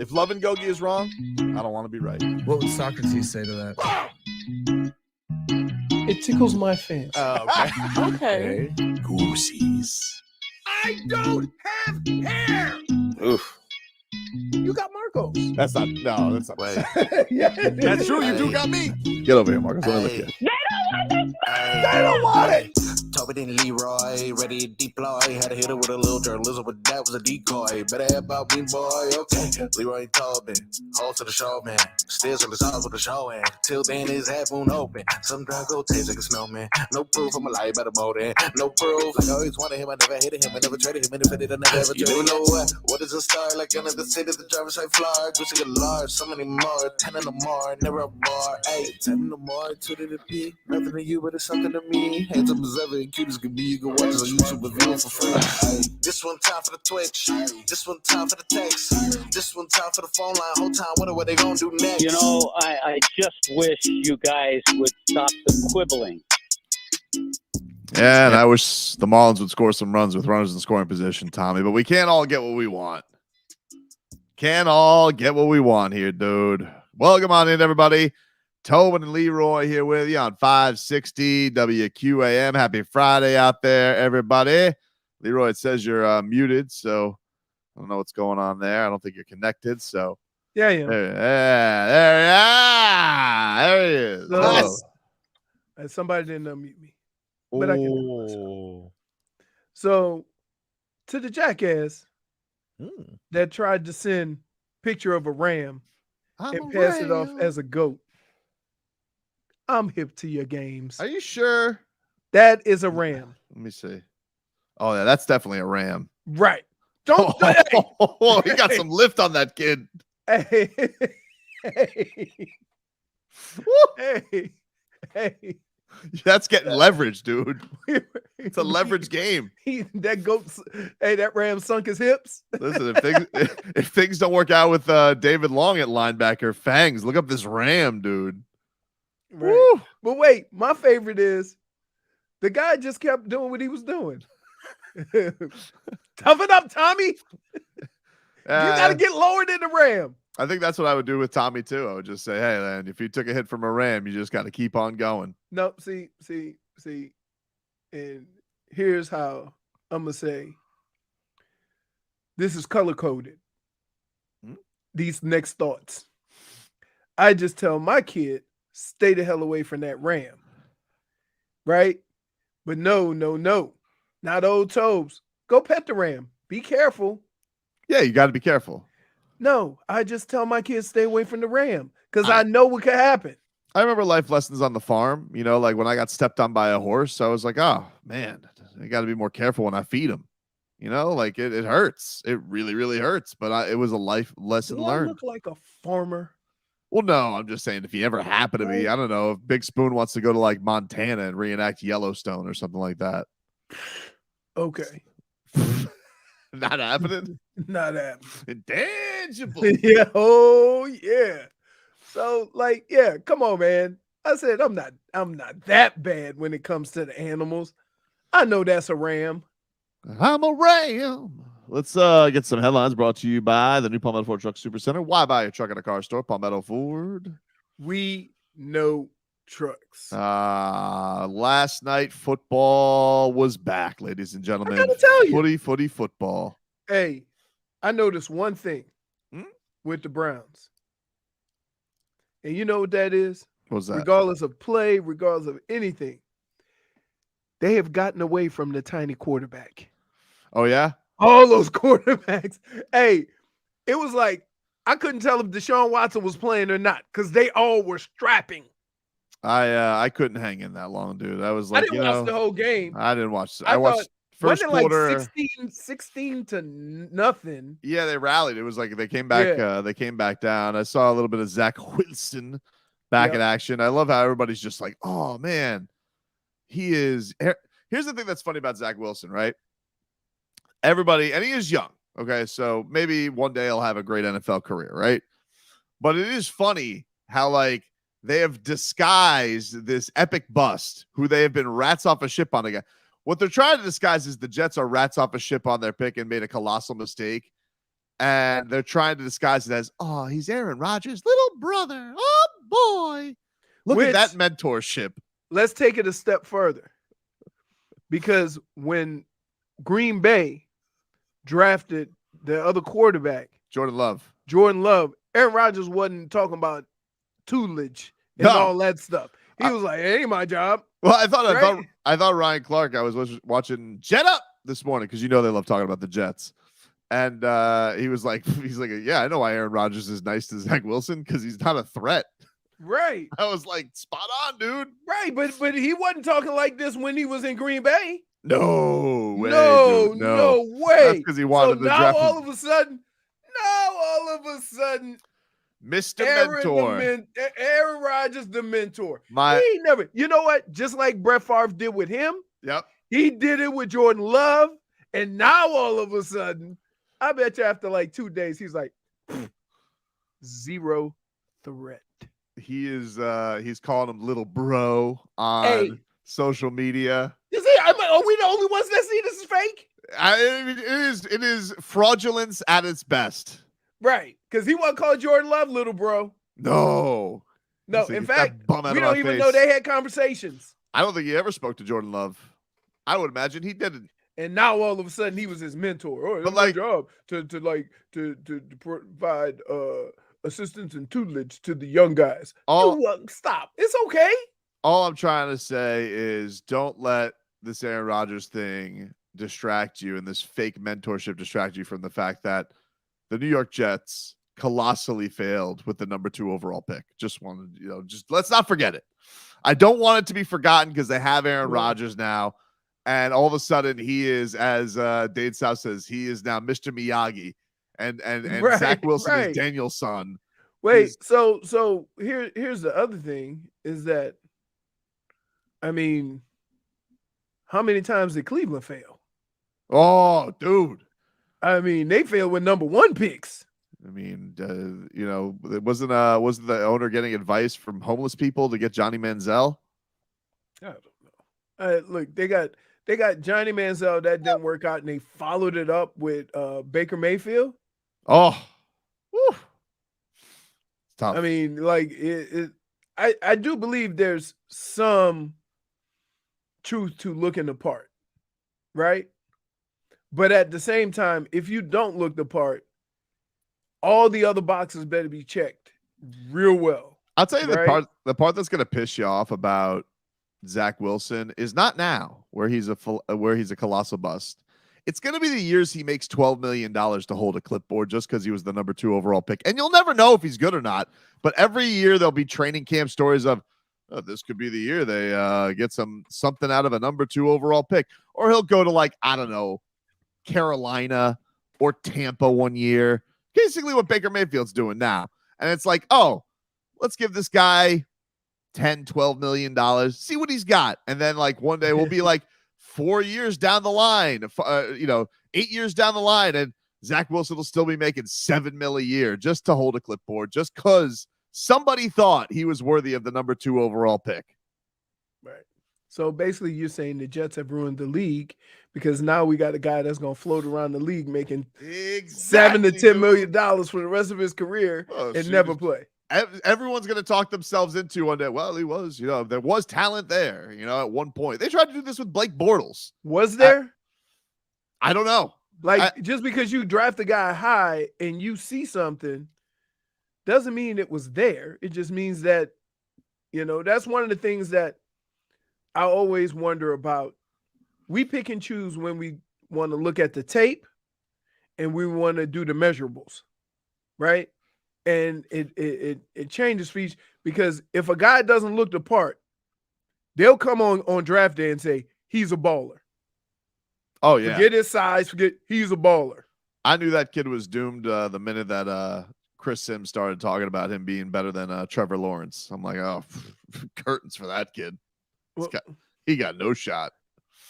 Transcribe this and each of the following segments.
If Love and Gogi is wrong, I don't want to be right. What would Socrates say to that? It tickles my fancy. Okay. Okay. Goosies. I don't have hair. Oof. You got Marcos. That's not. Wait. Yeah, That's true. You do got me. Get over here, Marcus. Let me look at you. I don't want it. Tobin and Leroy, ready to deploy. Had to hit it with a little journalism, but that was a decoy. Better have about me, boy. Okay. Leroy and Tobin, hold to the show, man. Still in the stars with the show, and till then his half moon open. Some drug go taste like a snowman. No proof I'm a lie about a motor. No proof. Like I always wanted him, I never hated him, I never traded him. And if I did, I never ever traded him. You know what is a star? Like under the city, the driver's side floor. Gucci get large, so many more. 10 in the more, never a bar. Hey, 10 in the more, 2 to the P. Nothing to you, but it's something to me. Handsome as ever and cute as can be. You can watch us on YouTube with viewing for free. Hey, this one time for the Twitch. This one time for the text. This one time for the phone line. Whole time, what they gonna do next? You know, I just wish you guys would stop the quibbling. Yeah, and I wish the Marlins would score some runs with runners in scoring position, Tommy. But we can't all get what we want. Can't all get what we want here, dude. Welcome on in, everybody. Tobin and Leroy here with you on 560 WQAM. Happy Friday out there, everybody. Leroy, it says you're muted, so I don't know what's going on there. I don't think you're connected, so. Yeah, yeah. There he is. So, somebody didn't unmute me. But I can do myself. So, to the jackass that tried to send picture of a ram and pass it off as a goat, I'm hip to your games. Are you sure? That is a ram. Let me see. Oh, yeah, that's definitely a ram. Right. Don't. Oh, he got some lift on that kid. Hey. Hey. That's getting leverage, dude. It's a leverage game. That ram sunk his hips. Listen, if things don't work out with David Long at linebacker, Fangs, look up this ram, dude. Right. Woo. But wait, my favorite is the guy just kept doing what he was doing. Toughen up, Tommy. You got to get lower than the ram. I think that's what I would do with Tommy, too. I would just say, hey, man, if you took a hit from a ram, you just got to keep on going. No, see. And here's how I'm going to say this is color-coded. These next thoughts. I just tell my kid, stay the hell away from that ram. Right? But no. Not old Tobes. Go pet the ram. Be careful. Yeah, you got to be careful. No, I just tell my kids stay away from the ram because I know what could happen. I remember life lessons on the farm. You know, like when I got stepped on by a horse, I was like, oh, man, I got to be more careful when I feed him. You know, like it hurts. It really, really hurts. But it was a life lesson learned. I look like a farmer? Well, no, I'm just saying if you ever happen to be, I don't know, if Big Spoon wants to go to like Montana and reenact Yellowstone or something like that. Okay. Not happening? Not happening. Intangible. Yeah. Oh, yeah. So, like, yeah, come on, man. I said I'm not that bad when it comes to the animals. I know that's a ram. I'm a ram. Let's get some headlines brought to you by the new Palmetto Ford Truck Super Center. Why buy a truck at a car store? Palmetto Ford. We know trucks. Last night football was back, ladies and gentlemen. I gotta tell you. Footy football. Hey, I noticed one thing with the Browns. And you know what that is? What's that? Regardless of play, regardless of anything, they have gotten away from the tiny quarterback. Oh, yeah? All those quarterbacks. Hey, it was like I couldn't tell if Deshaun Watson was playing or not because they all were strapping. I couldn't hang in that long, dude. I was like, I didn't watch the whole game. I didn't watch. I watched first quarter. Like 16 to nothing. Yeah, they rallied. It was like they came back. They came back down. I saw a little bit of Zach Wilson back in action. I love how everybody's just like, oh man, he is. Here's the thing that's funny about Zach Wilson, right? Everybody, and he is young. Okay, so maybe one day he'll have a great NFL career, right? But it is funny how like they have disguised this epic bust, who they have been rats off a ship on again. What they're trying to disguise is the Jets are rats off a ship on their pick and made a colossal mistake. and they're trying to disguise it as, oh, he's Aaron Rodgers' little brother. Oh boy, look at that mentorship. Let's take it a step further, because when Green Bay drafted the other quarterback, Jordan Love, Aaron Rodgers wasn't talking about tutelage and all that stuff. He was like, "It ain't my job." Well, I thought Ryan Clark. I was watching Jet Up this morning because they love talking about the Jets, and he was like, "Yeah, I know why Aaron Rodgers is nice to Zach Wilson because he's not a threat." Right. I was like, "Spot on, dude." Right, but he wasn't talking like this when he was in Green Bay. No way. No way. That's because he wanted to draft. All of a sudden, Mr. Mentor. Aaron Rodgers, the mentor. He never, you know what? Just like Brett Favre did with him. Yep. He did it with Jordan Love. And now all of a sudden, I bet you after like 2 days, he's like, zero threat. He is, he's calling him little bro on social media. Are we the only ones that see this is fake? It is fraudulence at its best. Right, because he wasn't called Jordan Love, little bro. No. In fact, we don't even know they had conversations. I don't think he ever spoke to Jordan Love. I would imagine he didn't. And now all of a sudden he was his mentor. Oh, it's my job to provide assistance and tutelage to the young guys. Stop. It's okay. All I'm trying to say is don't let this Aaron Rodgers thing distract you and this fake mentorship distract you from the fact that the New York Jets colossally failed with the number 2 overall pick. Just wanted, just let's not forget it. I don't want it to be forgotten because they have Aaron Rodgers now. And all of a sudden he is, as Dade South says, he is now Mr. Miyagi and Zach Wilson is Daniel's son. Wait, so here's the other thing is that, I mean, how many times did Cleveland fail? Oh, dude. I mean, they failed with number 1 picks. I mean, it wasn't the owner getting advice from homeless people to get Johnny Manziel? I don't know. Look, they got Johnny Manziel, that didn't work out, and they followed it up with Baker Mayfield. Oh, whew. It's tough. I mean, like I do believe there's some truth to looking the part, right? But at the same time, if you don't look the part, all the other boxes better be checked real well. I'll tell you the part that's going to piss you off about Zach Wilson is not now where he's a colossal bust. It's going to be the years he makes $12 million to hold a clipboard just because he was the number 2 overall pick. And you'll never know if he's good or not. But every year there'll be training camp stories of, oh, this could be the year they get something out of a number 2 overall pick. Or he'll go to I don't know, Carolina or Tampa one year. Basically what Baker Mayfield's doing now. And it's like, oh, let's give this guy $10, $12 million, see what he's got. And then one day we'll be 4 years down the line, 8 years down the line, and Zach Wilson will still be making $7 million a year just to hold a clipboard, just because somebody thought he was worthy of the number 2 overall pick. Right. So basically you're saying the Jets have ruined the league because now we got a guy that's going to float around the league making $7 to $10 million for the rest of his career and never play. Everyone's going to talk themselves into one day. Well, he was, there was talent there, at one point. They tried to do this with Blake Bortles. Was there? I don't know. Just because you draft a guy high and you see something doesn't mean it was there. It just means that, that's one of the things that I always wonder about. We pick and choose when we want to look at the tape and we want to do the measurables, right? And it changes for each, because if a guy doesn't look the part, they'll come on draft day and say he's a baller. Oh yeah, forget his size, he's a baller. I knew that kid was doomed the minute that Chris Sims started talking about him being better than Trevor Lawrence. I'm like, oh, curtains for that kid. He got no shot.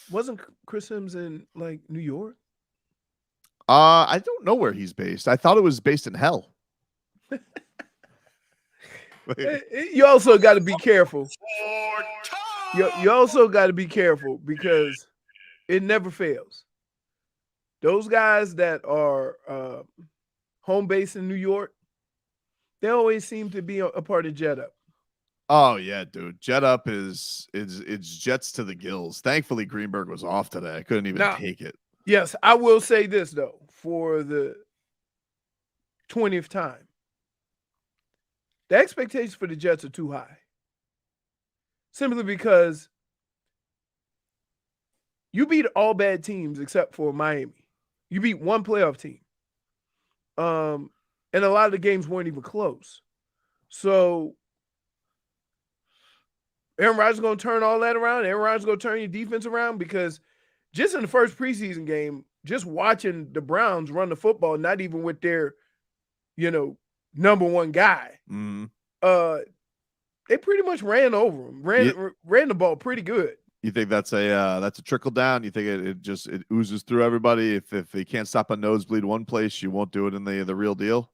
Wasn't Chris Sims in New York? I don't know where he's based. I thought it was based in hell. You also got to be careful. You also got to be careful because it never fails. Those guys that are home base in New York, they always seem to be a part of Jet Up. Oh yeah, dude. Jet Up is it's Jets to the gills. Thankfully, Greenberg was off today. I couldn't even take it. Yes, I will say this though, for the 20th time. The expectations for the Jets are too high. Simply because you beat all bad teams except for Miami. You beat one playoff team. And a lot of the games weren't even close. So Aaron Rodgers is going to turn all that around. Aaron Rodgers is going to turn your defense around, because just in the first preseason game, just watching the Browns run the football, not even with their, number one guy, they pretty much ran over him, ran the ball pretty good. You think that's a trickle down? You think it oozes through everybody? If they can't stop a nosebleed one place, you won't do it in the real deal?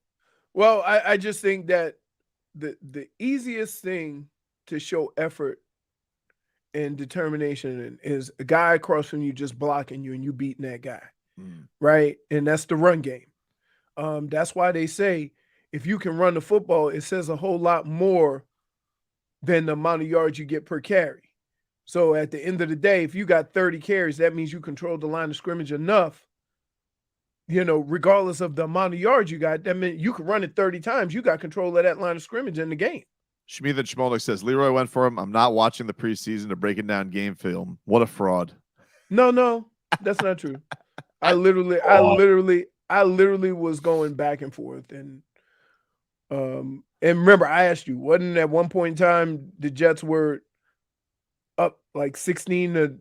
Well, I just think that the easiest thing to show effort and determination is a guy across from you just blocking you and you beating that guy, right? And that's the run game. That's why they say if you can run the football, it says a whole lot more than the amount of yards you get per carry. So at the end of the day, if you got 30 carries, that means you controlled the line of scrimmage enough, regardless of the amount of yards you got. That means you can run it 30 times. You got control of that line of scrimmage in the game. Shmee the Shmolnik says, Leroy went for him. I'm not watching the preseason to breaking down game film. What a fraud. No, that's not true. I literally was going back and forth. And remember, I asked you, wasn't at one point in time the Jets were up like 16-0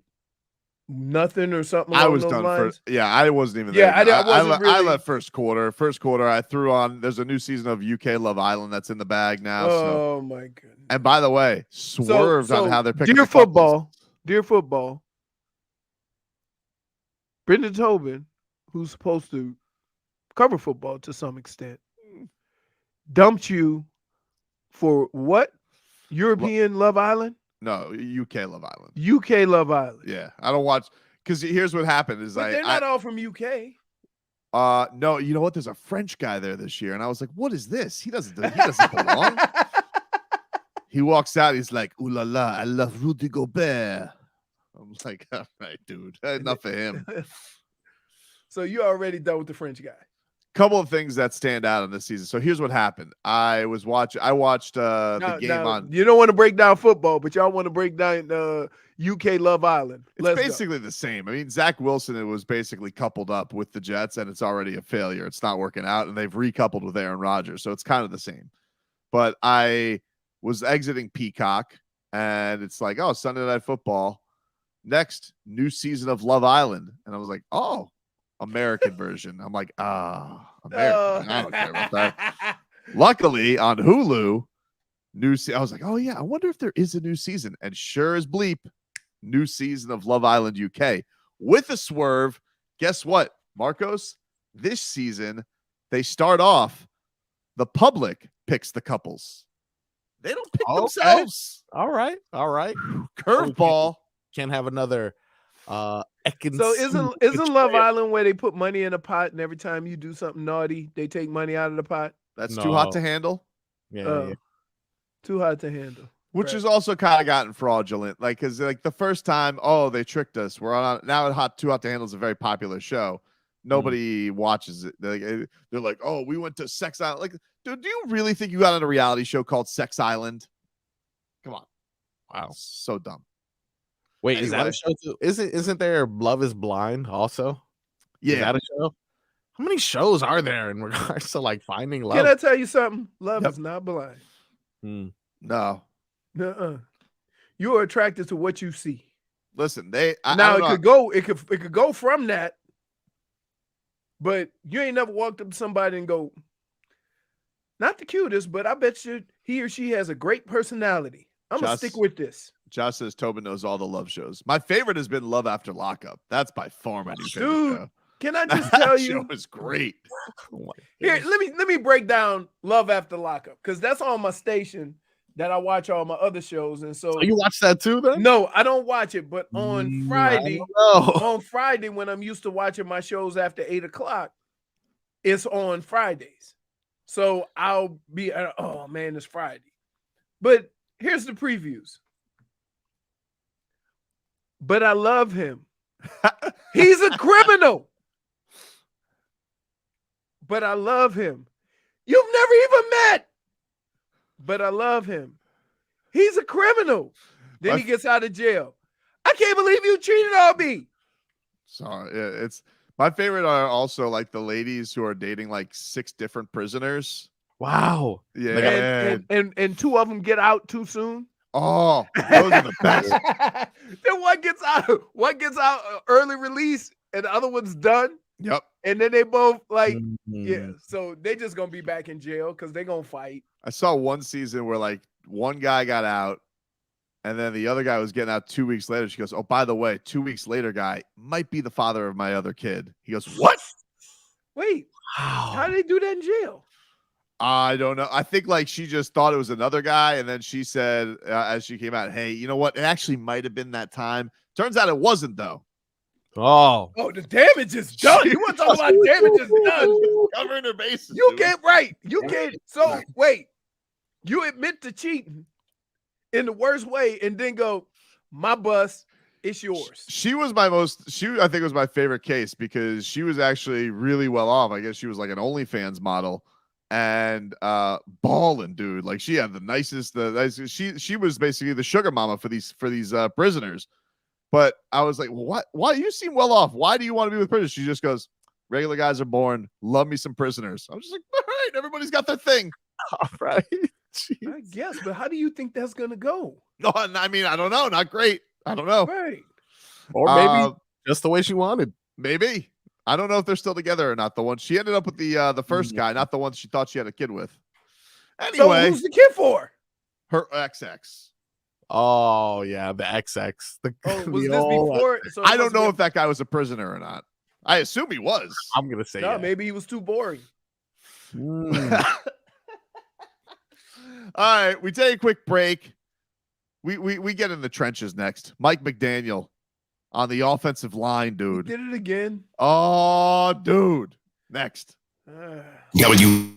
or something? I was done first. Yeah, I wasn't even there. I left first quarter. First quarter, I threw on. There's a new season of UK Love Island that's in the bag now. Oh my goodness! And by the way, swerved on how they're picking. Dear football. Brendan Tobin, who's supposed to cover football to some extent, dumped you for what? European Love Island? No, UK Love Island. UK Love Island. Yeah, I don't watch, because here's what happened is they're not all from UK. No, you know what? There's a French guy there this year, and I was like, "What is this? He doesn't belong." He walks out. He's like, "Ooh la la, I love Rudy Gobert." I'm like, "All right, dude, enough of him." So you're already done with the French guy. Couple of things that stand out in this season. So here's what happened. I watched the game on. You don't want to break down football, but y'all want to break down UK Love Island. It's basically the same. I mean, Zach Wilson, it was basically coupled up with the Jets, and it's already a failure. It's not working out, and they've recoupled with Aaron Rodgers, so it's kind of the same. But I was exiting Peacock, and it's like, oh, Sunday Night Football. Next, new season of Love Island. And I was like, oh, American version. I'm like, American. I don't care about that. Luckily, on Hulu, I was like, oh yeah, I wonder if there is a new season. And sure as bleep, new season of Love Island UK with a swerve. Guess what, Marcos? This season, they start off, the public picks the couples. They don't pick themselves. All right. Curveball. Can't have another So isn't Love Island where they put money in a pot, and every time you do something naughty, they take money out of the pot? That's too hot to handle. Yeah. Too hot to handle. Which is also kind of gotten fraudulent. Like, because like the first time, they tricked us. We're on now. Too Hot to Handle is a very popular show. Nobody watches it. They're like, oh, we went to Sex Island. Like, dude, do you really think you got on a reality show called Sex Island? Come on. Wow. So dumb. Wait, is that a show too? Isn't there Love is Blind also? Yeah. Is that a show? How many shows are there in regards to like finding love? Can I tell you something? Love is not blind. No. You are attracted to what you see. Listen, it could go from that, but you ain't never walked up to somebody and go, not the cutest, but I bet you he or she has a great personality. I'm going to stick with this. Josh says Tobin knows all the love shows. My favorite has been Love After Lockup. That's by far my new favorite show. Can I just tell you? That show is great. Here, let me break down Love After Lockup, because that's on my station that I watch all my other shows. And so you watch that too, then? No, I don't watch it. But on Friday, when I'm used to watching my shows after 8 o'clock, it's on Fridays. So I'll be, oh man, it's Friday. But here's the previews. But I love him. He's a criminal. But I love him. You've never even met. But I love him. He's a criminal. Then he gets out of jail. I can't believe you cheated on me. Sorry, it's my favorite are also like the ladies who are dating like 6 different prisoners. Wow. Yeah. And 2 of them get out too soon. Oh, those are the best. Then one gets out early release, and the other one's done. Yep. And then they both like, yeah. So they just gonna be back in jail because they're gonna fight. I saw one season where like one guy got out, and then the other guy was getting out 2 weeks later. She goes, "Oh, by the way, 2 weeks later, guy might be the father of my other kid." He goes, "What? Wait, how did they do that in jail?" I don't know. I think like she just thought it was another guy, and then she said as she came out, "Hey, you know what? It actually might have been that time." Turns out it wasn't though. Oh, the damage is done. You want to talk about damage is done? Covering her bases. You can't right. You can't. So wait, you admit to cheating in the worst way, and then go, "My bus, it's yours." She was my I think was my favorite case because she was actually really well off. I guess she was like an OnlyFans model and balling, dude. Like she had the nicest, she was basically the sugar mama for these prisoners. But I was like, what? Why? You seem well off. Why do you want to be with prisoners? She just goes, regular guys are born. Love me some prisoners. I was just like, all right, everybody's got their thing. All right. I guess, but how do you think that's gonna go? No, I mean, I don't know. Not great. I don't know. Right. Or maybe just the way she wanted. Maybe. I don't know if they're still together or not. The one she ended up with the first guy, not the one she thought she had a kid with. Anyway, so who's the kid for? Her XX. Oh yeah, the XX. Was this before? So I don't know if that guy was a prisoner or not. I assume he was. I'm gonna say no. yeah. Maybe he was too boring. All right, we take a quick break. We get in the trenches next. Mike McDaniel on the offensive line, dude. He did it again. Oh, dude. Next. W.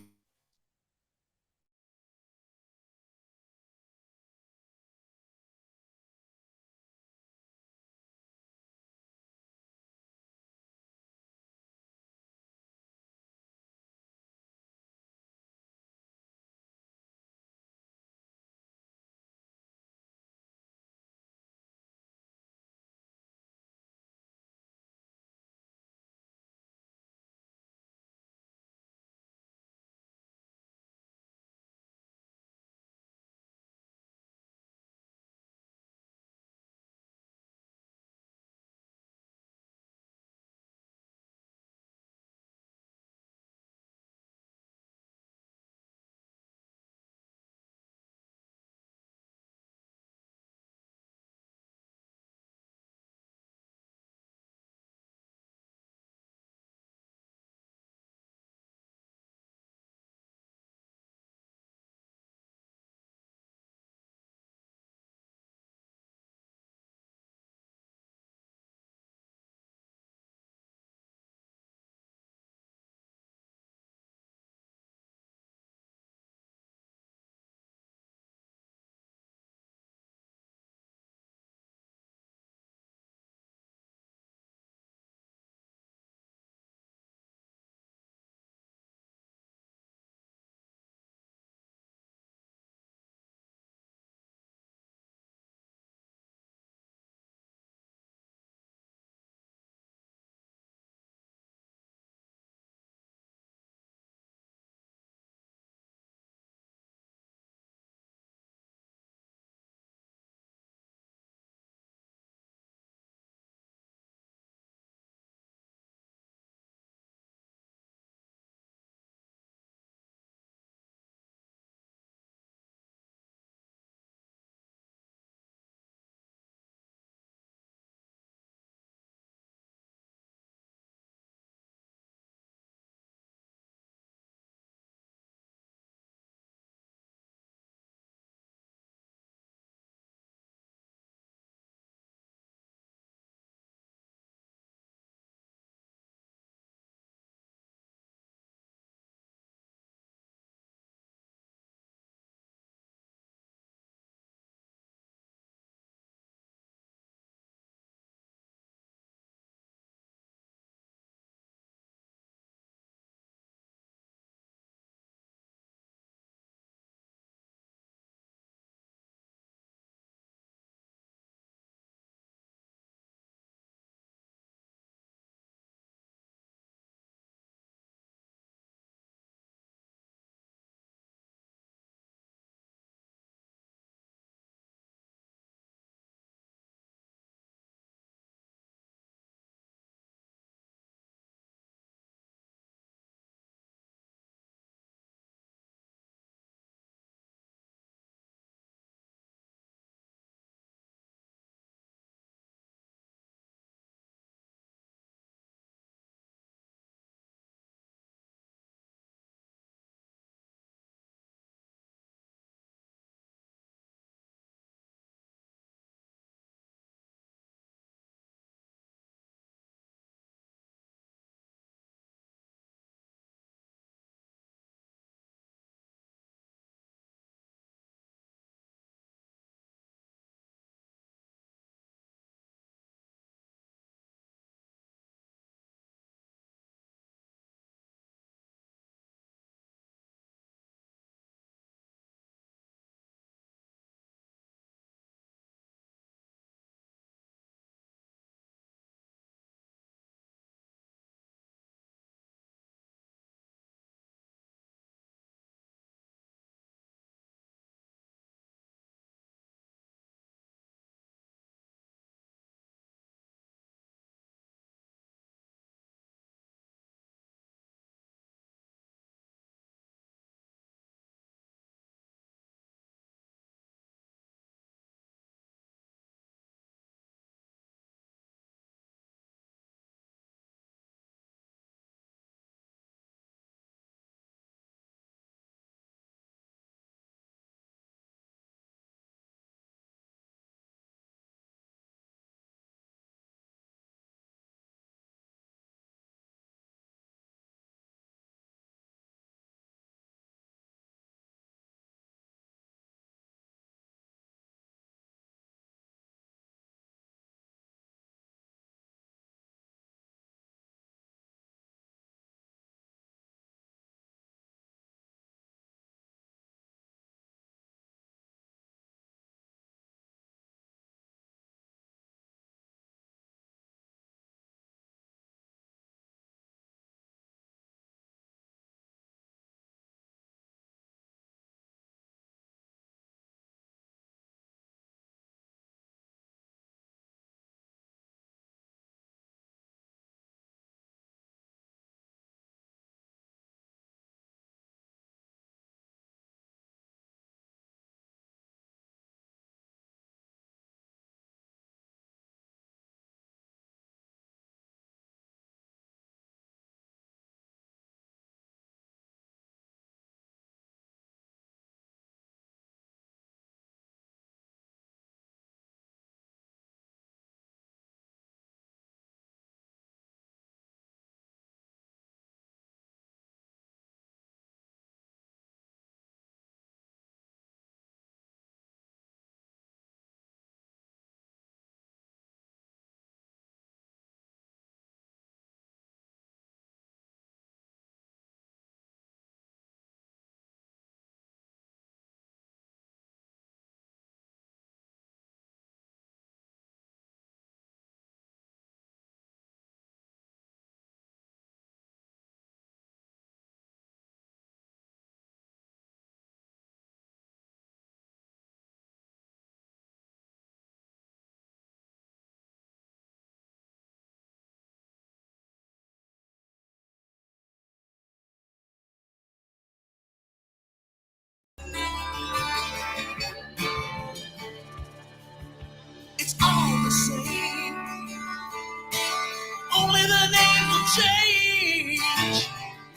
change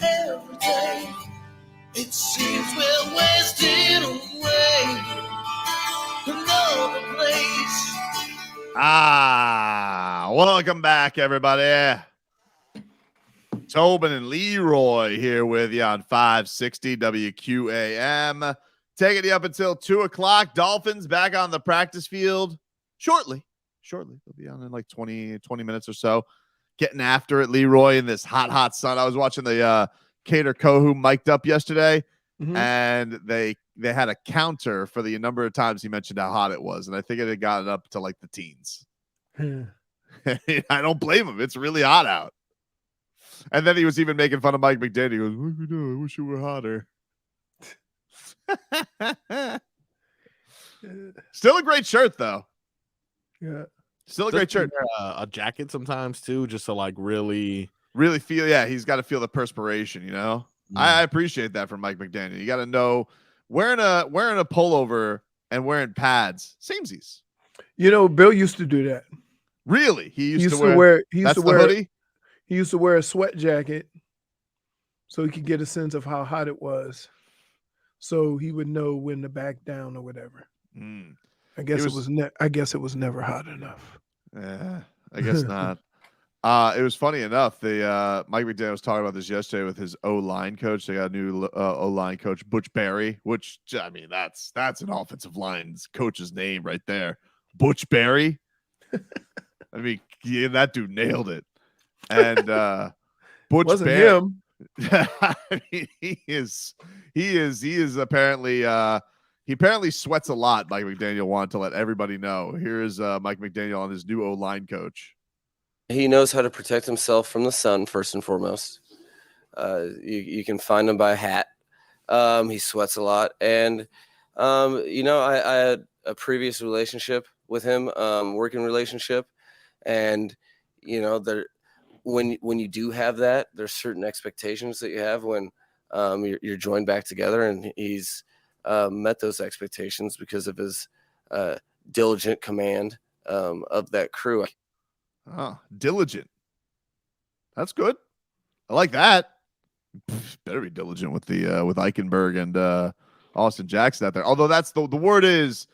every day. It seems we're wasting away. Another place. Welcome back, everybody. Tobin and Leroy here with you on 560 WQAM. Taking you up until 2 o'clock. Dolphins back on the practice field shortly. They'll be on in like 20 minutes or so. Getting after it, Leroy, in this hot sun. I was watching the Cater Kohu mic'd up yesterday, and they had a counter for the number of times he mentioned how hot it was, and I think it had gotten up to like the teens. I don't blame him. It's really hot out. And then he was even making fun of Mike McDaniel. He goes, "What do we do? I wish it were hotter." Still a great shirt, though. Yeah. Still a great shirt. A jacket sometimes too, just to like really feel. Yeah, he's got to feel the perspiration. You know, I appreciate that from Mike McDaniel. You got to know wearing a pullover and wearing pads, samesies. You know, Bill used to do that. Really, he used to wear. He used to wear hoodie. He used to wear a sweat jacket so he could get a sense of how hot it was, so he would know when to back down or whatever. I guess it was never hot enough. Yeah, I guess not. It was funny enough. The Mike McDaniel was talking about this yesterday with his O-line coach. They got a new O-line coach, Butch Barry, which, I mean, that's an offensive line's coach's name right there. Butch Barry. I mean, yeah, that dude nailed it. And Butch wasn't Barry, him. I mean, he is apparently he apparently sweats a lot. Mike McDaniel wanted to let everybody know. Here's Mike McDaniel on his new O-line coach. He knows how to protect himself from the sun, first and foremost. You can find him by a hat. He sweats a lot. And, I had a previous relationship with him, working relationship. And, when you do have that, there's certain expectations that you have when you're joined back together. And he's met those expectations because of his diligent command of that crew. Oh, diligent. That's good. I like that. Better be diligent with the with Eichenberg and Austin Jackson out there. Although that's the word is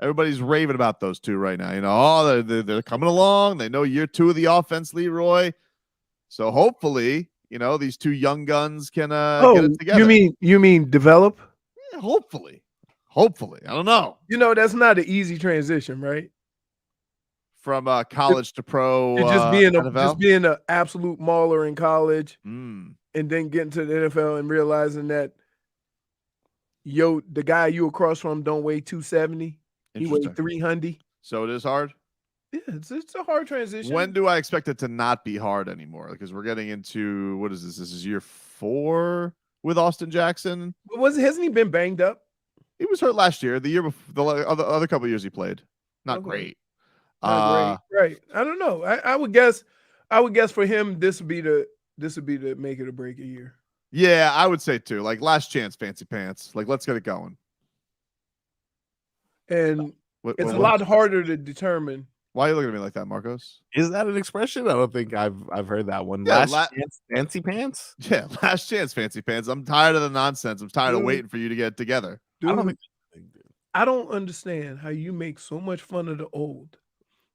everybody's raving about those two right now. You know, they're coming along. They know year 2 of the offense, Leroy. So hopefully, these two young guns can get it together. You mean develop? Yeah, hopefully. I don't know. That's not an easy transition, right? From college to pro, just NFL? being an absolute mauler in college, and then getting to the NFL and realizing that the guy you across from don't weigh 270, he weighed 300. So it is hard. Yeah, it's a hard transition. When do I expect it to not be hard anymore? Because we're getting into what is this? This is year 4 with Austin Jackson. Hasn't he been banged up? He was hurt last year. The year before, the other couple of years he played, not great. Right. I don't know. I would guess for him this would be the make it or break a year. Yeah, I would say too. Like last chance, fancy pants. Like let's get it going. And it's a lot harder to determine. Why are you looking at me like that, Marcos? Is that an expression? I don't think I've heard that one. Yeah, last chance, fancy pants. Yeah, last chance, fancy pants. I'm tired of the nonsense. I'm tired of waiting for you to get it together. Dude, I don't understand how you make so much fun of the old,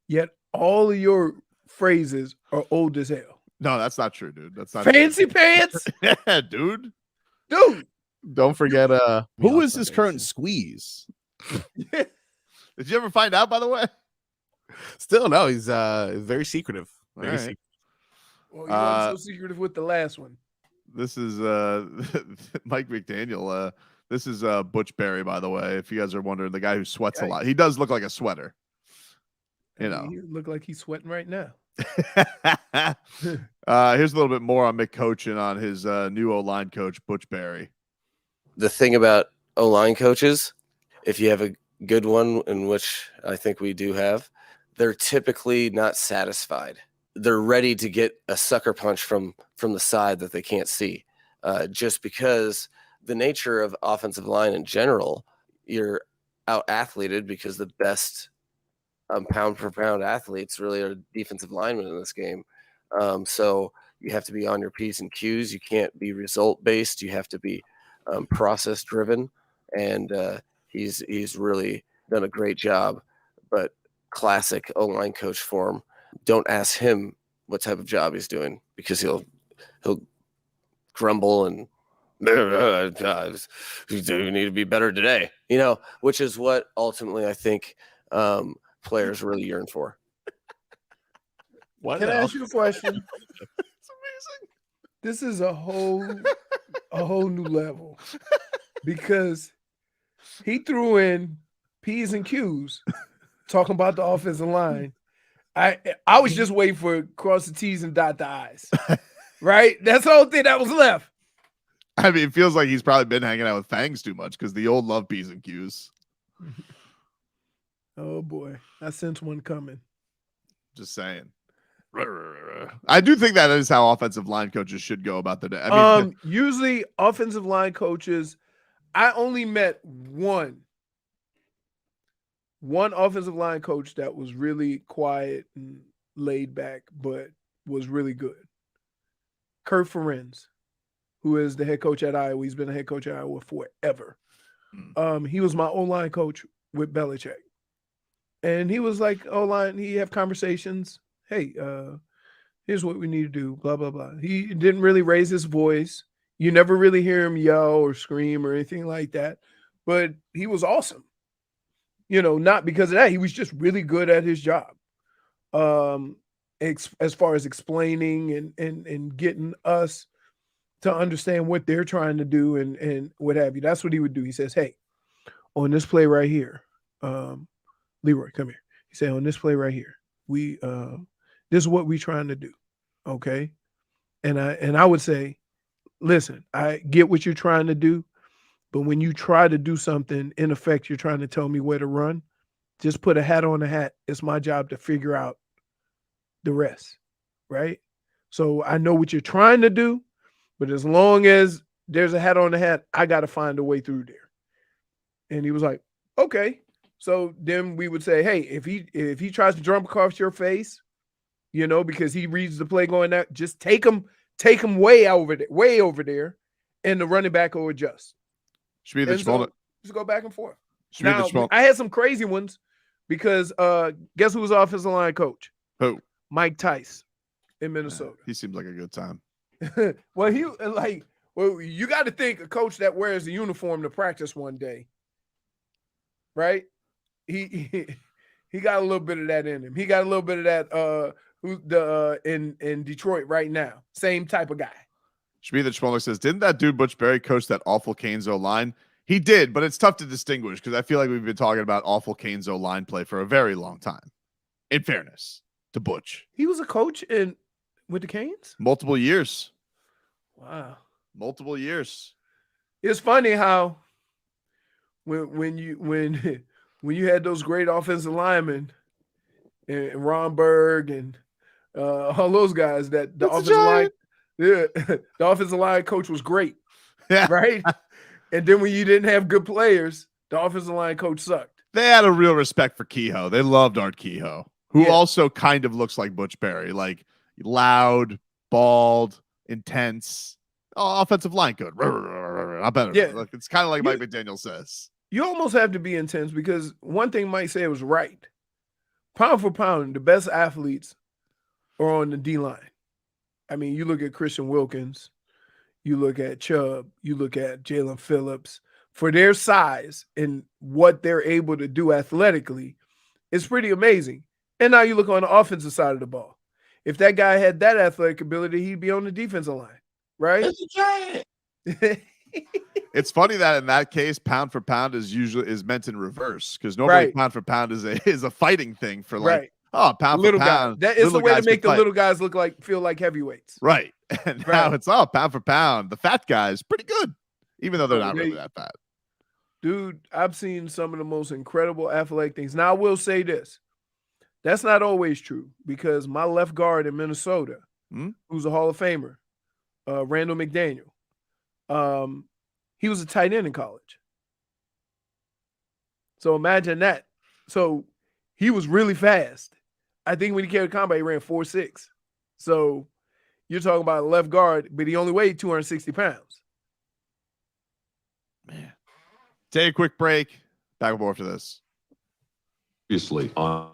yet all of your phrases are old as hell. No, that's not true, dude. That's not fancy true. Pants. Yeah, dude. Don't forget who is this current squeeze? Did you ever find out, by the way? Still no, he's very secretive. Very secretive. Well, you weren't so secretive with the last one. This is Mike McDaniel. This is Butch Barry, by the way. If you guys are wondering, the guy who sweats a lot. He does look like a sweater. He look like he's sweating right now. Here's a little bit more on Mick coaching on his new O-line coach, Butch Barry. The thing about O-line coaches, if you have a good one, in which I think we do have, they're typically not satisfied. They're ready to get a sucker punch from the side that they can't see, just because the nature of offensive line in general, you're out-athleted because the best pound-for-pound athletes really are defensive linemen in this game. So You have to be on your P's and Q's. You can't be result based. You have to be process driven. And he's really done a great job. But classic O-line coach form. Don't ask him what type of job he's doing, because he'll grumble and you need to be better today, which is what ultimately I think players really yearn for. Can I ask you a question? It's amazing. This is a whole new level, because he threw in P's and Q's talking about the offensive line. I was just waiting for cross the T's and dot the I's. Right? That's the whole thing that was left. I mean, it feels like he's probably been hanging out with Fangs too much, because the old love P's and Q's. Oh boy, I sense one coming. Just saying. I do think that is how offensive line coaches should go about the day. I mean, usually offensive line coaches, I only met one offensive line coach that was really quiet and laid back, but was really good. Kurt Ferenz, who is the head coach at Iowa. He's been a head coach at Iowa forever. He was my O-line coach with Belichick. And he was like, O-line, he have conversations. Hey, here's what we need to do, blah, blah, blah. He didn't really raise his voice. You never really hear him yell or scream or anything like that. But he was awesome. Not because of that. He was just really good at his job. As far as explaining and getting us to understand what they're trying to do and what have you. That's what he would do. He says, hey, on this play right here, Leroy, come here. He said, on this play right here, this is what we're trying to do. Okay. And I would say, listen, I get what you're trying to do, but when you try to do something, in effect, you're trying to tell me where to run, just put a hat on the hat. It's my job to figure out the rest. Right. So I know what you're trying to do, but as long as there's a hat on the hat, I got to find a way through there. And he was like, okay. So then we would say, hey, if he tries to jump across your face, because he reads the play going out, just take him way over there, and the running back will adjust. Should be the so just go back and forth. Should be now, I had some crazy ones, because guess who was offensive line coach? Who? Mike Tice in Minnesota. He seems like a good time. Well, you got to think a coach that wears the uniform to practice one day, right? He got a little bit of that in him. He got a little bit of that in Detroit right now. Same type of guy. Shmi the Schmoller says, didn't that dude Butch Barry coach that awful Canes O-line? He did, but it's tough to distinguish, because I feel like we've been talking about awful Canes O-line play for a very long time. In fairness to Butch. He was a coach with the Canes? Multiple years. Wow. Multiple years. It's funny how when you had those great offensive linemen and Ron Berg and all those guys, that the offensive line coach was great. Yeah. Right? And then when you didn't have good players, the offensive line coach sucked. They had a real respect for Kehoe. They loved Art Kehoe, who also kind of looks like Butch Barry, like loud, bald, intense, offensive line coach. I better. Yeah. Look, it's kind of like Mike McDaniel says. You almost have to be intense, because one thing Mike said was right. Pound for pound, the best athletes are on the D-line. I mean, you look at Christian Wilkins, you look at Chubb, you look at Jalen Phillips. For their size and what they're able to do athletically, it's pretty amazing. And now you look on the offensive side of the ball. If that guy had that athletic ability, he'd be on the defensive line, right? It's funny that in that case, pound for pound is meant in reverse, because normally pound for pound is a fighting thing for like pound little for pound. That is the way to make the little guys feel like heavyweights. Right. And now it's pound for pound. The fat guy is pretty good, even though they're not really that fat. Dude, I've seen some of the most incredible athletic things. Now I will say this. That's not always true, because my left guard in Minnesota, who's a Hall of Famer, Randall McDaniel, he was a tight end in college. So imagine that. So he was really fast. I think when he carried the combine, he ran 4.6. So, You're talking about a left guard, but he only weighed 260 pounds. Man. Take a quick break. Back and forth to this. Obviously on.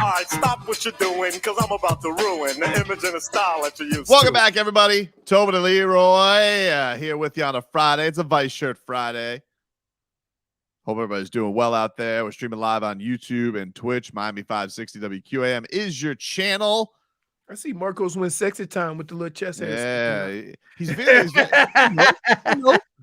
All right, stop what you're doing, because I'm about to ruin the image and the style that you use. Welcome back, everybody. Tobin and Leroy here with you on a Friday. It's a Vice Shirt Friday. Hope everybody's doing well out there. We're streaming live on YouTube and Twitch. Miami 560 WQAM is your channel. I see Marcos win sexy time with the little chest hair. Yeah, he's feeling.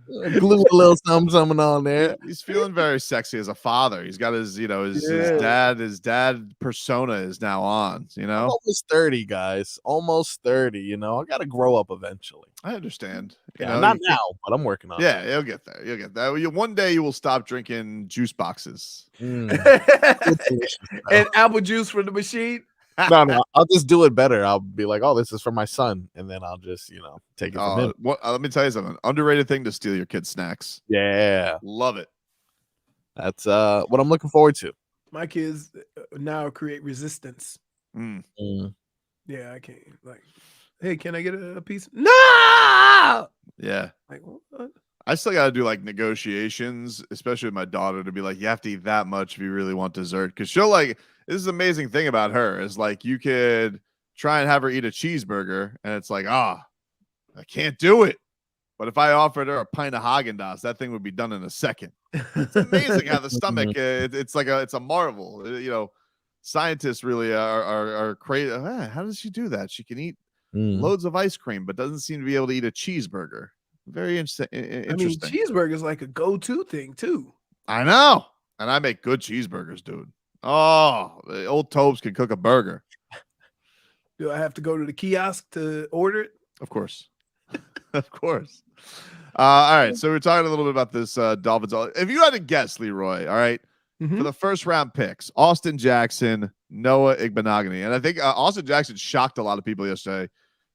Glue a little something on there. He's feeling very sexy as a father. He's got his, his dad persona is now on. I'm almost 30, guys. Almost 30. I got to grow up eventually. I understand. Not now, but I'm working on it. Yeah, you'll get there. You'll get there. One day you will stop drinking juice boxes and apple juice from the machine. No, I'll just do it better. I'll be like, oh, this is for my son, and then I'll just, take it from him. Let me tell you something. Underrated thing to steal your kids' snacks. Yeah, love it. That's what I'm looking forward to. My kids now create resistance. Yeah, I can't. Like, hey, can I get a piece? No. Yeah. Like, what? I still got to do like negotiations, especially with my daughter, to be like, you have to eat that much if you really want dessert. Because she'll this is the amazing thing about her is like, you could try and have her eat a cheeseburger and it's like, I can't do it. But if I offered her a pint of Haagen-Dazs, that thing would be done in a second. It's amazing how the stomach, it's a marvel. Scientists really are crazy. How does she do that? She can eat loads of ice cream, but doesn't seem to be able to eat a cheeseburger. Very interesting. I mean, cheeseburger is like a go-to thing too. I know, and I make good cheeseburgers, dude. Oh, the old Tobes can cook a burger. Do I have to go to the kiosk to order it? Of course, of course. All right, so we're talking a little bit about this Dolphins. If you had to guess, Leroy, all right, for the first round picks, Austin Jackson, Noah Igbenogany, and I think Austin Jackson shocked a lot of people yesterday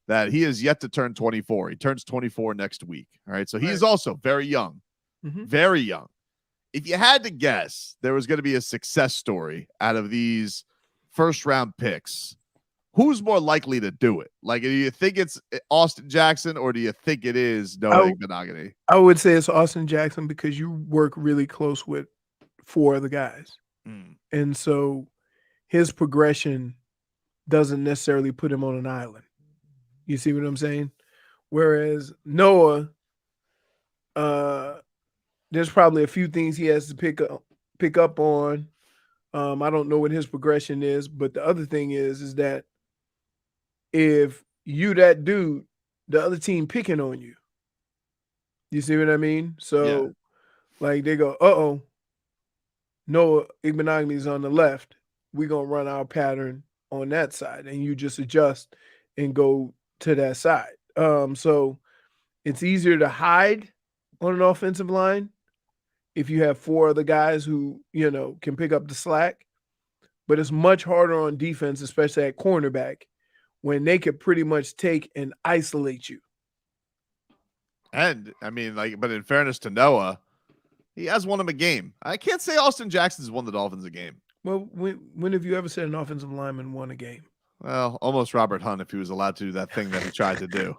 that he is yet to turn 24. He turns 24 next week. All right. So he is also very young, very young. If you had to guess there was going to be a success story out of these first round picks, who's more likely to do it? Like, do you think it's Austin Jackson or do you think it is Noah Igbenogany? I would say it's Austin Jackson because you work really close with 4 other guys. And so his progression doesn't necessarily put him on an island. You see what I'm saying? Whereas Noah, there's probably a few things he has to pick up on. I don't know what his progression is, but the other thing is that if you that dude, the other team picking on you. You see what I mean? So, like they go, Noah Igbenogany's on the left. We're gonna run our pattern on that side, and you just adjust and go to that side. So it's easier to hide on an offensive line if you have 4 other guys who, can pick up the slack. But it's much harder on defense, especially at cornerback, when they could pretty much take and isolate you. And I mean, but in fairness to Noah, he has won him a game. I can't say Austin Jackson's won the Dolphins a game. Well, when have you ever said an offensive lineman won a game? Well, almost Robert Hunt if he was allowed to do that thing that he tried to do.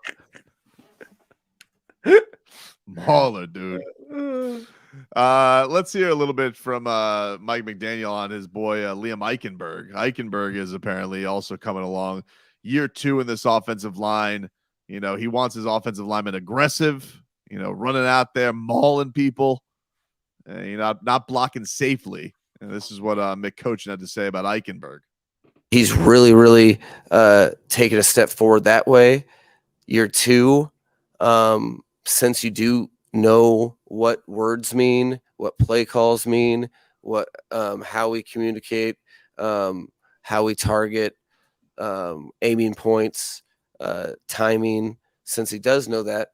Mauler, dude. Let's hear a little bit from Mike McDaniel on his boy Liam Eichenberg. Eichenberg is apparently also coming along. Year 2 in this offensive line. He wants his offensive lineman aggressive, running out there, mauling people, not blocking safely. And this is what Mick Coach had to say about Eichenberg. He's really, really taken a step forward that way. Year 2, since you do know what words mean, what play calls mean, what how we communicate, how we target, aiming points, timing. Since he does know that,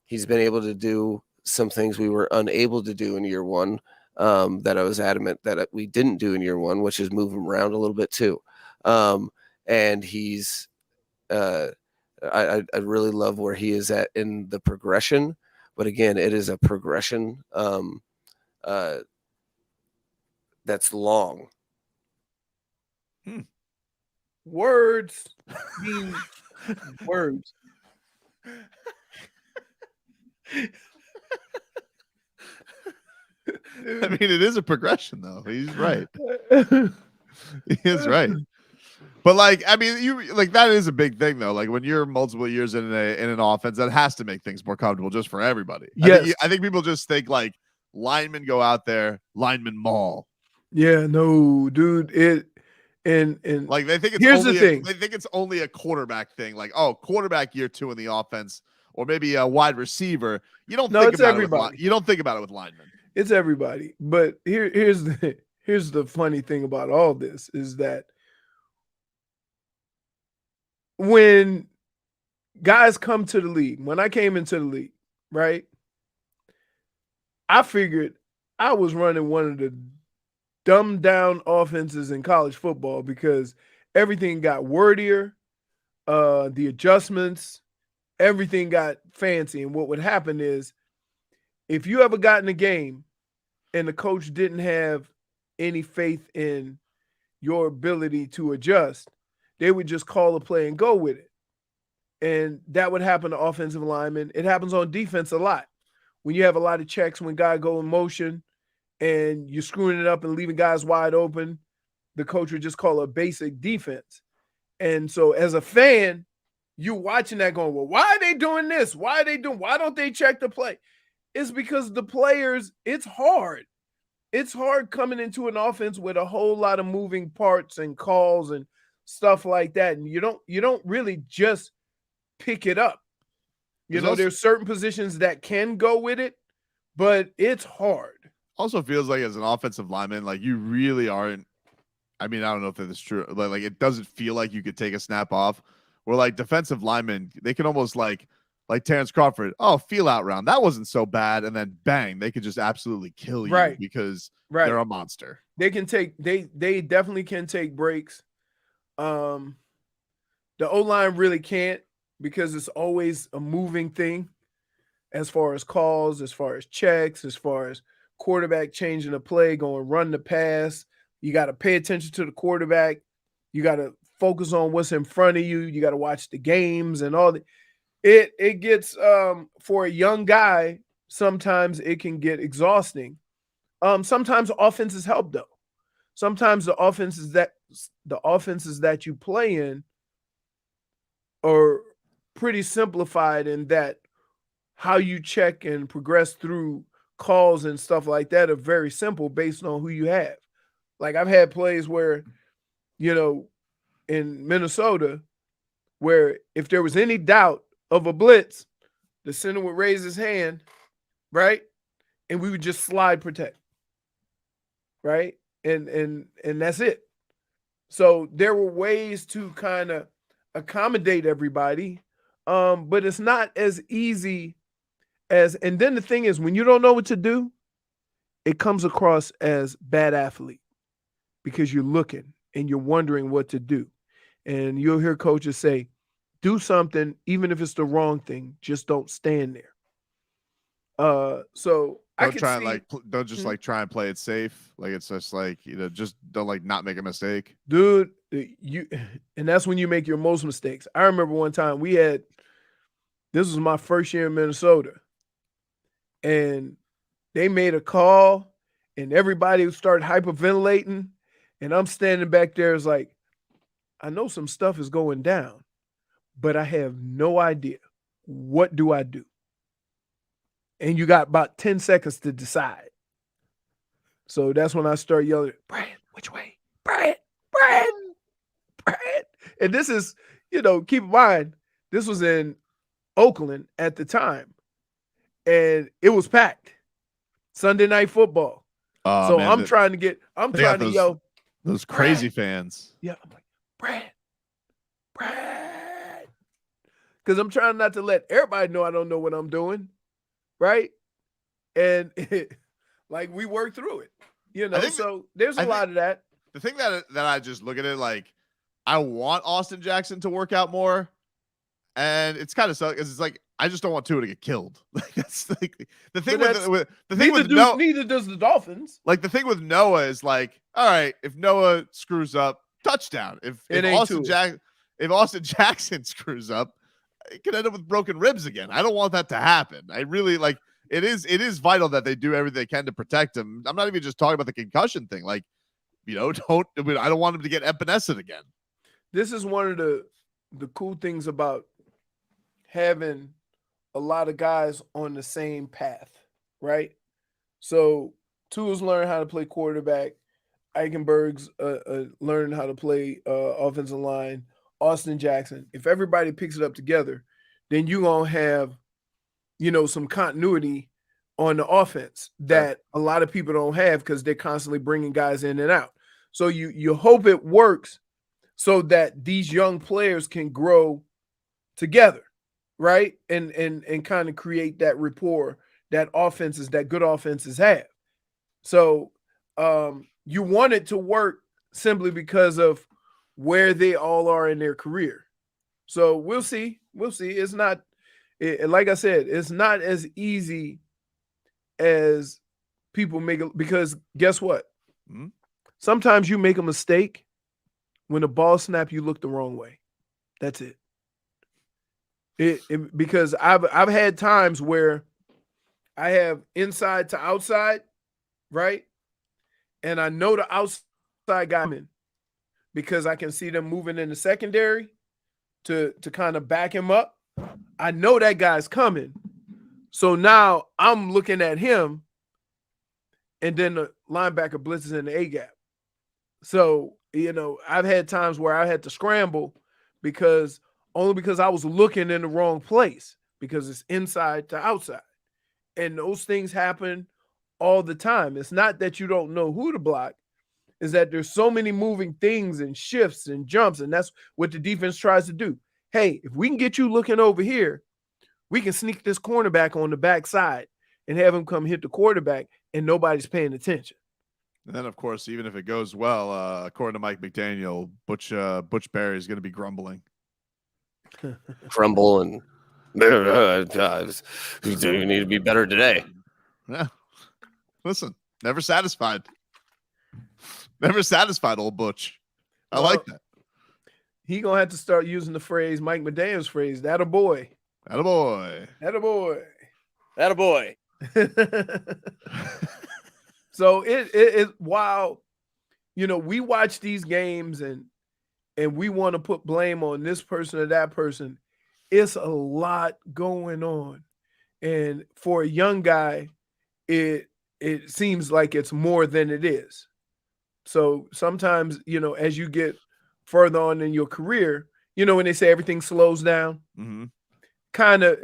he's been able to do some things we were unable to do in year 1 that I was adamant that we didn't do in year 1, which is move him around a little bit too. And he's I really love where he is at in the progression, but again, it is a progression that's long. Words mean words. I mean, it is a progression, though. He's right. He is right. But that is a big thing, though. Like when you're multiple years in an offense, that has to make things more comfortable just for everybody. Yes. I think people just think like linemen go out there, linemen maul. Yeah, no, dude. And like they think it's here's only the thing. they think it's only a quarterback thing. Like, oh, quarterback year 2 in the offense, or maybe a wide receiver. You don't think about everybody. you don't think about it with linemen. It's everybody. But here's the funny thing about all this is that when guys come to the league, when I came into the league, right? I figured I was running one of the dumbed down offenses in college football because everything got wordier, the adjustments, everything got fancy. And what would happen is if you ever got in a game and the coach didn't have any faith in your ability to adjust, they would just call a play and go with it. And that would happen to offensive linemen. It happens on defense a lot. When you have a lot of checks, when guys go in motion and you're screwing it up and leaving guys wide open, the coach would just call a basic defense. And so as a fan, you're watching that going, well, why are they doing this? Why don't they check the play? It's because the players, it's hard. It's hard coming into an offense with a whole lot of moving parts and calls and stuff like that. And you don't really just pick it up. There's certain positions that can go with it, but it's hard. Also feels like as an offensive lineman, like you really aren't. I mean, I don't know if that's true. Like it doesn't feel like you could take a snap off. Where like defensive linemen, they can almost like Terrence Crawford. Oh, feel out round. That wasn't so bad. And then bang, they could just absolutely kill you because they're a monster. They can take, they definitely can take breaks. The O-line really can't because it's always a moving thing as far as calls, as far as checks, as far as quarterback changing the play, going run the pass. You got to pay attention to the quarterback. You got to focus on what's in front of you. You got to watch the games and all that. It gets for a young guy, sometimes it can get exhausting. Sometimes offenses help though. Sometimes the offenses that you play in are pretty simplified in that how you check and progress through calls and stuff like that are very simple based on who you have. Like I've had plays where, in Minnesota, where if there was any doubt of a blitz, the center would raise his hand, right? And we would just slide protect. Right? And that's it. So there were ways to kind of accommodate everybody. But it's not as easy as, and then the thing is, when you don't know what to do, it comes across as bad athlete because you're looking and you're wondering what to do. And you'll hear coaches say, do something, even if it's the wrong thing, just don't stand there. So don't try and don't just try and play it safe. Like it's just just don't not make a mistake. Dude, and that's when you make your most mistakes. I remember one time this was my first year in Minnesota, and they made a call and everybody started hyperventilating. And I'm standing back there, it's like, I know some stuff is going down, but I have no idea. What do I do? And you got about 10 seconds to decide. So that's when I start yelling, Brad, which way? Brad. And this is, keep in mind, this was in Oakland at the time. And it was packed. Sunday Night Football. So man, I'm trying to yell. Those crazy fans. Yeah, I'm like, Brad. Because I'm trying not to let everybody know I don't know what I'm doing. Right? And we work through it. So there's a lot of that. The thing that I just look at it like, I want Austin Jackson to work out more. And it's kind of so because it's like, I just don't want Tua to get killed. That's like the thing neither does the Dolphins. Like the thing with Noah is like, all right, if Noah screws up, touchdown. If Austin Jackson screws up, it could end up with broken ribs again. I don't want that to happen. I really it is vital that they do everything they can to protect him. I'm not even just talking about the concussion thing. I don't want him to get epinescent again. This is one of the cool things about having a lot of guys on the same path, right? So Tua's learned how to play quarterback. Eichenberg's learning how to play offensive line, Austin Jackson. If everybody picks it up together, then you're going to have, some continuity on the offense that a lot of people don't have because they're constantly bringing guys in and out. So you hope it works so that these young players can grow together, right? And kind of create that rapport that good offenses have. So you want it to work simply because of where they all are in their career. So we'll see. It's not, like I said, it's not as easy as people make it, because guess what? Mm-hmm. Sometimes you make a mistake. When the ball snap, you look the wrong way. That's it. Because I've had times where I have inside to outside, right? And I know the outside guy in because I can see them moving in the secondary to kind of back him up. I know that guy's coming. So now I'm looking at him, and then the linebacker blitzes in the A gap. So, I've had times where I had to scramble because I was looking in the wrong place because it's inside to outside. And those things happen all the time. It's not that you don't know who to block, is that there's so many moving things and shifts and jumps, and that's what the defense tries to do. Hey, if we can get you looking over here, we can sneak this cornerback on the backside and have him come hit the quarterback, and nobody's paying attention. And then, of course, even if it goes well, according to Mike McDaniel, Butch Barry is going to be grumbling. Grumble and you need to be better today. Yeah. Listen, never satisfied. Never satisfied, old Butch. I like that. He going to have to start using the phrase, Mike McDaniel's phrase, that a boy. That a boy. That a boy. That a boy. So it while we watch these games and we want to put blame on this person or that person, it's a lot going on. And for a young guy, it seems like it's more than it is. So sometimes, as you get further on in your career, when they say everything slows down, kind of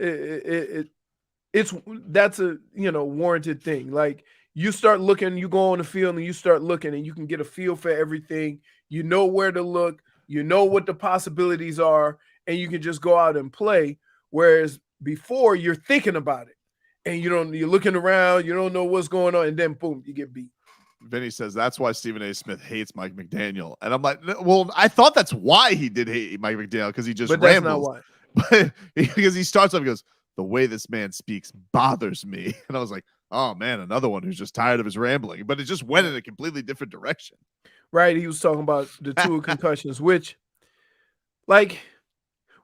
that's a warranted thing. Like, you start looking, you go on the field and you start looking, and you can get a feel for everything. You know where to look, you know what the possibilities are, and you can just go out and play. Whereas before, you're thinking about it, and you're looking around, you don't know what's going on, and then boom, you get beat. Vinny says that's why Stephen A. Smith hates Mike McDaniel. And I'm like, well, I thought that's why he did hate Mike McDaniel, because he just rambles. That's not why. But because he starts off, he goes, the way this man speaks bothers me. And I was like, oh man, another one who's just tired of his rambling. But it just went in a completely different direction. Right. He was talking about the two concussions, which, like,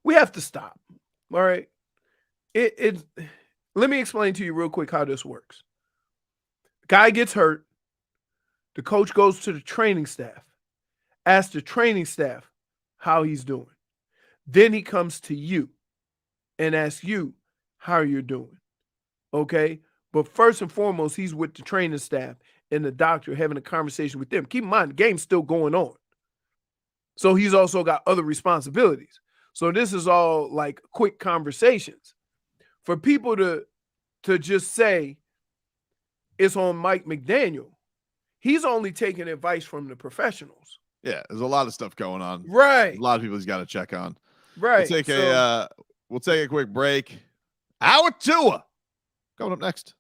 we have to stop. All right. Let me explain to you real quick how this works. Guy gets hurt. The coach goes to the training staff, asks the training staff how he's doing. Then he comes to you and asks you how you're doing. Okay? But first and foremost, he's with the training staff and the doctor having a conversation with them. Keep in mind, the game's still going on. So he's also got other responsibilities. So this is all like quick conversations. For people to just say it's on Mike McDaniel, he's only taking advice from the professionals. Yeah, there's a lot of stuff going on. Right. There's a lot of people he's got to check on. Right. We'll take a quick break. Hour two coming up next.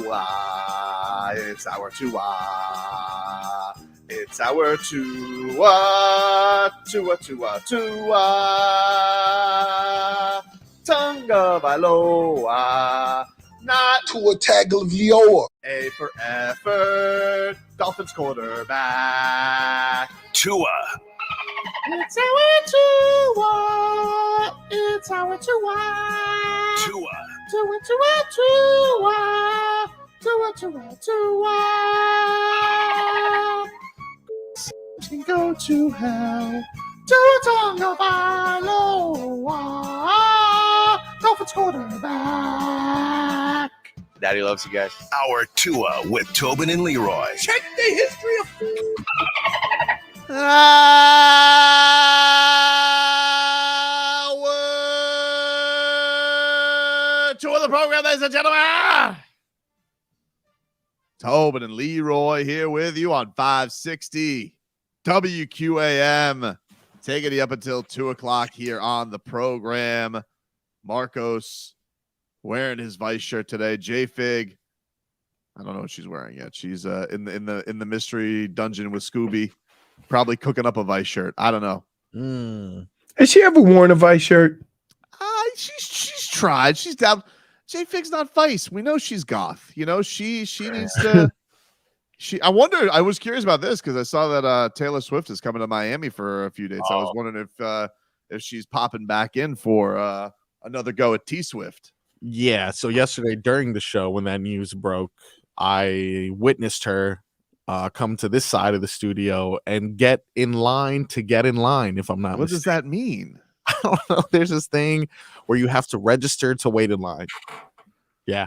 Tua. It's our Tua. It's our Tua. Tua, Tua, Tua. Tonga Vailoa. Not Tua Tagovailoa. A for effort. Dolphins quarterback. Tua. It's our Tua. It's our Tua. Tua. Tua, Tua, Tua. Tua, Tua, Tua. Can go to hell. Tua Tagovailoa. Dolphins quarterback. Daddy loves you guys. Our Tua with Tobin and Leroy. Check the history of Two of the program, ladies and gentlemen. Tobin and Leroy here with you on 560 WQAM. Taking you up until 2 o'clock here on the program. Marcos wearing his Vice shirt today. JFig, I don't know what she's wearing yet. She's in the mystery dungeon with Scooby, probably cooking up a Vice shirt. I don't know. Has she ever worn a Vice shirt? She's tried. She's down. JFig's not Vice. We know she's goth. You know, she needs to. I wonder. I was curious about this because I saw that Taylor Swift is coming to Miami for a few days. I was wondering if she's popping back in for another go at T Swift. Yeah. So yesterday during the show, when that news broke, I witnessed her come to this side of the studio and get in line to get in line. If I'm not, What does that mean? I don't know. There's this thing where you have to register to wait in line. Yeah.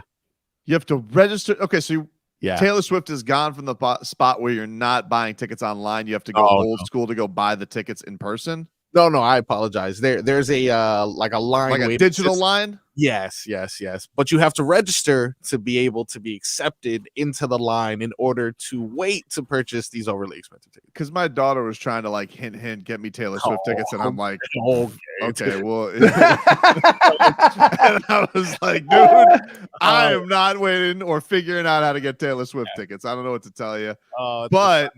You have to register. Okay, so Yeah. Taylor Swift is gone from the spot where you're not buying tickets online. You have to go old school to go buy the tickets in person. No, I apologize. There's a like a line, like a digital line. Yes. But you have to register to be able to be accepted into the line in order to wait to purchase these overly expensive tickets. Because my daughter was trying to like hint, get me Taylor Swift tickets, and I'm like, okay, well, and I was like, dude, I am not waiting or figuring out how to get Taylor Swift tickets. I don't know what to tell you, but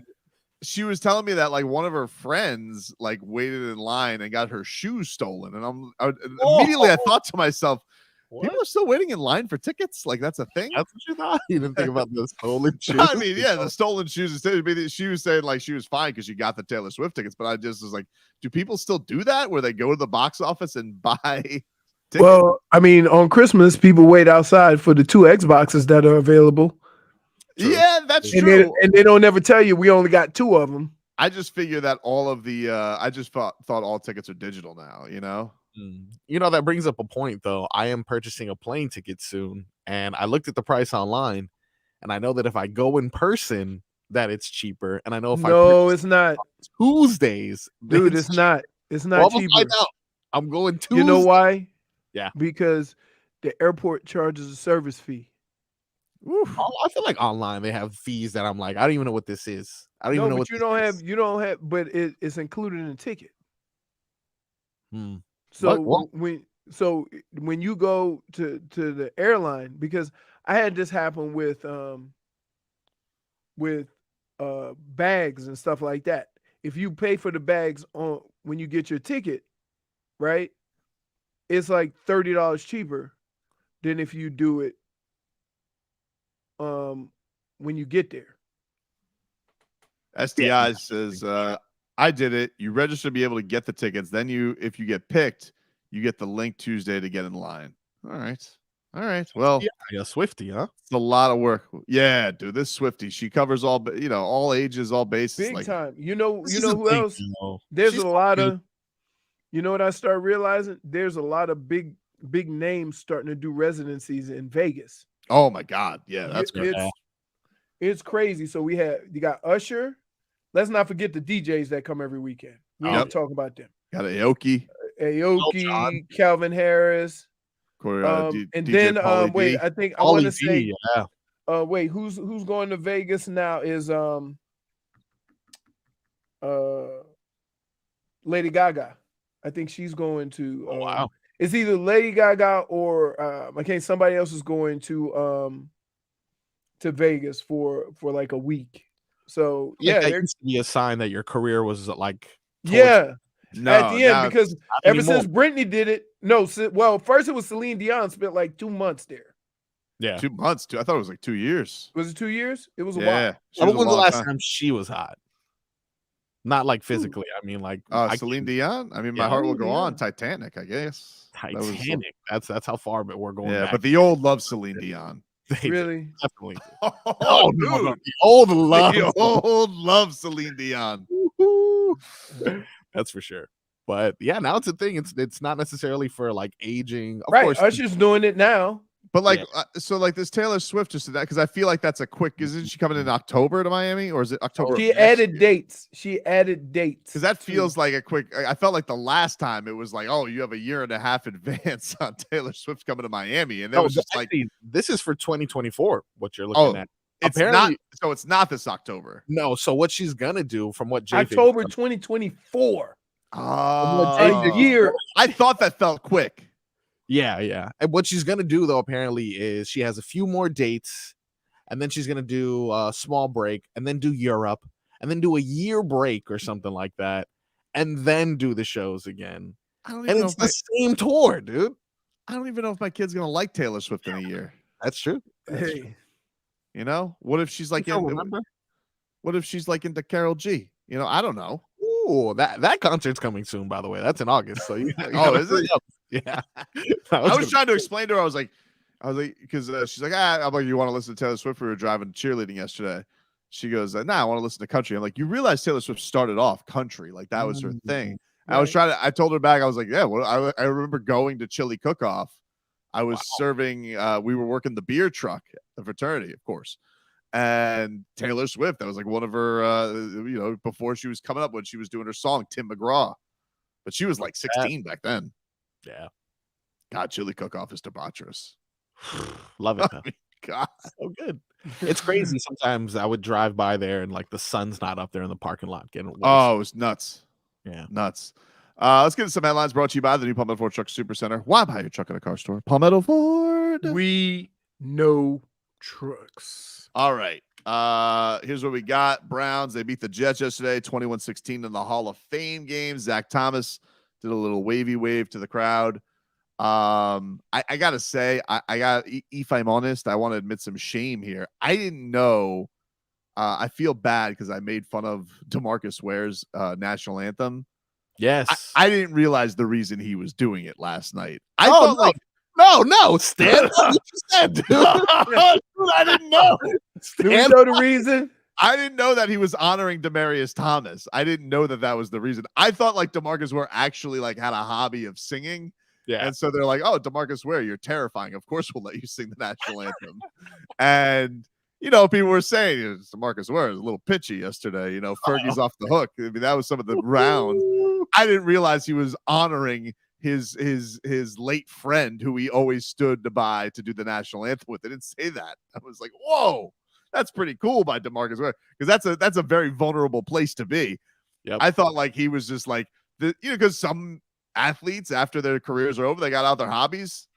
she was telling me that like one of her friends like waited in line and got her shoes stolen, and immediately I thought to myself, people are still waiting in line for tickets. Like that's a thing. That's what you thought. You didn't think about the stolen shoes. I mean, yeah, the stolen shoes. She was saying like she was fine because she got the Taylor Swift tickets, but I just was like, do people still do that where they go to the box office and buy tickets? Well, I mean, on Christmas, people wait outside for the 2 Xboxes that are available. True. Yeah, that's true. And they don't ever tell you we only got 2 of them. I just figure that all of the I just thought all tickets are digital now, you know? You know, that brings up a point though. I am purchasing a plane ticket soon, and I looked at the price online, and I know that if I go in person that it's cheaper, and I know if it's not Tuesdays, dude, it's not cheaper. I'm going Tuesday. You know why? Yeah, because the airport charges a service fee. I feel like online they have fees that I'm like, I don't even know what this is. I don't even know what you don't have, but it's included in the ticket. So when you go to the airline, because I had this happen with bags and stuff like that. If you pay for the bags when you get your ticket, right, it's like $30 cheaper than if you do it when you get there. SDI says I did it. You register to be able to get the tickets. Then if you get picked, you get the link Tuesday to get in line. All right. Well, yeah, Swifty, huh? It's a lot of work. Yeah, dude, this Swifty, she covers all ages, all bases. Big time. You know who else? There's a lot of, you know what I start realizing? There's a lot of big names starting to do residencies in Vegas. Oh my God. Yeah, that's good. It's crazy. So you got Usher. Let's not forget the DJs that come every weekend. We don't talk about them. Got Aoki, Calvin Harris. And then wait, I think I want to say wait, who's going to Vegas now is Lady Gaga. I think she's going to wow. It's either Lady Gaga or I can't. Somebody else is going to to Vegas for like a week. So yeah, that used to be a sign that your career was like yeah. No, At the end, now because ever since Brittany did it, well, first it was Celine Dion spent like 2 months there. Yeah, 2 months. I thought it was like 2 years. Was it 2 years? It was a Yeah. while. When was the last time she was hot? Not like physically. I mean, like Celine Dion. I mean, My Heart Will Go On. Titanic, I guess. Titanic. That's how far we're going. Yeah, back. but the old love Celine Dion. Really? Definitely. Oh, no, the old love. The old love Celine Dion. That's for sure. But yeah, now it's a thing. It's not necessarily for like aging. Of Right. course, Usher's doing it now. But like, so like this Taylor Swift just did that because I feel like that's a quick. Isn't she coming in October to Miami, or is it October? She added dates. She added dates because that feels like a quick. I felt like the last time it was like, oh, you have a year and a half advance on Taylor Swift coming to Miami, and that was just like, this is for 2024. What you're looking at? It's not. So it's not this October. No. So what she's gonna do from what JFig October 2024. A year. I thought that felt quick. Yeah. And what she's gonna do though, apparently, is she has a few more dates, and then she's gonna do a small break, and then do Europe, and then do a year break or something like that, and then do the shows again. And it's the same tour, dude. I don't even know if my kid's gonna like Taylor Swift in a year. That's true. Hey. You know, what if she's like, what if she's like into Karol G? You know, I don't know. Ooh, that concert's coming soon, by the way. That's in August. So you is it? Yeah. I was trying to explain to her. I was like, because she's like, I'm like, you want to listen to Taylor Swift? We were driving cheerleading yesterday. She goes, nah, I want to listen to country. I'm like, you realize Taylor Swift started off country, like that was her thing. Right. I told her back. I was like, yeah, well, I remember going to Chili Cook-Off. I was serving. We were working the beer truck, the fraternity, of course. And Taylor Swift, that was like one of her, before she was coming up when she was doing her song, Tim McGraw. But she was like 16 back then. Yeah. God, Chili Cook-Off is debaucherous. Love it. I mean, God. So good. It's crazy. Sometimes I would drive by there and like the sun's not up there in the parking lot getting wasted. Oh, it was nuts. Yeah. Nuts. Let's get into some headlines brought to you by the new Palmetto Ford Truck Super Center. Why buy your truck at a car store? Palmetto Ford. We know trucks. All right. Here's what we got. Browns, they beat the Jets yesterday, 21-16 in the Hall of Fame game. Zach Thomas did a little wavy wave to the crowd. I gotta say, if I'm honest, I want to admit some shame here. I didn't know. I feel bad because I made fun of DeMarcus Ware's national anthem. Yes. I didn't realize the reason he was doing it last night. I thought like no, Stan. What you said, dude. I didn't know. Do we know the reason? I didn't know that he was honoring Demaryius Thomas. I didn't know that was the reason. I thought like DeMarcus Ware actually like had a hobby of singing. Yeah. And so they're like, oh, DeMarcus Ware, you're terrifying. Of course we'll let you sing the national anthem. And people were saying DeMarcus Ware is a little pitchy yesterday. Fergie's off the hook. I mean, that was some of the rounds. I didn't realize he was honoring his late friend who he always stood by to do the national anthem with. They didn't say that. I was like, whoa, that's pretty cool by DeMarcus Ware, because that's a very vulnerable place to be. Yep. I thought like he was just like because some athletes after their careers are over, they got out their hobbies.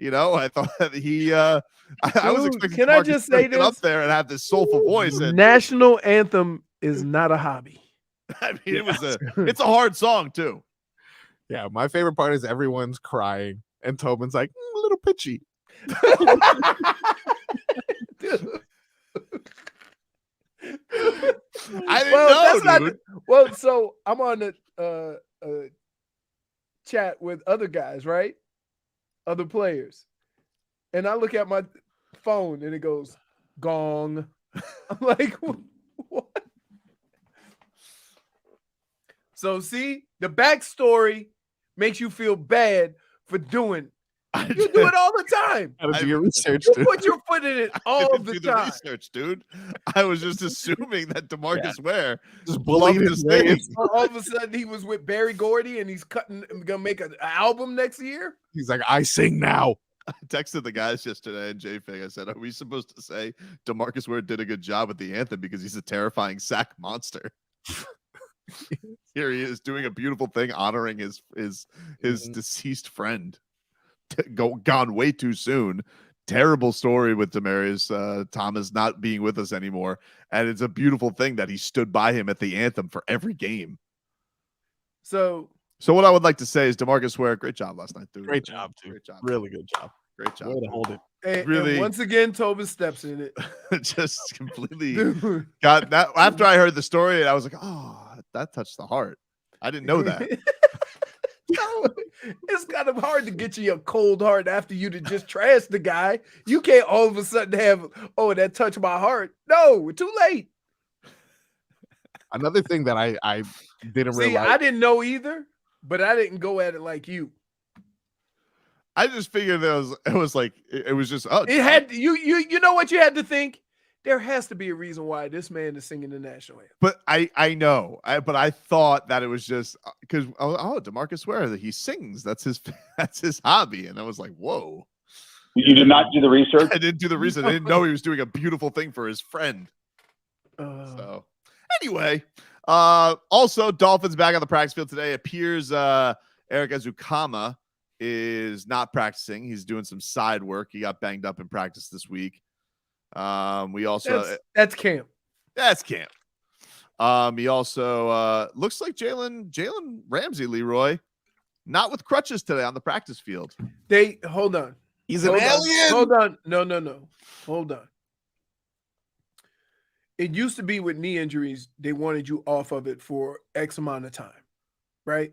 I thought that he I was expecting can I just say this up there and have this soulful voice. And national anthem is not a hobby. I mean, it's a hard song too. Yeah, my favorite part is everyone's crying and Tobin's like a little pitchy. I didn't know, dude. So I'm on the chat with other guys, right? Other players. And I look at my phone and it goes gong. I'm like, what? So see, the backstory makes you feel bad for doing. You do it all the time. Do your research. You put your foot in it all the time. Research, dude. I was just assuming that DeMarcus Ware just loved his name. All of a sudden, he was with Barry Gordy, and he's gonna make an album next year. He's like, I sing now. I texted the guys yesterday in JFig. I said, are we supposed to say DeMarcus Ware did a good job with the anthem because he's a terrifying sack monster? Here he is doing a beautiful thing, honoring his deceased friend. Gone way too soon, terrible story with Demaryius Thomas not being with us anymore. And it's a beautiful thing that he stood by him at the anthem for every game. So what I would like to say is DeMarcus Ware, great job last night, dude. Great job, dude. Great job. Really good job. Great job. Way to hold it. And once again, Tobin steps in it. Just completely got that. After I heard the story, I was like, oh, that touched the heart. I didn't know that. It's kind of hard to get you a cold heart after you to just trash the guy. You can't all of a sudden have, oh, that touched my heart. No, we're too late. Another thing that I didn't realize. I didn't know either, but I didn't go at it like you. I just figured it was like it was just it had you know what you had to think? There has to be a reason why this man is singing the national anthem. But I know, but I thought that it was just because DeMarcus Ware, that he sings. That's his hobby, and I was like, whoa. You did not do the research? I didn't do the research. I didn't know he was doing a beautiful thing for his friend. So anyway, also Dolphins back on the practice field today. Appears Eric Ezukama is not practicing. He's doing some side work. He got banged up in practice this week. We also that's camp. That's camp. He also looks like Jalen Ramsey, Leroy, not with crutches today on the practice field. Hold on. He's an alien. Hold on. No. Hold on. It used to be with knee injuries, they wanted you off of it for X amount of time, right?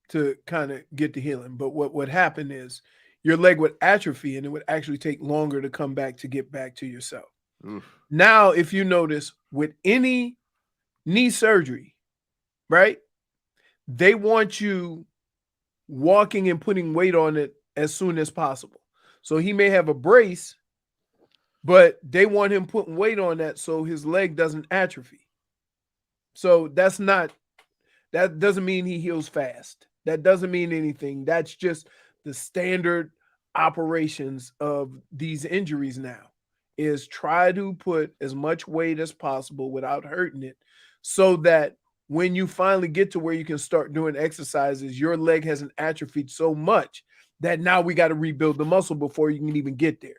To kind of get the healing. But what happened is your leg would atrophy and it would actually take longer to come back to get back to yourself. Oof. Now, if you notice with any knee surgery, right, they want you walking and putting weight on it as soon as possible. So he may have a brace, but they want him putting weight on that so his leg doesn't atrophy. So that doesn't mean he heals fast. That doesn't mean anything. That's just the standard operations of these injuries now, is try to put as much weight as possible without hurting it, so that when you finally get to where you can start doing exercises, your leg hasn't atrophied so much that now we got to rebuild the muscle before you can even get there.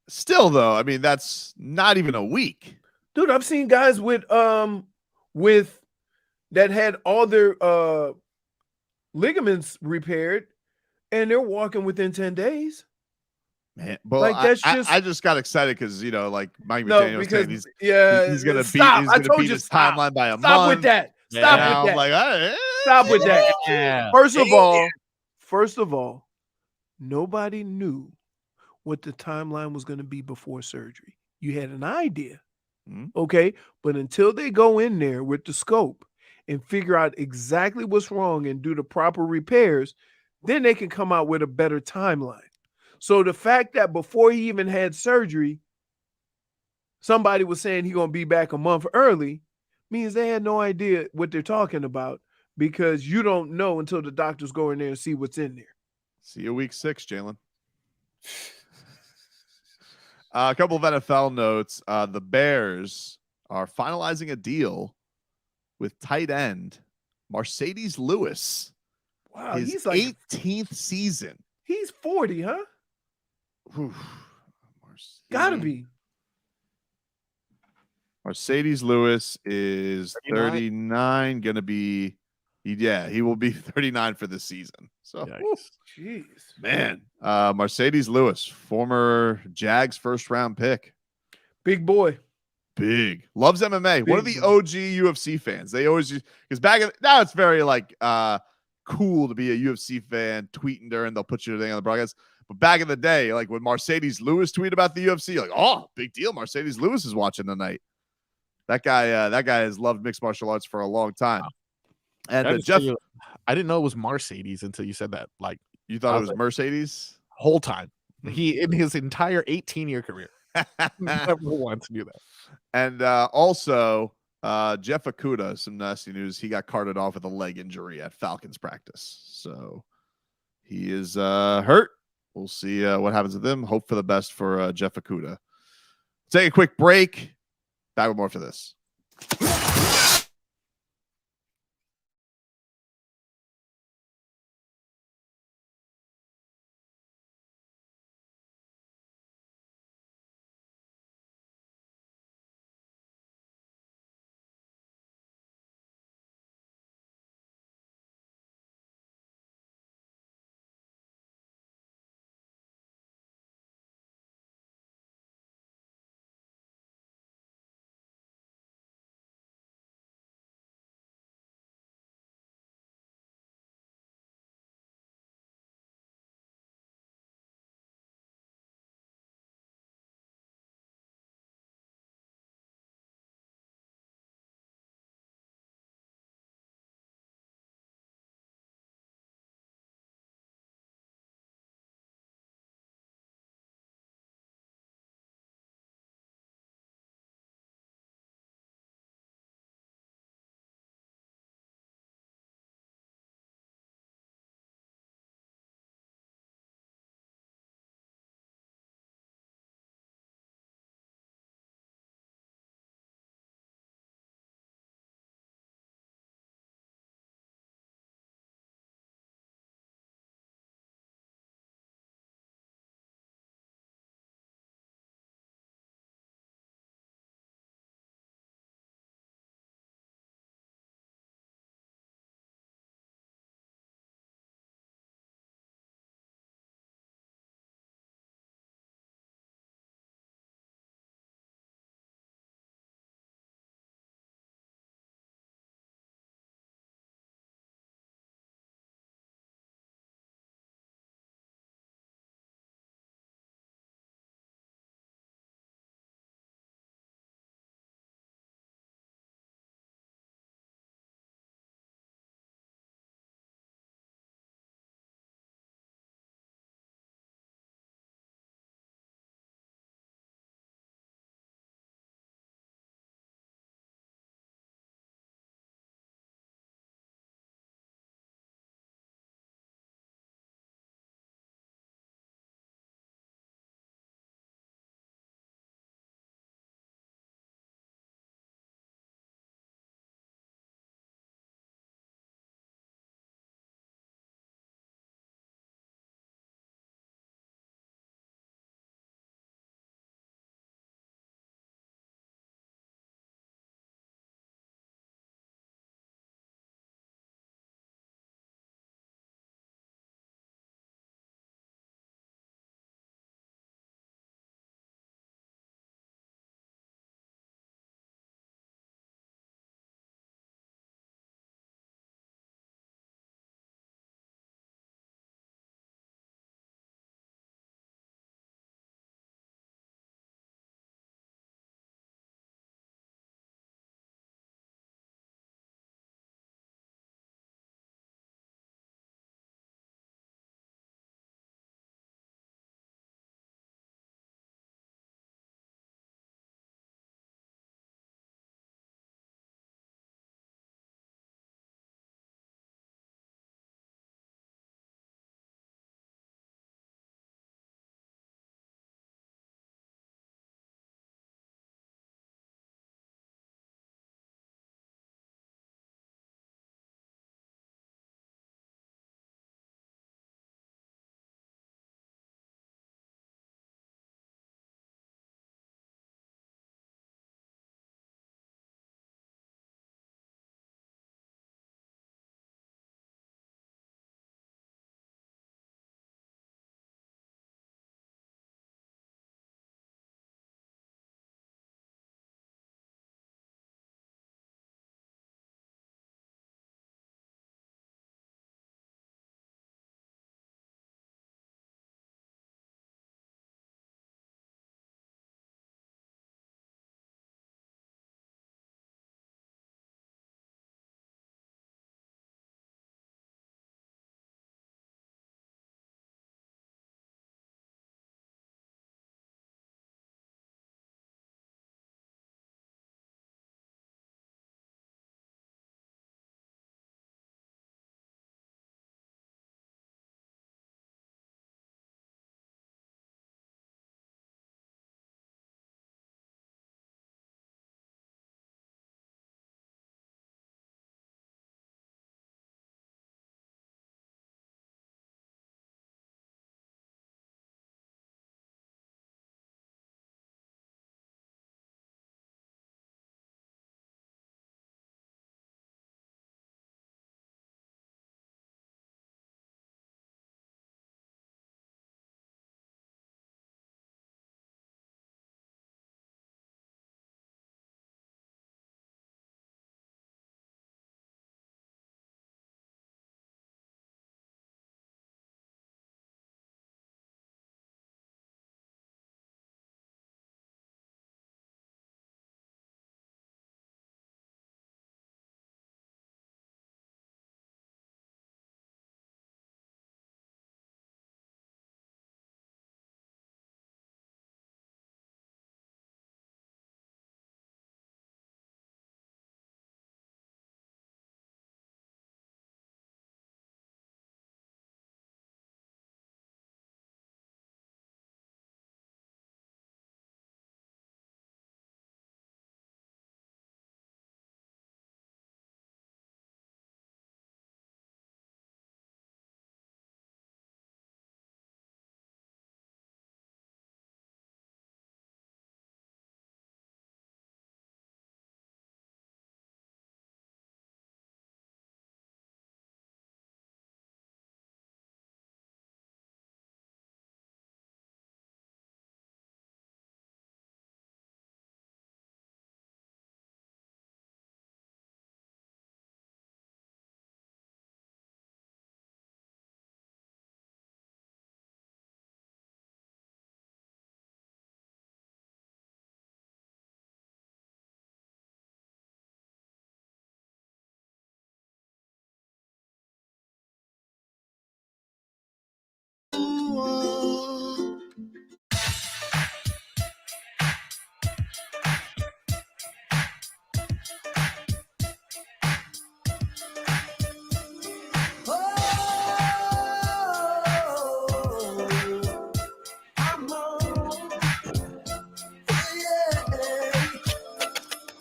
Still, though, I mean, that's not even a week. Dude, I've seen guys with that had all their ligaments repaired, and they're walking within 10 days. Man, but like I just got excited because like Mike McDaniel was saying he's gonna beat his timeline by a month. Stop with that. Stop with that. Like, stop with that. Yeah. First of all, nobody knew what the timeline was going to be before surgery. You had an idea, okay? But until they go in there with the scope and figure out exactly what's wrong and do the proper repairs, then they can come out with a better timeline. So the fact that before he even had surgery, somebody was saying he's going to be back a month early means they had no idea what they're talking about, because you don't know until the doctors go in there and see what's in there. See you week 6, Jalen. A couple of NFL notes. The Bears are finalizing a deal with tight end Mercedes Lewis. Wow, his he's like 18th season. He's 40, huh? Gotta be. Mercedes Lewis is 39. Gonna be, he will be 39 for this season. So, jeez, man, Mercedes Lewis, former Jags first-round pick, big boy, loves MMA. One of the OG UFC fans. They always because now it's very cool to be a UFC fan, tweeting during. They'll put your thing on the broadcast. But back in the day, like when Mercedes Lewis tweeted about the UFC, like, oh, big deal. Mercedes Lewis is watching tonight. That guy has loved mixed martial arts for a long time. Wow. And Jeff, I didn't know it was Mercedes until you said that. Like, you thought it was Mercedes whole time. He in his entire 18-year career never once knew that. And also, Jeff Okuda, some nasty news. He got carted off with a leg injury at Falcons practice, so he is hurt. We'll see what happens with him. Hope for the best for Jeff Okuda. Take a quick break. Back with more for this.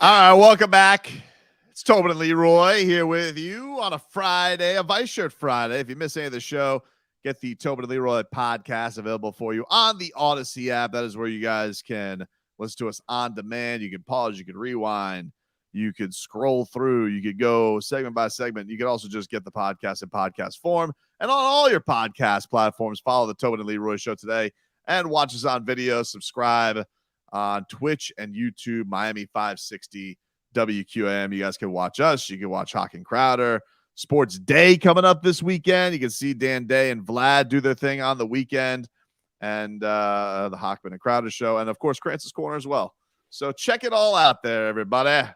All right, welcome back. It's Tobin and Leroy here with you on a Friday, a Vice Shirt Friday. If you miss any of the show, get the Tobin and Leroy podcast available for you on the Odyssey app. That is where you guys can listen to us on demand. You can pause, you can rewind, you could scroll through, you could go segment by segment. You could also just get the podcast in podcast form. And on all your podcast platforms, follow the Tobin and Leroy show today and watch us on video. Subscribe on Twitch and YouTube, Miami 560 WQAM. You guys can watch us. You can watch Hawk and Crowder. Sports Day coming up this weekend. You can see Dan Day and Vlad do their thing on the weekend, and the Hockman and Crowder show, and of course Krantz's Corner as well. So check it all out there, everybody.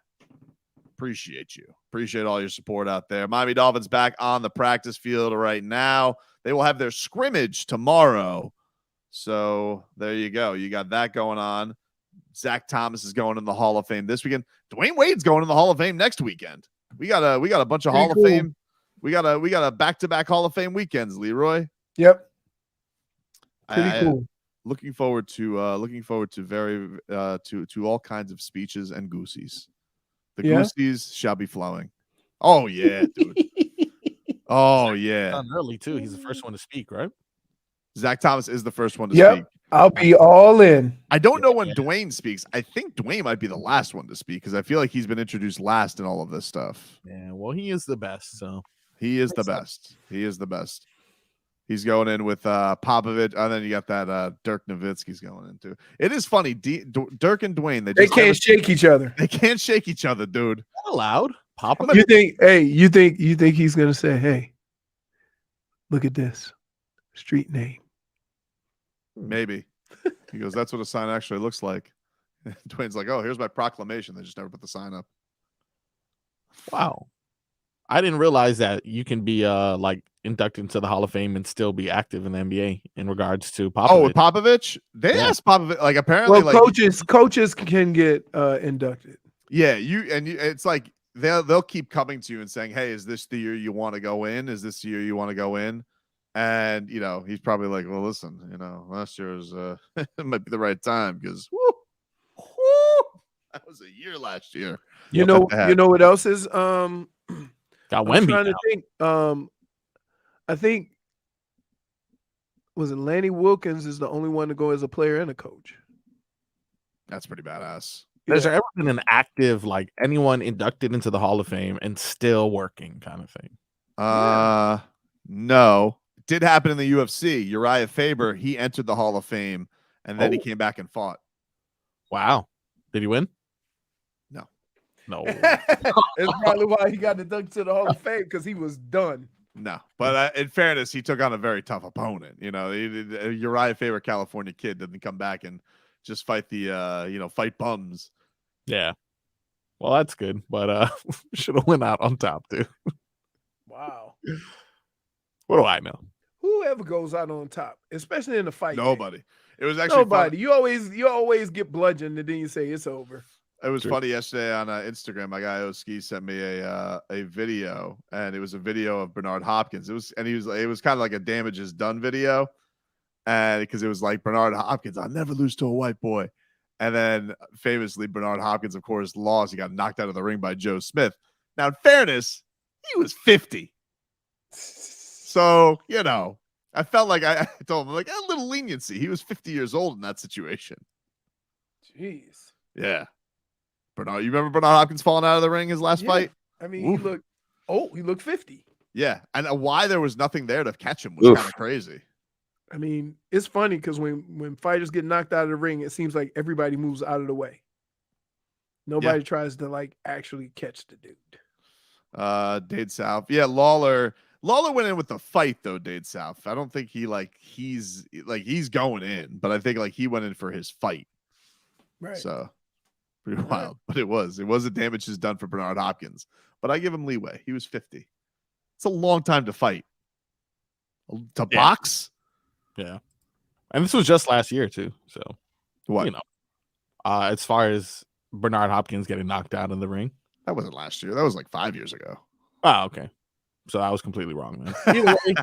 Appreciate you. Appreciate all your support out there. Miami Dolphins back on the practice field right now. They will have their scrimmage tomorrow. So there you go. You got that going on. Zach Thomas is going in the Hall of Fame this weekend. Dwayne Wade's going in the Hall of Fame next weekend. We got a bunch of Hall of Fame. We got a back-to-back Hall of Fame weekends, Leroy. Yep. Pretty cool. Looking forward to very to all kinds of speeches and goosies. The goosies shall be flowing. Oh yeah, dude. Oh yeah. Early too. He's the first one to speak, right? Zach Thomas is the first one to speak. I'll be all in. I don't know when Dwayne speaks. I think Dwayne might be the last one to speak because I feel like he's been introduced last in all of this stuff. Yeah, well, he is the best. So he is the best. He is the best. He's going in with Popovich, and then you got that Dirk Nowitzki's going into. It is funny. Dirk and Dwayne, they can't shake each other. They can't shake each other, dude. Not allowed. Popovich. You think he's gonna say, "Hey, look at this street name"? Maybe. He goes, that's what a sign actually looks like. Dwayne's like, oh, here's my proclamation. They just never put the sign up. Wow. I didn't realize that you can be like inducted into the Hall of Fame and still be active in the NBA in regards to Popovich. Oh, with Popovich? They asked Popovich, like apparently coaches can get inducted. Yeah, it's like they'll keep coming to you and saying, hey, is this the year you want to go in? Is this the year you want to go in? And, he's probably like, well, listen, last year's it might be the right time because that was a year last year. You know what else is got Wemby. Trying to think. I think was it Lanny Wilkins is the only one to go as a player and a coach. That's pretty badass. Has there ever been an active, like anyone inducted into the Hall of Fame and still working kind of thing? No. Did happen in the UFC. Uriah Faber, he entered the Hall of Fame, and then he came back and fought. Wow. Did he win? No. That's probably why he got inducted to the Hall of Fame, because he was done. No. But in fairness, he took on a very tough opponent. Uriah Faber, California kid, didn't come back and just fight the, fight bums. Yeah. Well, that's good, but should have went out on top, too. Wow. What do I know? Whoever goes out on top, especially in the fight. Nobody. Game. It was actually nobody. Fun. You always get bludgeoned and then you say it's over. It was funny yesterday on Instagram. My guy Oski sent me a video, and it was a video of Bernard Hopkins. It was kind of like a damage is done video, and because it was like Bernard Hopkins, I'll never lose to a white boy. And then famously, Bernard Hopkins, of course, lost. He got knocked out of the ring by Joe Smith. Now, in fairness, he was 50. So, I felt like I told him, like, a little leniency. He was 50 years old in that situation. Jeez. Yeah. Bernard, you remember Bernard Hopkins falling out of the ring his last fight? I mean, he looked 50. Yeah. And why there was nothing there to catch him was kind of crazy. I mean, it's funny because when fighters get knocked out of the ring, it seems like everybody moves out of the way. Nobody tries to, like, actually catch the dude. Dade South. Yeah, Lawler went in with the fight though, Dade South. I don't think he's going in, but I think like he went in for his fight. Right. So pretty wild. But it was a damage is done for Bernard Hopkins. But I give him leeway. He was 50. It's a long time to fight. To box? Yeah. And this was just last year too. So what? As far as Bernard Hopkins getting knocked out in the ring. That wasn't last year. That was like 5 years ago. Oh, okay. So I was completely wrong, man. Either way,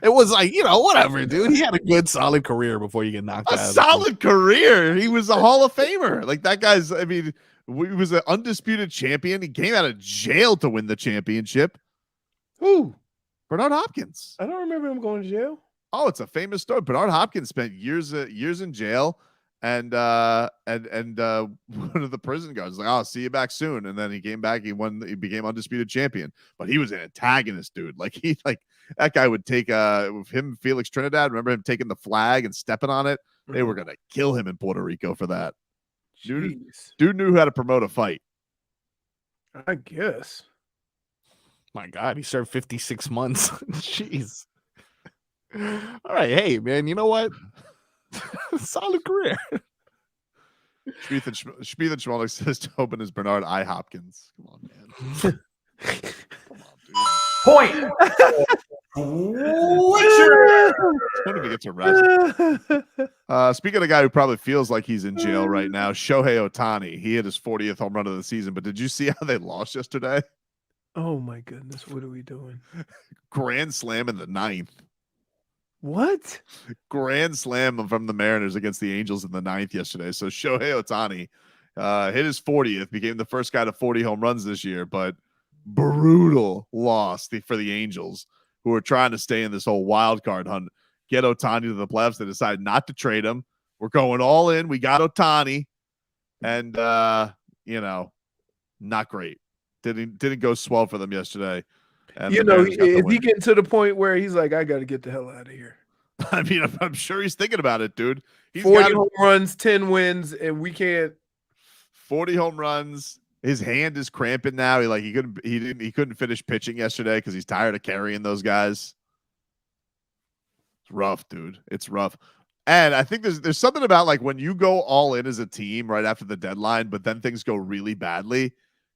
it was like, whatever, dude. He had a good, solid career before you get knocked out. A solid career. He was a Hall of Famer. Like that guy's, I mean, he was an undisputed champion. He came out of jail to win the championship. Who? Bernard Hopkins. I don't remember him going to jail. Oh, it's a famous story. Bernard Hopkins spent years in jail, and one of the prison guards was like, "I'll see you back soon." And then he came back. He became undisputed champion. But he was an antagonist, dude. Like that guy would take with him, Felix Trinidad. Remember him taking the flag and stepping on it? They were gonna kill him in Puerto Rico for that. Dude knew how to promote a fight. I guess. My God, he served 56 months. Jeez. All right, hey man, you know what? Solid career. Spieth and Schmolik says Tobin is Bernard I. Hopkins. Come on, man. Come on, dude. Point. Don't even get to rest. Speaking of a guy who probably feels like he's in jail right now, Shohei Ohtani. He hit his 40th home run of the season, but did you see how they lost yesterday? Oh my goodness, what are we doing? Grand slam in the 9th. What? Grand slam from the Mariners against the Angels in the 9th yesterday. So Shohei Ohtani hit his 40th, became the first guy to 40 home runs this year, but brutal loss for the Angels, who are trying to stay in this whole wild card hunt, get Ohtani to the playoffs. They decided not to trade him. We're going all in. We got Ohtani, and not great. Didn't go swell for them yesterday. And is he getting to the point where he's like, I got to get the hell out of here? I mean, I'm sure he's thinking about it, dude. He's 40 home runs, 10 wins, and we can't. 40 home runs. His hand is cramping now. He couldn't finish pitching yesterday because he's tired of carrying those guys. It's rough, dude. It's rough. And I think there's something about like when you go all in as a team right after the deadline, but then things go really badly.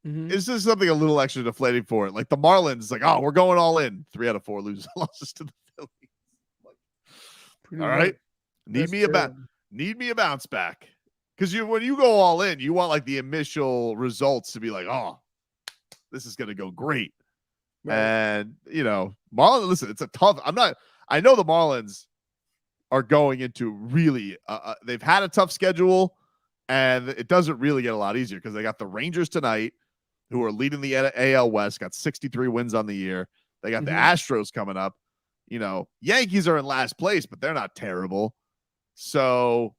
Is this something a little extra deflating for it? Like the Marlins, like, oh, we're going all in. 3 out of 4 losses to the Phillies. All right. Need me a bounce back. Because when you go all in, you want like the initial results to be like, oh, this is gonna go great. Right. And Marlins, listen, it's a tough. I know the Marlins are going into really they've had a tough schedule, and it doesn't really get a lot easier because they got the Rangers tonight, who are leading the AL West, got 63 wins on the year. They got the Astros coming up. Yankees are in last place, but they're not terrible. So,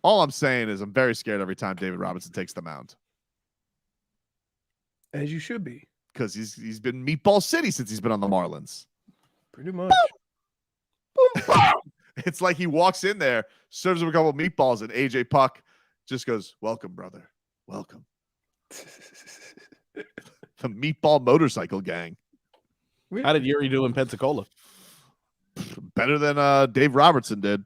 all I'm saying is I'm very scared every time David Robinson takes the mound. As you should be. Because he's been Meatball City since he's been on the Marlins. Pretty much. Boom, boom. It's like he walks in there, serves him a couple of meatballs, and AJ Puck just goes, welcome, brother. Welcome. The Meatball Motorcycle Gang. How did Yuri do in Pensacola? Better than Dave Robertson did.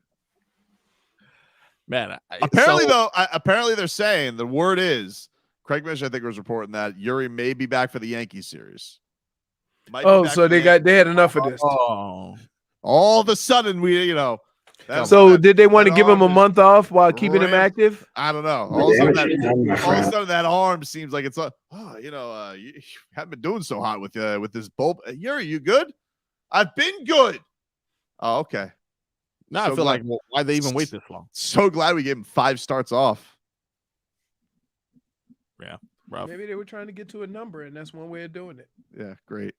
Man, apparently they're saying the word is Craig Mish, I think, was reporting that Yuri may be back for the Yankees series. So they had enough of this. Oh, all of a sudden so did they want to give him a month off while keeping him active? I don't know. All of a sudden that arm seems like it's you haven't been doing so hot with this bulb. Yuri, you good? I've been good. Oh, okay. Now I feel like, why'd they even wait this long? So glad we gave him 5 starts off. Yeah, rough. Maybe they were trying to get to a number, and that's one way of doing it. Yeah, great.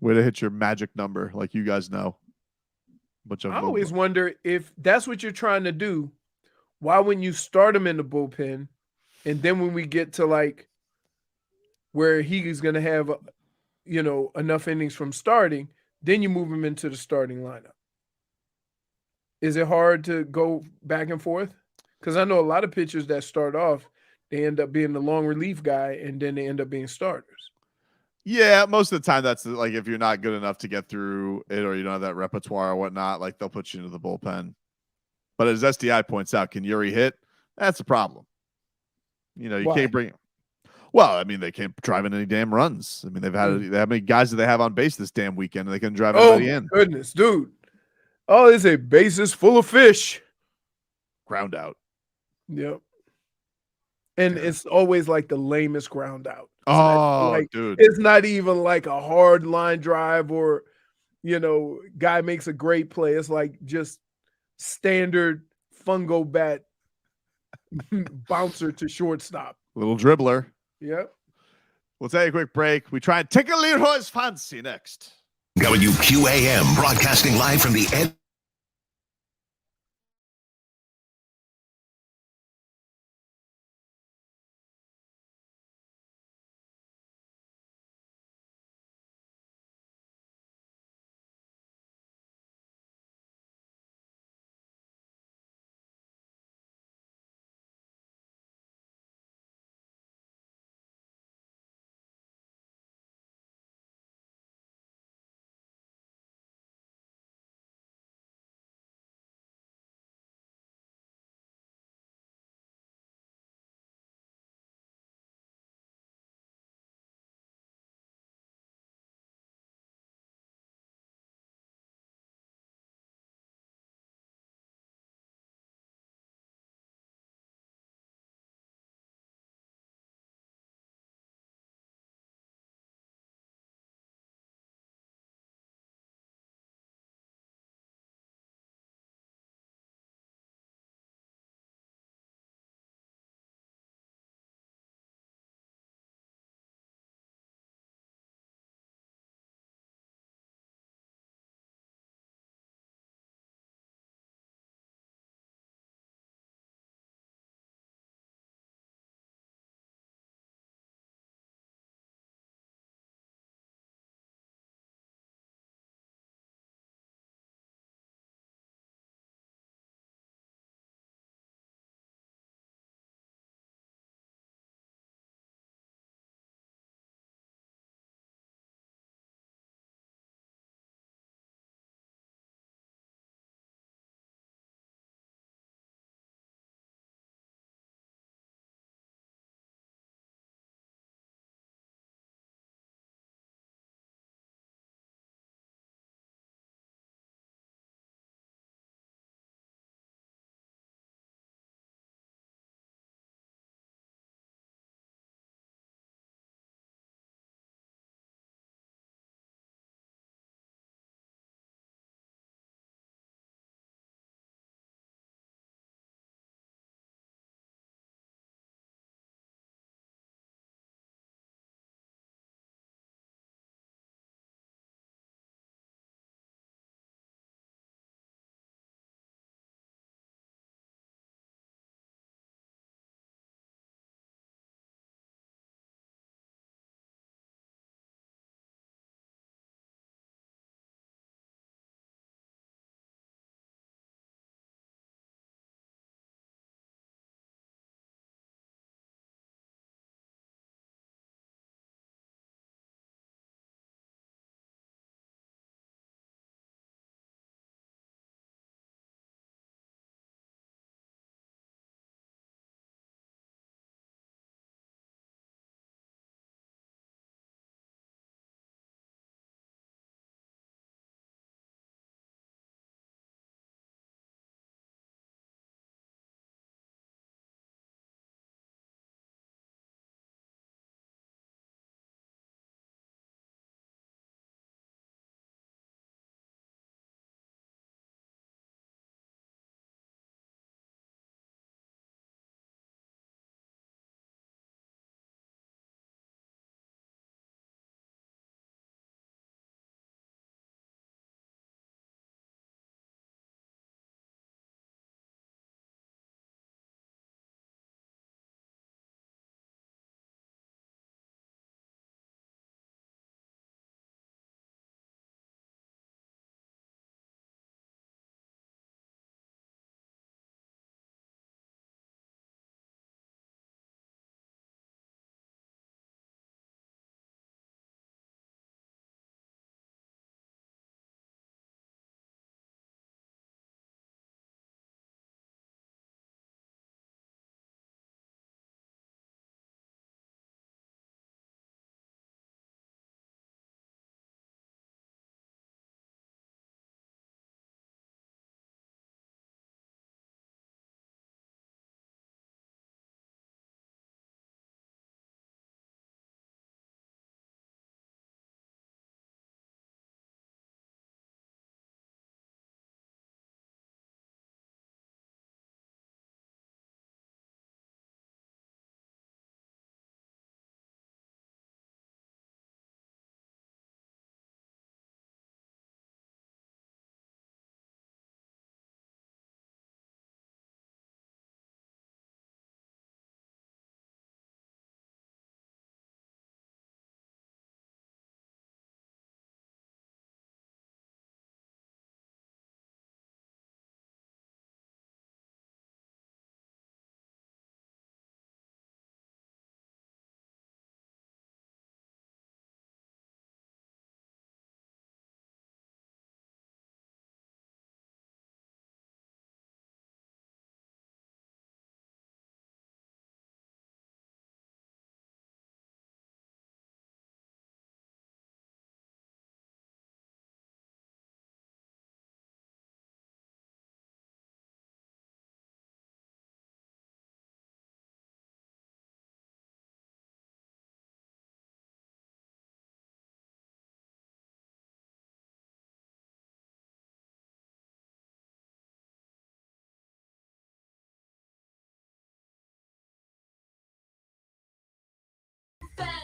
Way to hit your magic number, like you guys know. I always wonder if that's what you're trying to do. Why wouldn't you start him in the bullpen, and then when we get to like where he's going to have, enough innings from starting, then you move him into the starting lineup? Is it hard to go back and forth? Because I know a lot of pitchers that start off, they end up being the long relief guy, and then they end up being starters. Yeah, most of the time that's like if you're not good enough to get through it or you don't have that repertoire or whatnot, like they'll put you into the bullpen. But as SDI points out, can Yuri hit? That's a problem. You can't bring. Well, I mean, they can't drive in any damn runs. I mean, they've had how many guys do they have on base this damn weekend? And they can drive anybody in. Goodness, dude! Oh, it's a bases full of fish. Ground out. Yep. and it's always like the lamest ground out. Dude. It's not even like a hard line drive or, guy makes a great play. It's like just standard fungo bat bouncer to shortstop. Little dribbler. Yep. We'll take a quick break. We try and Tickle Leroy's Fancy next. WQAM broadcasting live from the Ed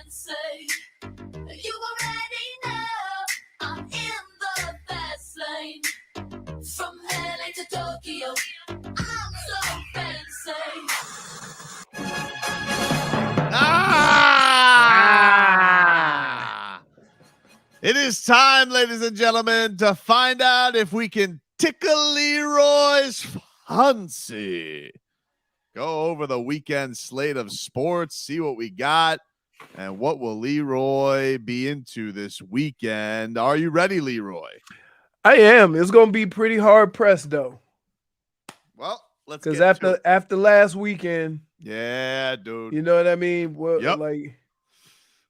fancy. You already know I'm in the fast lane. From LA to Tokyo, I'm so fancy. It is time, ladies and gentlemen, to find out if we can tickle Leroy's fancy. Go over the weekend slate of sports, see what we got, and what will Leroy be into this weekend. Are you ready, Leroy? I am. It's going to be pretty hard pressed, though. Well, let's because get after last weekend, yeah, dude, you know what I mean. Well, yep. Like,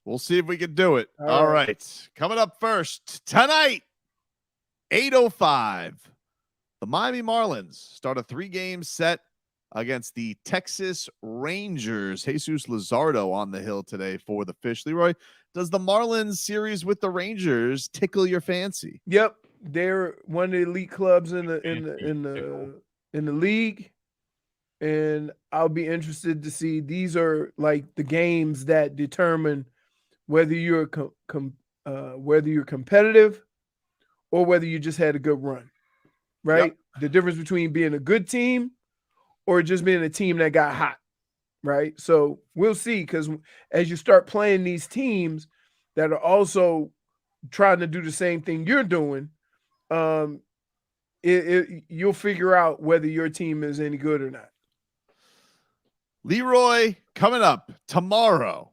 we'll see if we can do it. All right. Coming up first tonight, 8:05. The Miami Marlins start a 3-game set against the Texas Rangers. Jesus Luzardo on the hill today for the Fish. Leroy, does the Marlins series with the Rangers tickle your fancy? Yep, they're one of the elite clubs in the league, and I'll be interested to see. These are like the games that determine whether you're competitive or whether you just had a good run, right? Yep. The difference between being a good team or just being a team that got hot, right? So we'll see, because as you start playing these teams that are also trying to do the same thing you're doing, you'll figure out whether your team is any good or not. Leroy, coming up tomorrow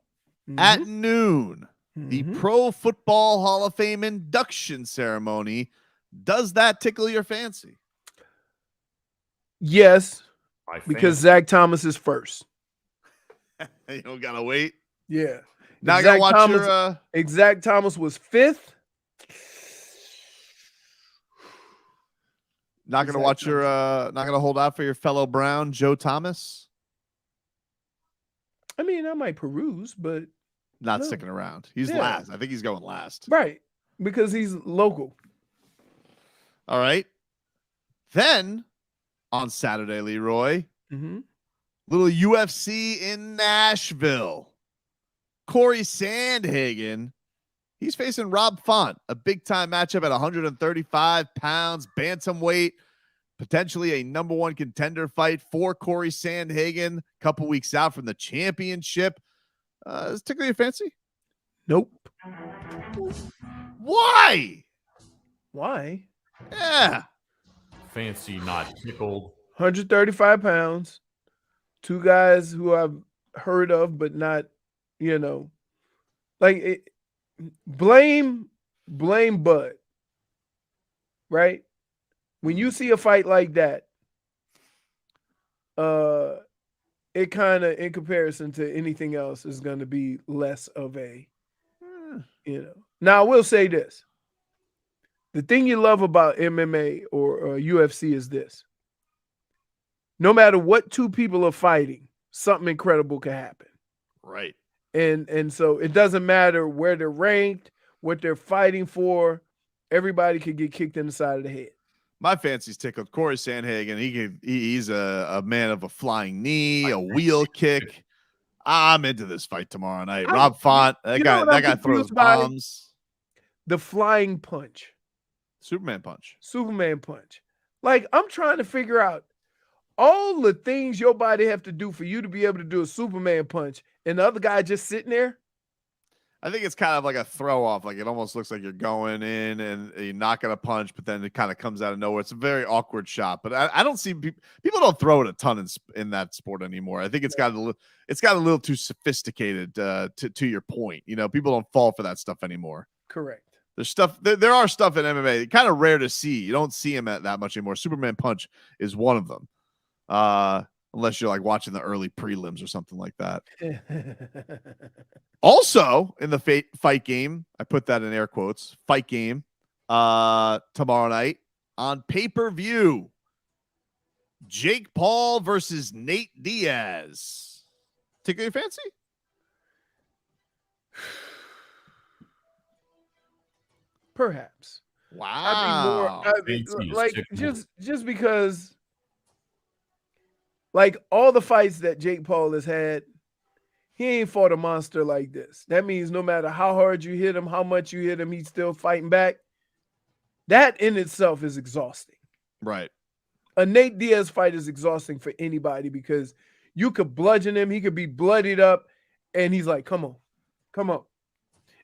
at noon, the Pro Football Hall of Fame induction ceremony. Does that tickle your fancy? Yes, because Zach Thomas is first. You don't gotta wait. Yeah. Now I gotta watch your Zach Thomas was 5th. Not gonna watch your not gonna hold out for your fellow Brown, Joe Thomas. I mean, I might peruse, but not sticking around. He's last. I think he's going last. Right. Because he's local. All right. Then on Saturday, Leroy, little UFC in Nashville. Corey Sandhagen, he's facing Rob Font, a big-time matchup at 135 pounds, bantamweight, potentially a #1 contender fight for Corey Sandhagen, a couple weeks out from the championship. Is it tickle your fancy? Nope. Why? Why? Yeah. Fancy, not tickled. 135 pounds. 2 guys who I've heard of, but not, like it, blame Bud, right? When you see a fight like that, it kind of, in comparison to anything else, is going to be less of a, Now, I will say this. The thing you love about MMA or UFC is this. No matter what 2 people are fighting, something incredible can happen. Right. And so it doesn't matter where they're ranked, what they're fighting for. Everybody could get kicked in the side of the head. My fancy's tickled. Corey Sandhagen, he's a man of a flying knee, a wheel kick. I'm into this fight tomorrow night. Rob Font, that guy throws bombs. The flying punch. Superman punch. Like, I'm trying to figure out all the things your body have to do for you to be able to do a Superman punch, and the other guy just sitting there. I think it's kind of like a throw off. Like, it almost looks like you're going in and you're not going to punch, but then it kind of comes out of nowhere. It's a very awkward shot, but I don't see people don't throw it a ton in that sport anymore. I think it's got a little too sophisticated to your point. People don't fall for that stuff anymore. Correct. There's stuff. There are stuff in MMA. Kind of rare to see. You don't see them that much anymore. Superman punch is one of them. Unless you're like watching the early prelims or something like that. Also in the fight game, I put that in air quotes, fight game, tomorrow night on pay-per-view, Jake Paul versus Nate Diaz. Tickle your fancy? Perhaps. Wow. Just because, like, all the fights that Jake Paul has had, he ain't fought a monster like this. That means no matter how hard you hit him, how much you hit him, he's still fighting back. That in itself is exhausting. Right. A Nate Diaz fight is exhausting for anybody because you could bludgeon him. He could be bloodied up. And he's like, come on. Come on.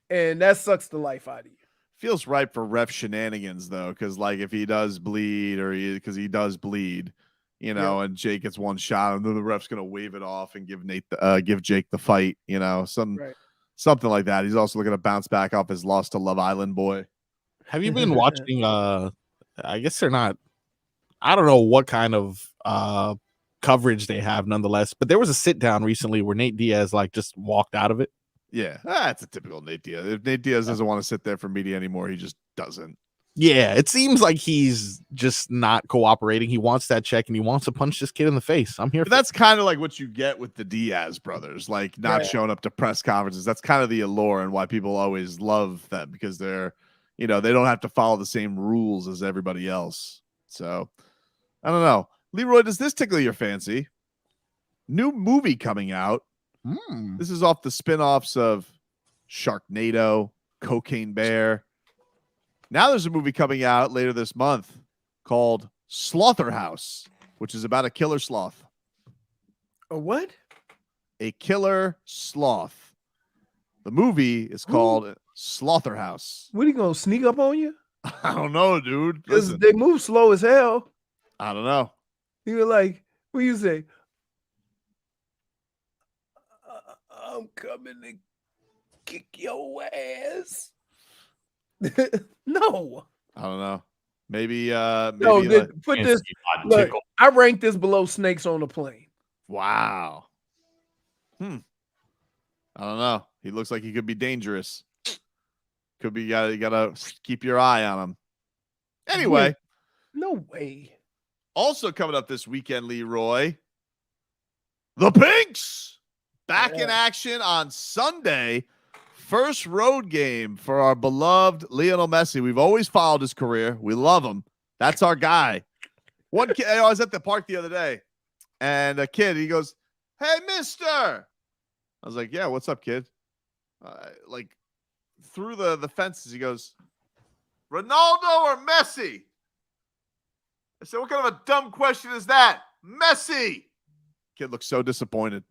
And that sucks the life out of you. Feels right for ref shenanigans, though, because, like, if he does bleed because he does bleed, you know, and Jake gets one shot, and then the ref's going to wave it off and give Jake the fight, you know, something like that. He's also looking to bounce back off his loss to Love Island boy. Have you been watching, I guess they're not, I don't know what kind of coverage they have nonetheless, but there was a sit down recently where Nate Diaz like just walked out of it. Yeah, that's a typical Nate Diaz. If Nate Diaz doesn't want to sit there for media anymore, he just doesn't. Yeah, it seems like he's just not cooperating. He wants that check and he wants to punch this kid in the face. I'm here. But that's kind of like what you get with the Diaz brothers, like not showing up to press conferences. That's kind of the allure and why people always love them because they're, you know, they don't have to follow the same rules as everybody else. So I don't know. Leroy, does this tickle your fancy? New movie coming out. This is off the spinoffs of Sharknado, Cocaine Bear. Now there's a movie coming out later this month called Slaughterhouse, which is about a killer sloth. A what? A killer sloth. The movie is called Slaughterhouse. What, are you going to sneak up on you? I don't know, dude. Because they move slow as hell. I don't know. You were like, what do you say? I'm coming to kick your ass. No. I don't know. Maybe no, put this. Look, I rank this below Snakes on a Plane. Wow. I don't know. He looks like he could be dangerous. Could be you gotta keep your eye on him. Anyway. No way. Also coming up this weekend, Leroy, the Pinks back in action on Sunday. First road game for our beloved Lionel Messi. We've always followed his career. We love him. That's our guy. One kid, I was at the park the other day, and a kid, he goes, "Hey, mister." I was like, "Yeah, what's up, kid?" Like through the fences, he goes, "Ronaldo or Messi?" I said, "What kind of a dumb question is that?" Messi. Kid looks so disappointed.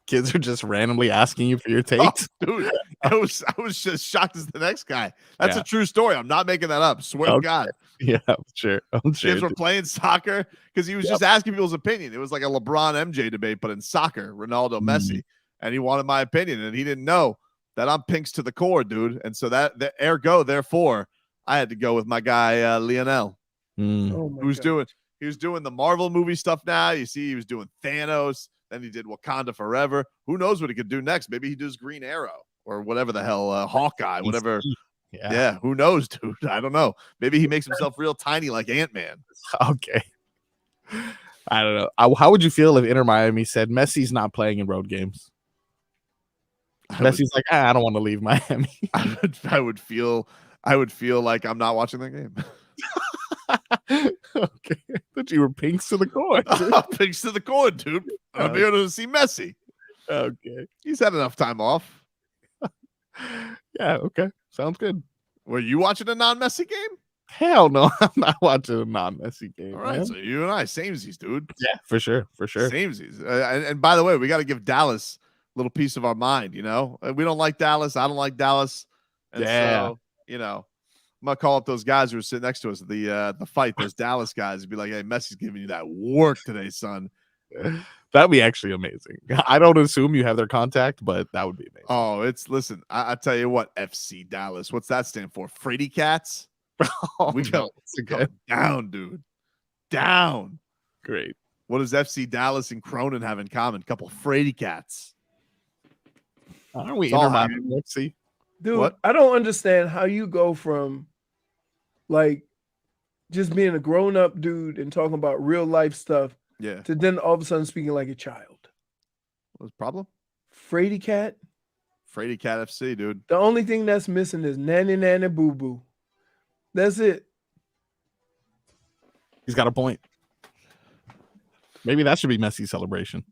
Kids are just randomly asking you for your takes. Oh, dude, I was just shocked as the next guy. That's a true story. I'm not making that up. Swear to God. Yeah, I'm sure. Kids were playing soccer because he was just asking people's opinion. It was like a LeBron MJ debate, but in soccer, Ronaldo Messi, and he wanted my opinion, and he didn't know that I'm Pinks to the core, dude. And so therefore, I had to go with my guy Lionel. Who's doing the Marvel movie stuff now. You see, he was doing Thanos, then he did Wakanda Forever. Who knows what he could do next? Maybe he does Green Arrow or whatever the hell, Hawkeye, whatever. Yeah, who knows, dude? I don't know. Maybe he makes himself real tiny like Ant-Man. Okay. I don't know. How would you feel if Inter Miami said Messi's not playing in road games? Messi's like, I don't want to leave Miami. I would feel like I'm not watching that game. Okay, but you were Pinks to the core. Pinks to the core, dude. I'm here to see Messi. Okay, he's had enough time off. Yeah, okay, sounds good. Were you watching a non-Messi game? Hell no, I'm not watching a non-Messi game. All right, man. so you and I, samesies, dude. Yeah, for sure. Samesies. And by the way, we got to give Dallas a little piece of our mind. You know, we don't like Dallas. I don't like Dallas. And so, you know, I'm gonna call up those guys who are sitting next to us at the fight. Those Dallas guys and be like, "Hey, Messi's giving you that work today, son." That'd be actually amazing. I don't assume you have their contact, but that would be amazing. Oh, listen. I tell you what, FC Dallas. What's that stand for? Frady Cats. We go down, dude. Down. Great. What does FC Dallas and Cronin have in common? A couple Frady Cats. Aren't we Inter Miami FC? Dude, what? I don't understand how you go from like just being a grown-up dude and talking about real life stuff to then all of a sudden speaking like a child. What's the problem? Frady Cat FC, dude. The only thing that's missing is Nanny Nanny Boo Boo. That's it. He's got a point. Maybe that should be Messi's celebration.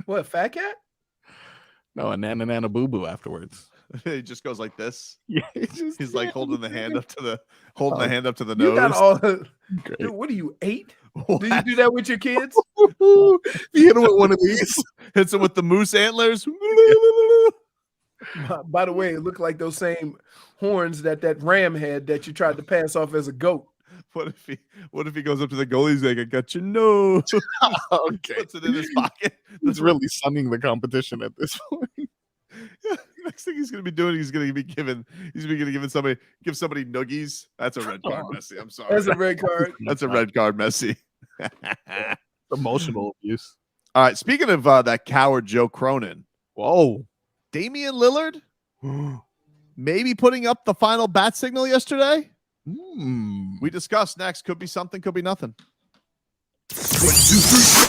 What, fat cat? No, a nana boo boo afterwards. He just goes like this. Yeah, He's like holding the hand up to the nose. You got all. Great. Dude, what are you, 8? What? Do you do that with your kids? You hit him with one of these. Hits him with the moose antlers. By the way, it looked like those same horns that ram had that you tried to pass off as a goat. What if he goes up to the goalie? He's like, I got your nose. Okay. Puts it in his pocket. He's really sunning the competition at this point. Next thing he's gonna be doing, he's gonna give somebody noogies. That's a red card, Messi. I'm sorry. That's a red card. That's a red card, Messi. Emotional abuse. All right. Speaking of that coward Joe Cronin. Whoa. Damian Lillard maybe putting up the final bat signal yesterday. We discussed next. Could be something, could be nothing. 1, 2, 3.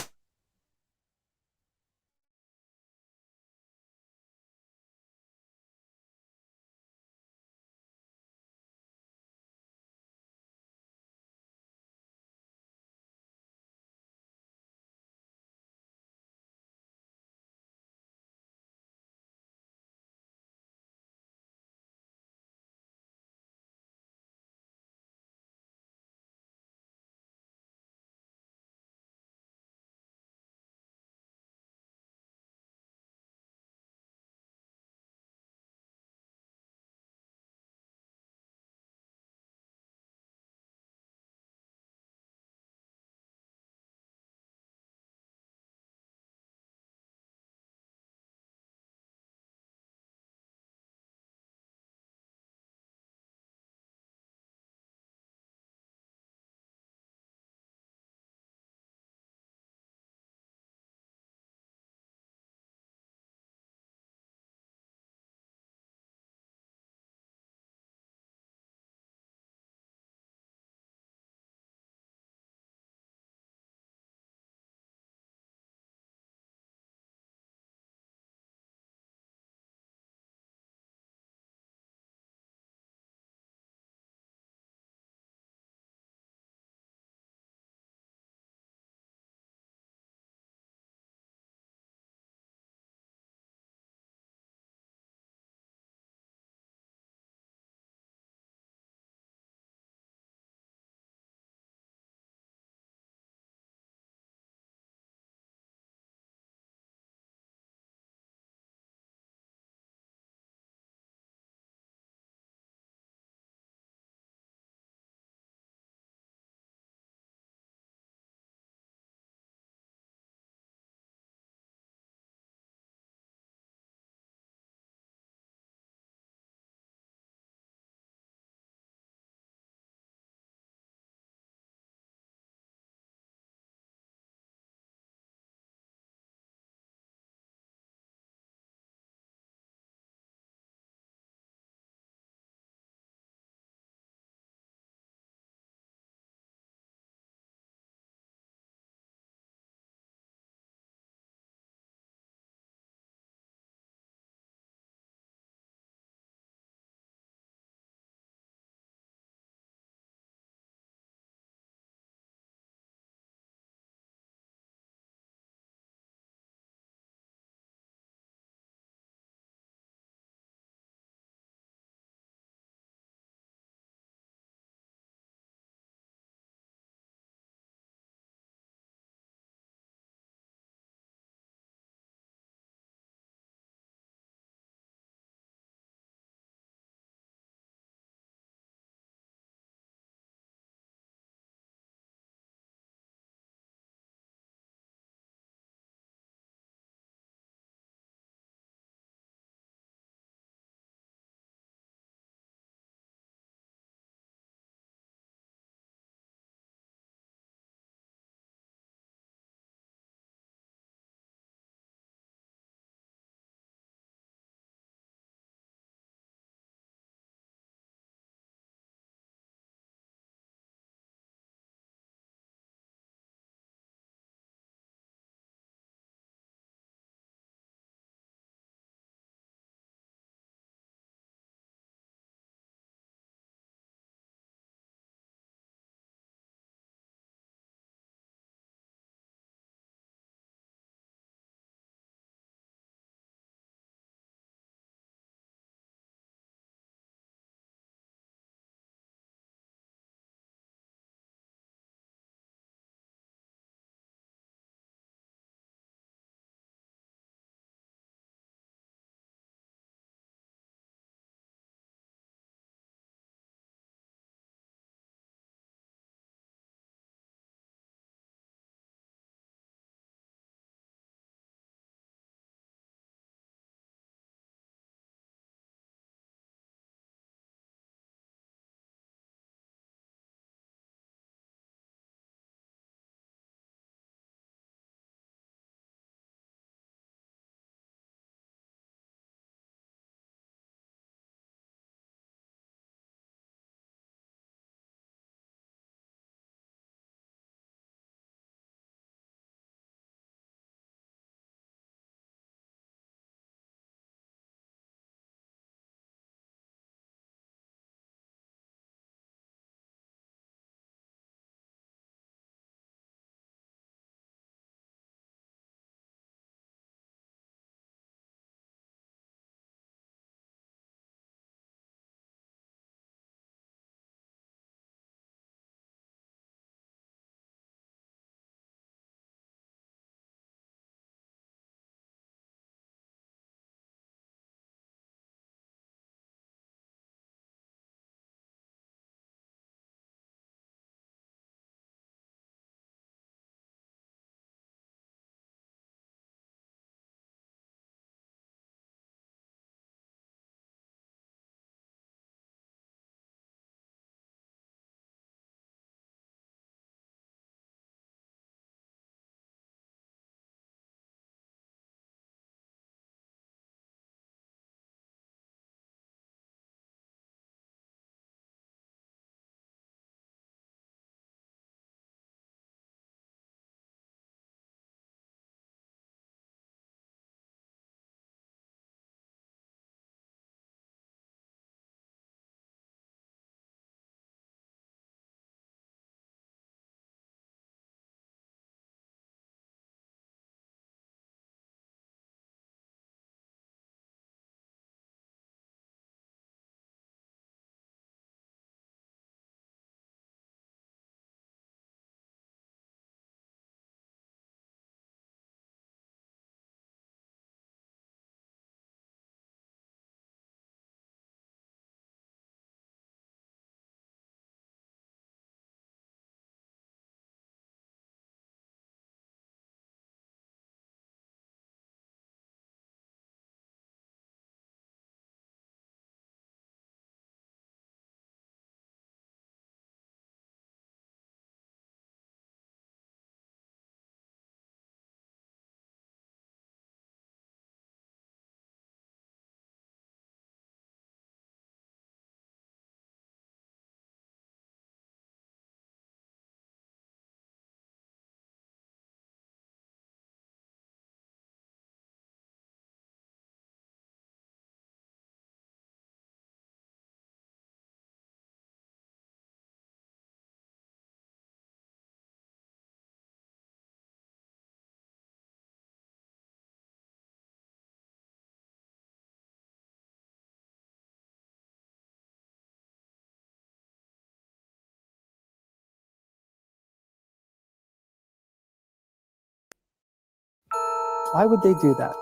Why would they do that?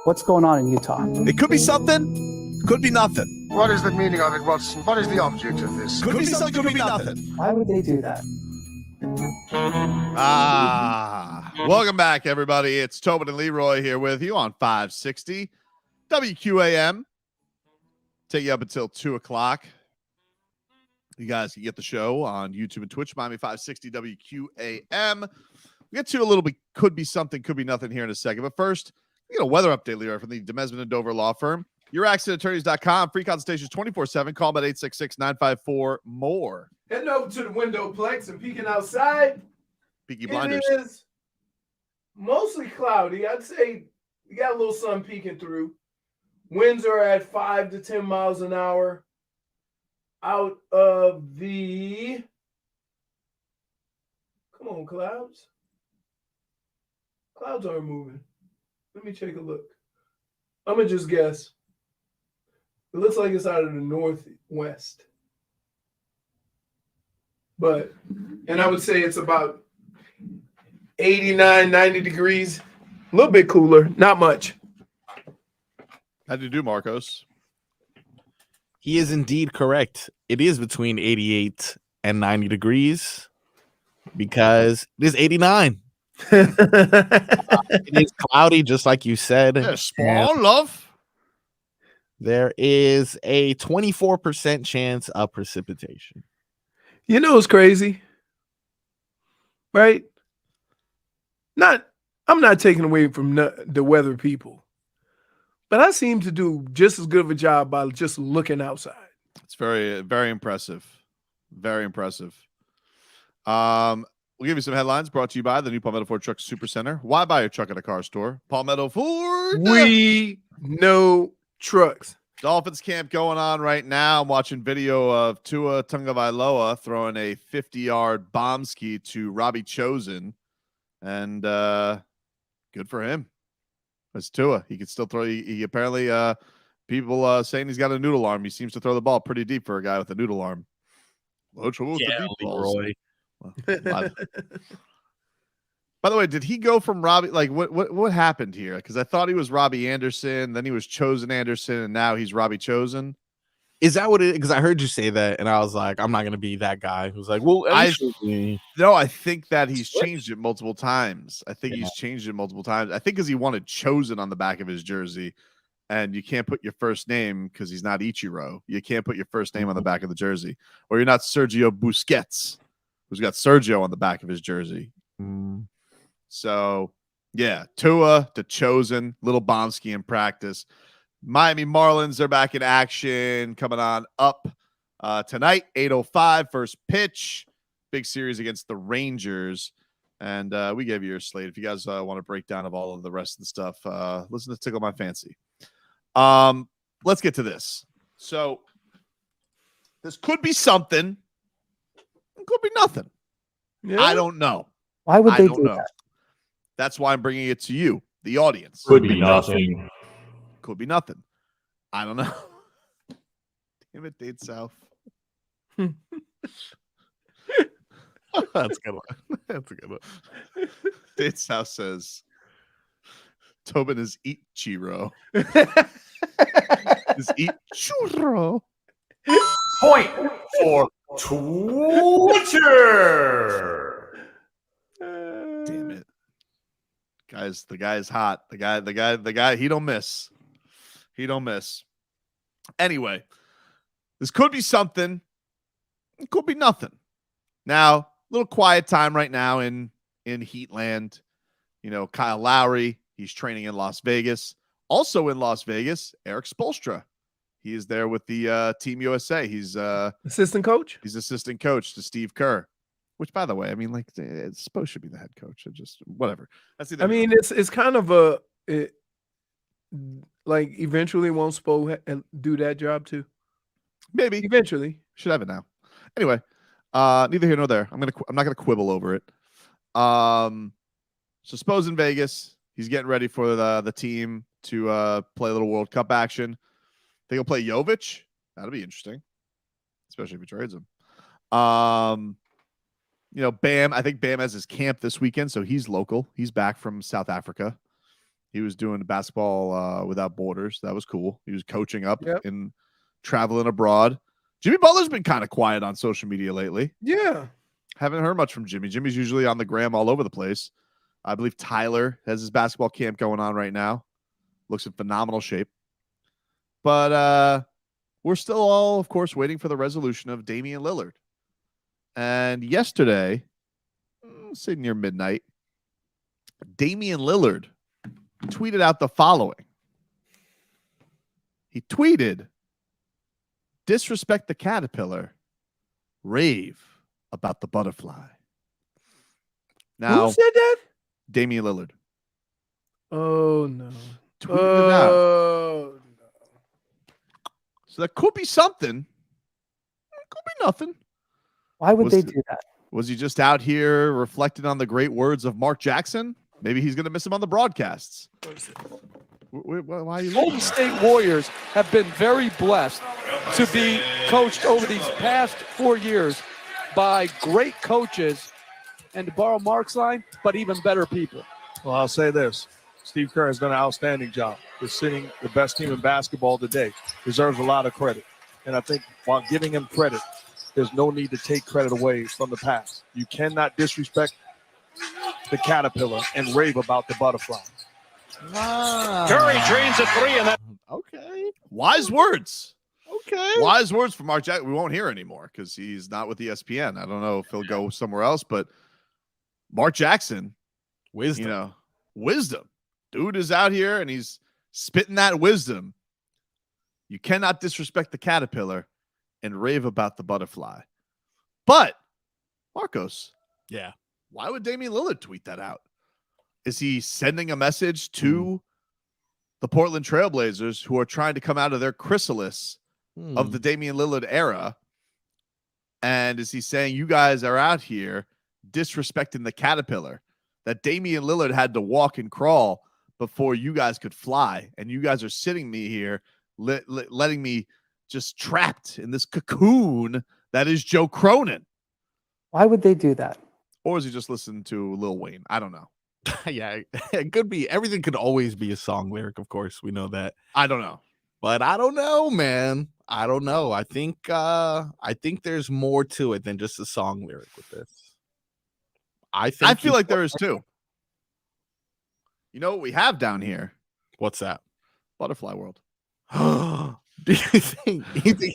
What's going on in Utah? It could be something, could be nothing. What is the meaning of it, Watson? What is the object of this? Could be something, could be nothing. Why would they do that? Welcome back, everybody. It's Tobin and Leroy here with you on 560 WQAM. Take you up until 2 o'clock. You guys can get the show on YouTube and Twitch, Miami 560 WQAM. We get to a little bit, could be something, could be nothing here in a second. But first, we get a weather update, Leroy, from the Demesman and Dover Law Firm. YourAccidentAttorneys.com. Free consultations 24/7. Call them at 866-954-MORE. Heading over to the window plex and peeking outside. Peaky Blinders. It is mostly cloudy. I'd say you got a little sun peeking through. Winds are at 5 to 10 miles an hour. Out of the... Come on, clouds. Clouds aren't moving. Let me take a look. I'm going to just guess. It looks like it's out of the northwest. And I would say it's about 89, 90 degrees. A little bit cooler, not much. How'd you do, Marcos? He is indeed correct. It is between 88 and 90 degrees because it is 89. It is cloudy, just like you said. Yeah, small love. There is a 24% chance of precipitation. You know it's crazy, right? I'm not taking away from the weather people, but I seem to do just as good of a job by just looking outside. It's very, very impressive. Very impressive. We'll give you some headlines brought to you by the new Palmetto Ford Truck Super Center. Why buy your truck at a car store? Palmetto Ford. We know trucks. Dolphins camp going on right now. I'm watching video of Tua Tagovailoa throwing a 50-yard bomb ski to Robbie Chosen. And good for him. It's Tua. He can still throw. He apparently, people saying he's got a noodle arm. He seems to throw the ball pretty deep for a guy with a noodle arm. No trouble with the deep balls. Leroy. By the way, did he go from Robbie? Like, what happened here? Because I thought he was Robbie Anderson, then he was Chosen Anderson, and now he's Robbie Chosen. Is that what it is? Because I heard you say that, and I was like, I'm not going to be that guy who's like, well, I think that he's changed it multiple times. I think he's changed it multiple times. I think because he wanted Chosen on the back of his jersey, and you can't put your first name because he's not Ichiro. You can't put your first name on the back of the jersey, or you're not Sergio Busquets, who's got Sergio on the back of his jersey. So, yeah, Tua to Chosen, little bomb ski in practice. Miami Marlins are back in action, coming on up tonight, 8:05, first pitch. Big series against the Rangers. And we gave you your slate. If you guys want a breakdown of all of the rest of the stuff, listen to Tickle My Fancy. Let's get to this. So, this could be something. It could be nothing. Yeah. I don't know. Why would they do that? That's why I'm bringing it to you, the audience. Could be nothing. Could be nothing. I don't know. Damn it, Dade South. That's a good one. That's a good one. Dade South says, Tobin is eat churro. Is eat churro. Point for Twitter. Damn it. Guys, the guy is hot. The guy, he don't miss. He don't miss. Anyway, this could be something. It could be nothing. Now, a little quiet time right now in Heatland. You know, Kyle Lowry, he's training in Las Vegas. Also in Las Vegas, Eric Spoelstra. He is there with the Team USA. He's assistant coach. He's assistant coach to Steve Kerr. Which, by the way, I mean, like, it's supposed to be the head coach. It just whatever. I mean, it's kind of like eventually won't Spo do that job too? Maybe eventually. Should have it now. Anyway, neither here nor there. I'm not gonna quibble over it. So Spo's in Vegas. He's getting ready for the team to play a little World Cup action. They gonna play Jovic. That'll be interesting, especially if he trades him. You know, Bam, I think Bam has his camp this weekend, so he's local. He's back from South Africa. He was doing basketball without borders. That was cool. He was coaching up and traveling abroad. Jimmy Butler's been kind of quiet on social media lately. Yeah. Haven't heard much from Jimmy. Jimmy's usually on the gram all over the place. I believe Tyler has his basketball camp going on right now. Looks in phenomenal shape. But we're still all, of course, waiting for the resolution of Damian Lillard. And yesterday, say near midnight, Damian Lillard tweeted out the following. He tweeted, "Disrespect the caterpillar, rave about the butterfly." Now, who said that? Damian Lillard. Oh, no. Tweeted it out. So that could be something. It could be nothing. Why would they do that? Was he just out here reflecting on the great words of Mark Jackson? Maybe he's going to miss him on the broadcasts. Why are you Golden State Warriors have been very blessed to be coached over these past 4 years by great coaches, and to borrow Mark's line, but even better people. Well, I'll say this. Steve Kerr has done an outstanding job. He's sitting the best team in basketball today. Deserves a lot of credit. And I think while giving him credit, there's no need to take credit away from the past. You cannot disrespect the caterpillar and rave about the butterfly. Curry drains a three, and that. Okay. Wise words. Okay. Wise words from Mark Jackson. We won't hear anymore because he's not with ESPN. I don't know if he'll go somewhere else, but Mark Jackson, wisdom. Wisdom. Dude is out here and he's spitting that wisdom. You cannot disrespect the caterpillar and rave about the butterfly. But, Marcos. Yeah. Why would Damian Lillard tweet that out? Is he sending a message to the Portland Trailblazers who are trying to come out of their chrysalis of the Damian Lillard era? And is he saying you guys are out here disrespecting the caterpillar that Damian Lillard had to walk and crawl before you guys could fly? And you guys are sitting me here, letting me just trapped in this cocoon that is Joe Cronin. Why would they do that? Or is he just listening to Lil Wayne? I don't know. Yeah, it could be. Everything could always be a song lyric, of course. We know that. I don't know. But I don't know, man. I don't know. I think there's more to it than just a song lyric with this. I feel like there is too. You know what we have down here? What's that? Butterfly World. Do you think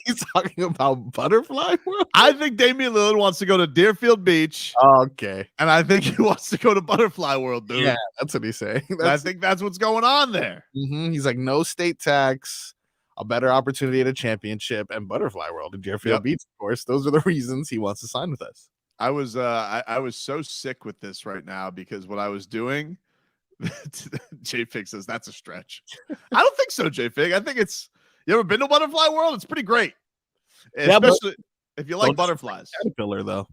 he's talking about Butterfly World? I think Damian Lillard wants to go to Deerfield Beach. Okay. And I think he wants to go to Butterfly World, dude. Yeah, that's what he's saying. I think that's what's going on there. He's like, no state tax, a better opportunity at a championship, and Butterfly World in Deerfield Beach, of course. Those are the reasons he wants to sign with us. I was so sick with this right now because what I was doing, JFig says that's a stretch. I don't think so, JFig. I think it's, you ever been to Butterfly World? It's pretty great. Especially if you like butterflies. Caterpillar, though.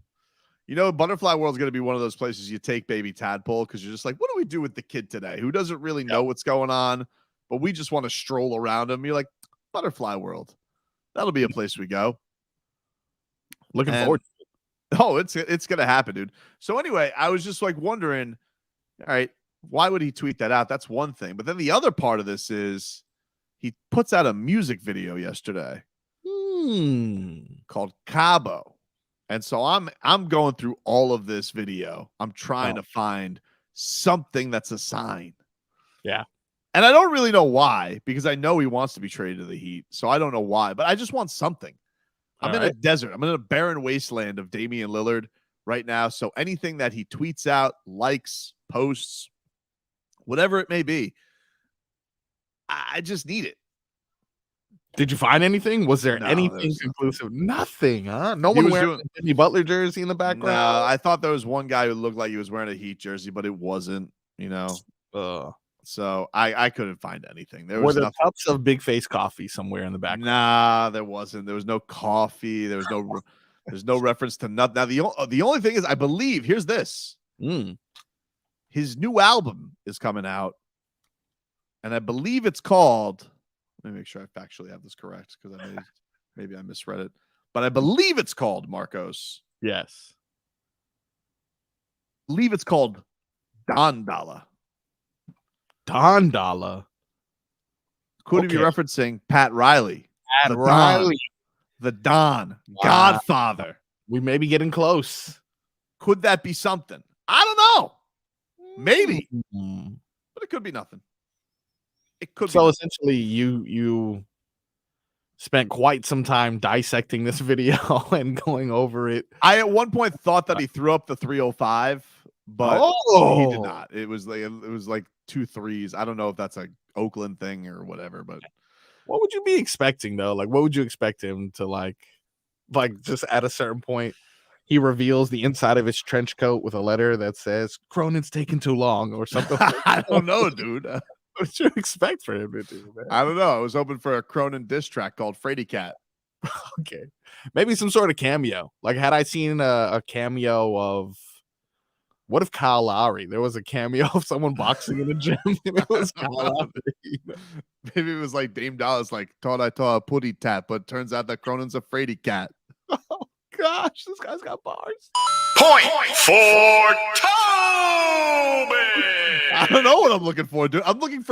You know, Butterfly World's going to be one of those places you take baby tadpole because you're just like, what do we do with the kid today who doesn't really know what's going on, but we just want to stroll around him. You're like, Butterfly World. That'll be a place we go. Looking forward to it. Oh, it's going to happen, dude. So anyway, I was just like wondering, all right, why would he tweet that out? That's one thing. But then the other part of this is he puts out a music video yesterday called Cabo. And so I'm going through all of this video. I'm trying to find something that's a sign. Yeah. And I don't really know why, because I know he wants to be traded to the Heat. So I don't know why, but I just want something. I'm in a desert. I'm in a barren wasteland of Damian Lillard right now. So anything that he tweets out, likes, posts, whatever it may be, I just need it. Did you find anything? Was there anything conclusive? Nothing, huh? No one wearing a Jimmy Butler jersey in the background? No, I thought there was one guy who looked like he was wearing a Heat jersey, but it wasn't, you know. So I couldn't find anything. There was nothing. Cups of Big Face coffee somewhere in the background. Nah, there wasn't. There was no coffee. There was no there's no reference to nothing. Now the only thing is, I believe, here's this. His new album is coming out, and I believe it's called, let me make sure I factually have this correct because maybe I misread it, but I believe it's called, Marcos. Yes. I believe it's called Dame Dolla. Dame Dolla. Could he be referencing Pat Riley? Pat Riley. The Don. Wow. Godfather. We may be getting close. Could that be something? I don't know. Maybe. But it could be nothing. It could be So nothing. essentially you spent quite some time dissecting this video and going over it. I at one point thought that he threw up the 305, but he did not. It was like 2 threes. I don't know if that's a Oakland thing or whatever, but what would you be expecting though? Like, what would you expect him to like just at a certain point, he reveals the inside of his trench coat with a letter that says Cronin's taking too long or something. I don't know, dude. What would you expect for him to do, man? I don't know. I was hoping for a Cronin diss track called Frady Cat. Okay. Maybe some sort of cameo. Like, had I seen a cameo of what if Kyle Lowry? There was a cameo of someone boxing in the gym and it was Kyle Lowry. Maybe it was like Dame Dolla's like, thought I saw a putty tap, but turns out that Cronin's a Frady Cat. Oh gosh, this guy's got bars. Point for Tobin. I don't know what I'm looking for, dude. What I'm looking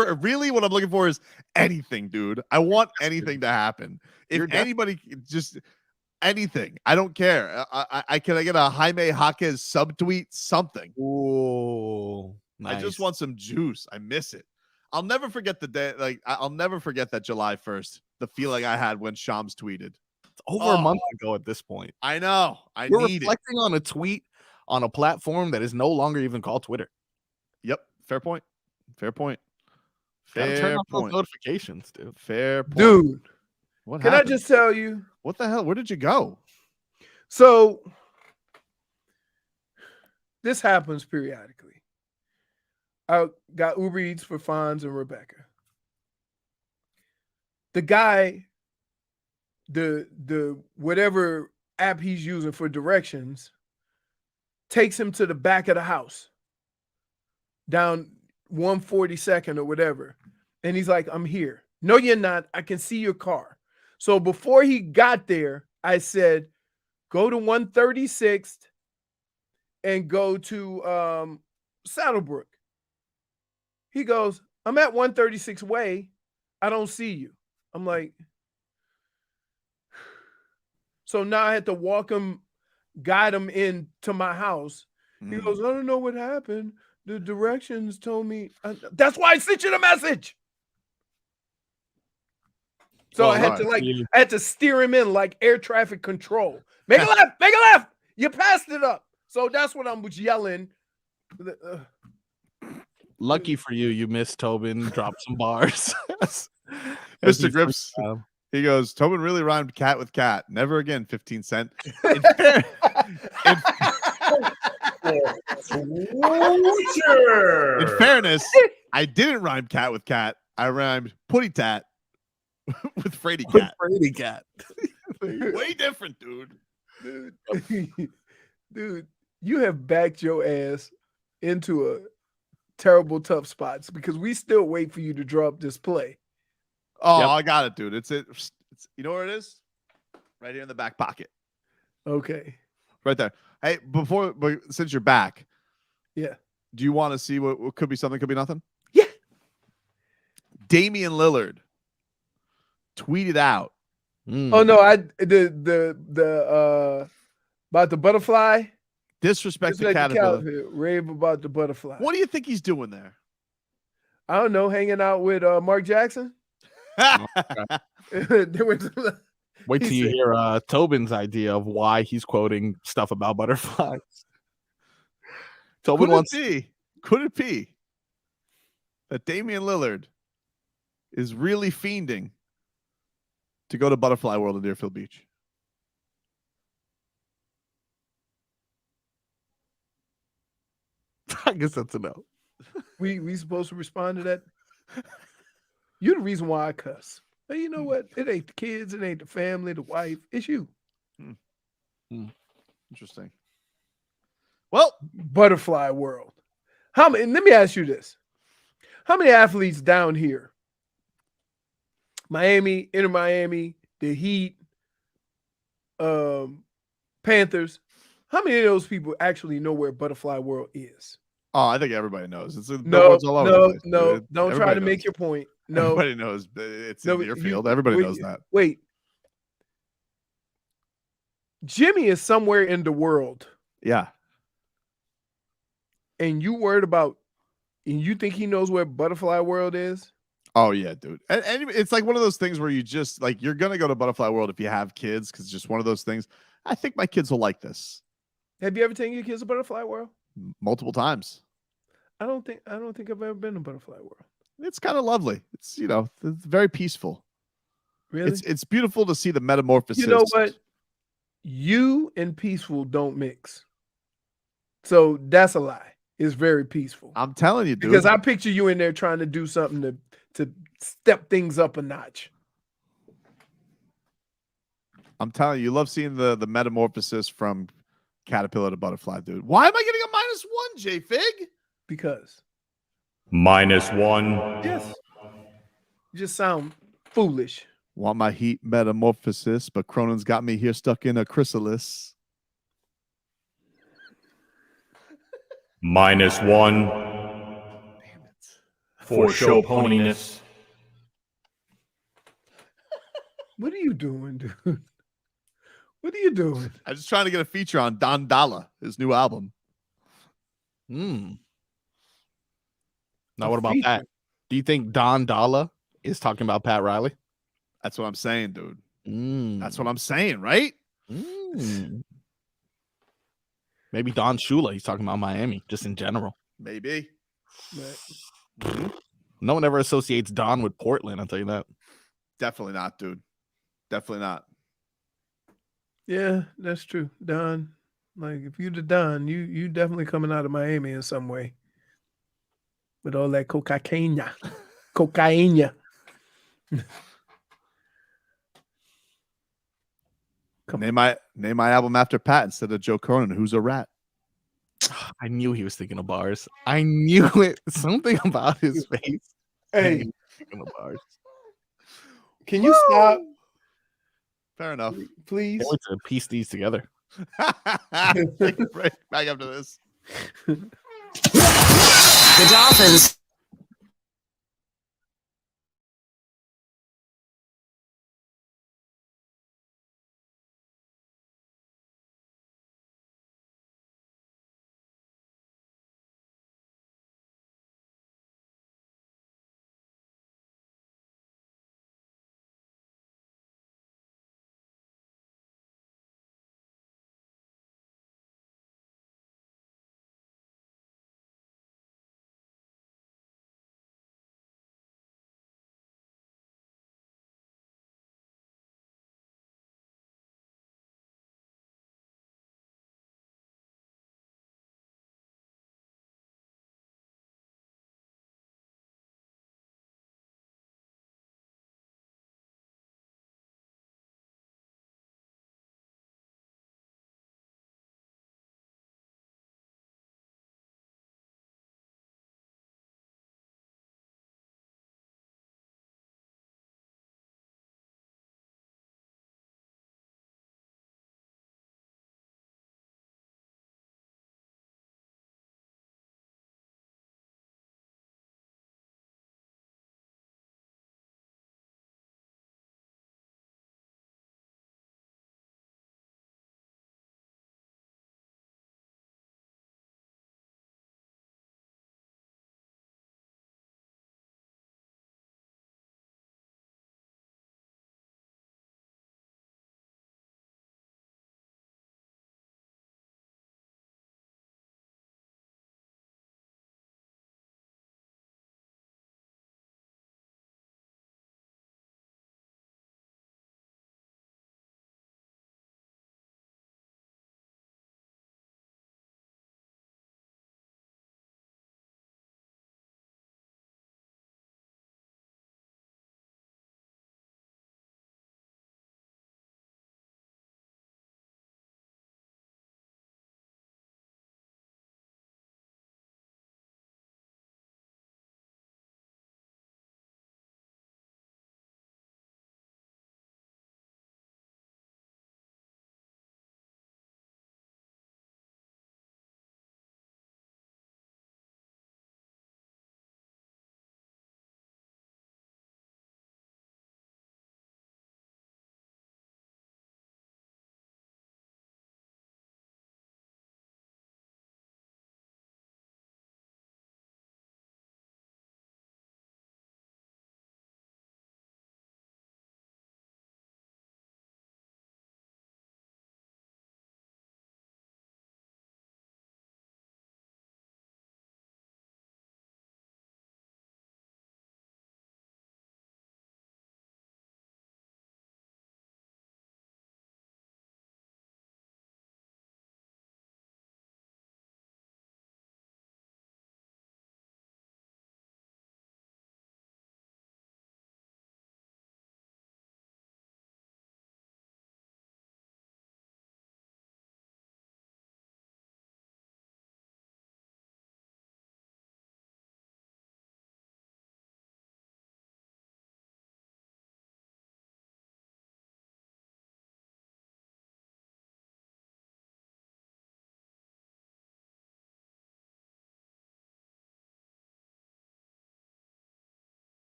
for is anything, dude. I want anything to happen. If anybody just anything, I don't care. I can I get a Jaime Jaquez subtweet something. Ooh, nice. I just want some juice. I miss it. I'll never forget the day. Like I'll never forget that July 1st. The feeling I had when Shams tweeted. It's over a month ago at this point. I know. We're reflecting on a tweet on a platform that is no longer even called Twitter. Yep. Fair point. Fair point. Gotta Fair turn off those point. notifications, dude. Fair point. Dude, what can happened? I just tell you? What the hell? Where did you go? So this happens periodically. I got Uber Eats for Fonz and Rebecca. The guy, the whatever app he's using for directions, takes him to the back of the house, down 142nd or whatever. And he's like, I'm here. No, you're not. I can see your car. So before he got there, I said, go to 136th and go to Saddlebrook. He goes, I'm at 136 Way. I don't see you. I'm like, so now I had to walk him, guide him into my house. He goes, I don't know what happened. The directions told me. That's why I sent you the message. So I had to steer him in like air traffic control. Make a left, make a left. You passed it up. So that's what I was yelling. Lucky for you, you missed Tobin. Drop some bars. Mr. Grips, he goes, Tobin really rhymed cat with cat. Never again, 15 cent. In fairness, I didn't rhyme cat with cat. I rhymed putty tat with Frady Cat. Frady Cat. Way different, dude. Dude, you have backed your ass into a terrible tough spots because we still wait for you to drop this play. Oh, yep. I got it, dude. It's you know where it is? Right here in the back pocket. Okay. Right there. Hey, since you're back, yeah. Do you want to see what could be something, could be nothing? Yeah. Damian Lillard tweeted out. Oh no, the about the butterfly. Disrespect the caterpillar. Rave about the butterfly. What do you think he's doing there? I don't know, hanging out with Mark Jackson. Wait till you hear Tobin's idea of why he's quoting stuff about butterflies. Tobin could it be that Damian Lillard is really fiending to go to Butterfly World in Deerfield Beach? I guess that's a no. We supposed to respond to that? You're the reason why I cuss. But you know what? It ain't the kids, it ain't the family, the wife. It's you. Interesting. Well, Butterfly World. How many? Let me ask you this: how many athletes down here? Miami, Inter Miami, the Heat, Panthers. How many of those people actually know where Butterfly World is? Oh, I think everybody knows. It's No, billboards all over the place, no. dude. Don't try Everybody to make knows. your point. No, Everybody knows it's no. in your field. Everybody knows that. Wait, Jimmy is somewhere in the world, Yeah. and you worried about, and you think he knows where Butterfly World is? Oh yeah, dude. And it's like one of those things where you just like you're gonna go to Butterfly World if you have kids because it's just one of those things. I think my kids will like this. Have you ever taken your kids to Butterfly World? Multiple times. I don't think I've ever been to Butterfly World. It's kind of lovely. It's it's very peaceful. Really? It's beautiful to see the metamorphosis. You know what? You and peaceful don't mix. So that's a lie. It's very peaceful. I'm telling you, dude. Because I picture you in there trying to do something to step things up a notch. I'm telling you, you love seeing the metamorphosis from caterpillar to butterfly, dude. Why am I getting a -1, JFig? Because -1. yes, you just sound foolish. Want my heat metamorphosis, but Cronin's got me here stuck in a chrysalis. -1. Damn it. For show poniness. What are you doing, dude? What are you doing? I'm just trying to get a feature on Dame Dolla, his new album. Now, what about that? Do you think Dame Dolla is talking about Pat Riley? That's what I'm saying, dude. That's what I'm saying, right? Maybe Don Shula. He's talking about Miami, just in general. Maybe. No one ever associates Don with Portland. I'll tell you that. Definitely not, dude. Definitely not. Yeah, that's true. Don, like if you the Don, you definitely coming out of Miami in some way. With all that cocaine. Name my album after Pat instead of Joe Cronin. Who's a rat? I knew he was thinking of bars. I knew it. Something about his face. Hey, thinking of bars. Can you stop? Fair enough. Please. Can't wait to piece these together. Take a break. Back after this. The Dolphins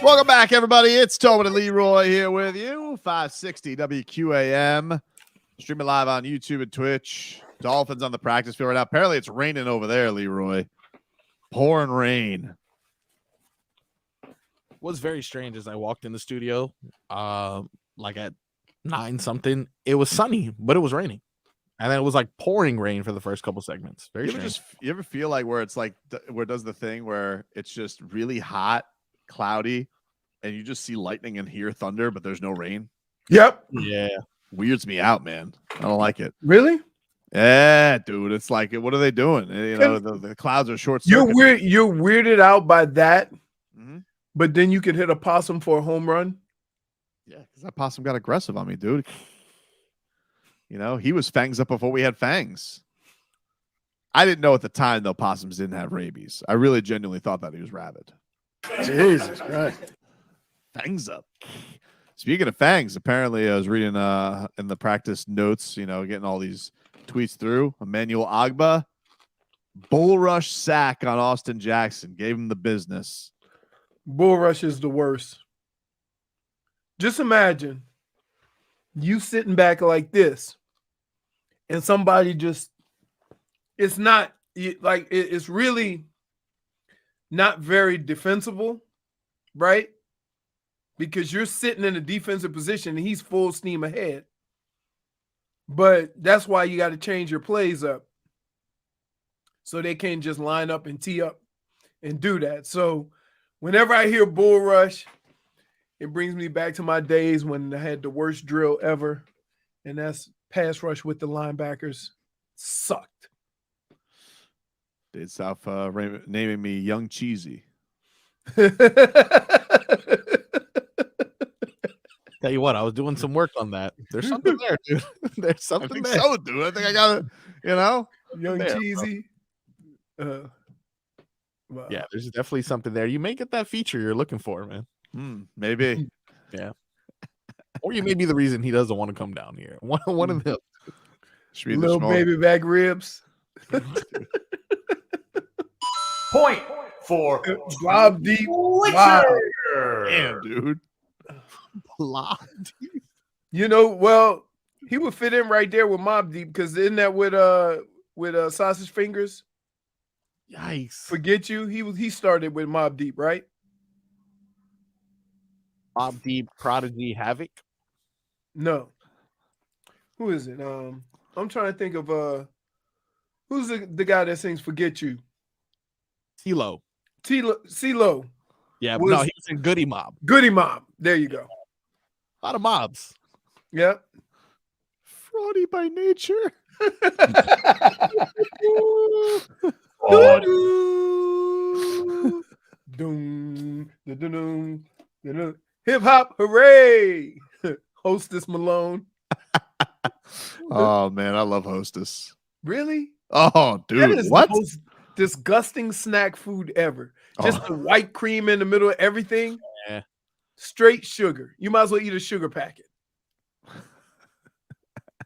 Welcome back, everybody. It's Tobin and Leroy here with you. 560 WQAM. Streaming live on YouTube and Twitch. Dolphins on the practice field right now. Apparently, it's raining over there, Leroy. Pouring rain. Was very strange as I walked in the studio, like at 9 something. It was sunny, but it was raining, and then it was like pouring rain for the first couple segments. Very strange. You ever feel like where it's like where it does the thing where it's just really hot, cloudy, and you just see lightning and hear thunder, but there's no rain? Yep. Yeah. Weirds me out, man. I don't like it. Really? Yeah, dude. It's like, what are they doing? You know, the clouds are short. You're weirded out by that, but then you could hit a possum for a home run. Yeah, because that possum got aggressive on me, dude. You know, he was fangs up before we had fangs. I didn't know at the time, though, possums didn't have rabies. I really genuinely thought that he was rabid. Jesus Christ. Fangs up. Speaking of fangs, apparently I was reading in the practice notes, you know, getting all these tweets through. Emmanuel Agba, bull rush sack on Austin Jackson, gave him the business. Bull rush is the worst. Just imagine you sitting back like this and somebody just, it's not like, it's really not very defensible, right? Because you're sitting in a defensive position and he's full steam ahead. But that's why you got to change your plays up so they can't just line up and tee up and do that. So whenever I hear bull rush, it brings me back to my days when I had the worst drill ever, and that's pass rush with the linebackers. Sucked. Did South naming me Young Cheesy. Tell you what, I was doing some work on that. There's something there, dude. There's something I think there. so, dude. I think I got it, you know? Young there, Cheesy. Wow. Yeah, there's definitely something there. You may get that feature you're looking for, man. Maybe. Yeah. Or you may be the reason he doesn't want to come down here. One of them. Little baby back ribs. Point for Bob Deep. Wow. Damn, dude. Blob Deep. You know, well, he would fit in right there with Mob Deep because isn't that with Sausage Fingers? Yikes. Forget You. He started with Mob Deep, right? Mob Deep, Prodigy, Havoc. No. Who is it? I'm trying to think of who's the guy that sings Forget You? CeeLo. CeeLo. Yeah, but no, he was in Goody Mob. Goody Mob. There you go. A lot of mobs. Yep. Fraudy by nature. Hip hop, hooray! Hostess Malone. Oh man, I love Hostess. Really? Oh, dude, that is what? the most disgusting snack food ever. Just the white cream in the middle of everything. Yeah. Straight sugar. You might as well eat a sugar packet.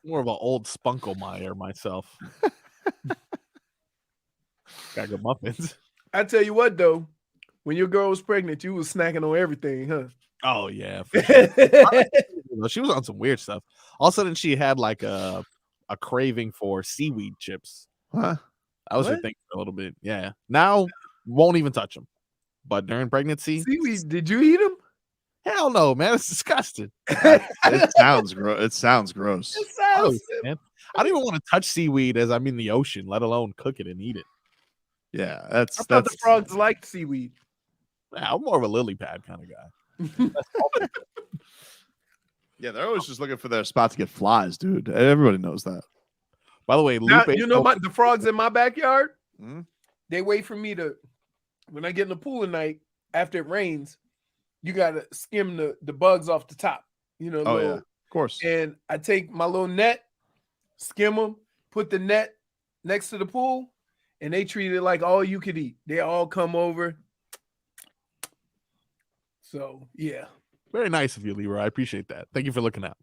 More of an old Spunkelmeyer myself. Got good muffins. I tell you what, though, when your girl was pregnant, you was snacking on everything, huh? Oh yeah, for sure. She was on some weird stuff. All of a sudden, she had like a craving for seaweed chips. Huh? That was her thing for a little bit. Yeah. Now won't even touch them. But during pregnancy, seaweed. Did you eat them? Hell no, man. It's disgusting. It sounds gross. It sounds gross. It sounds man. I don't even want to touch seaweed as I'm in the ocean, let alone cook it and eat it. Yeah, I thought the frogs liked seaweed. Yeah, I'm more of a lily pad kind of guy. Yeah, they're always just looking for their spot to get flies, dude. Everybody knows that. By the way, Now, Lupe, you know the frogs in my backyard? They wait for me to, when I get in the pool at night, after it rains, you got to skim the bugs off the top. You know, Oh, yeah, of course. And I take my little net, skim them, put the net next to the pool, and they treat it like all you could eat. They all come over. So, yeah. Very nice of you, Leroy. I appreciate that. Thank you for looking out.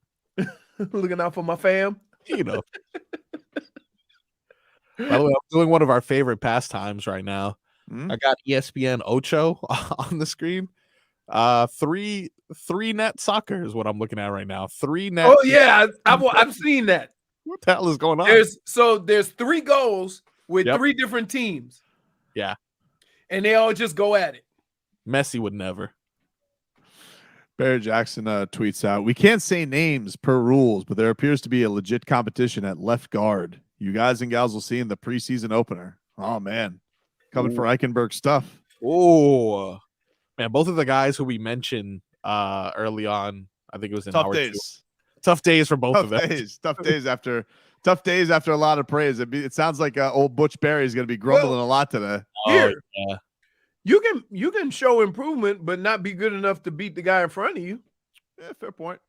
Looking out for my fam. You know. By the way, I'm doing one of our favorite pastimes right now. I got ESPN Ocho on the screen. Three net soccer is what I'm looking at right now. 3 net. Oh yeah, I've seen that. What the hell is going on? There's 3 goals with 3 different teams. Yeah. And they all just go at it. Messi would never. Barry Jackson tweets out, "We can't say names per rules, but there appears to be a legit competition at left guard. You guys and gals will see in the preseason opener." Oh man, coming for Eichenberg stuff. Oh man, both of the guys who we mentioned early on, I think it was in Tough Howard days. Tough days for both of them. Tough days after a lot of praise. It sounds like old Butch Barry is going to be grumbling a lot today. Here, yeah. you can show improvement, but not be good enough to beat the guy in front of you. Yeah, fair point.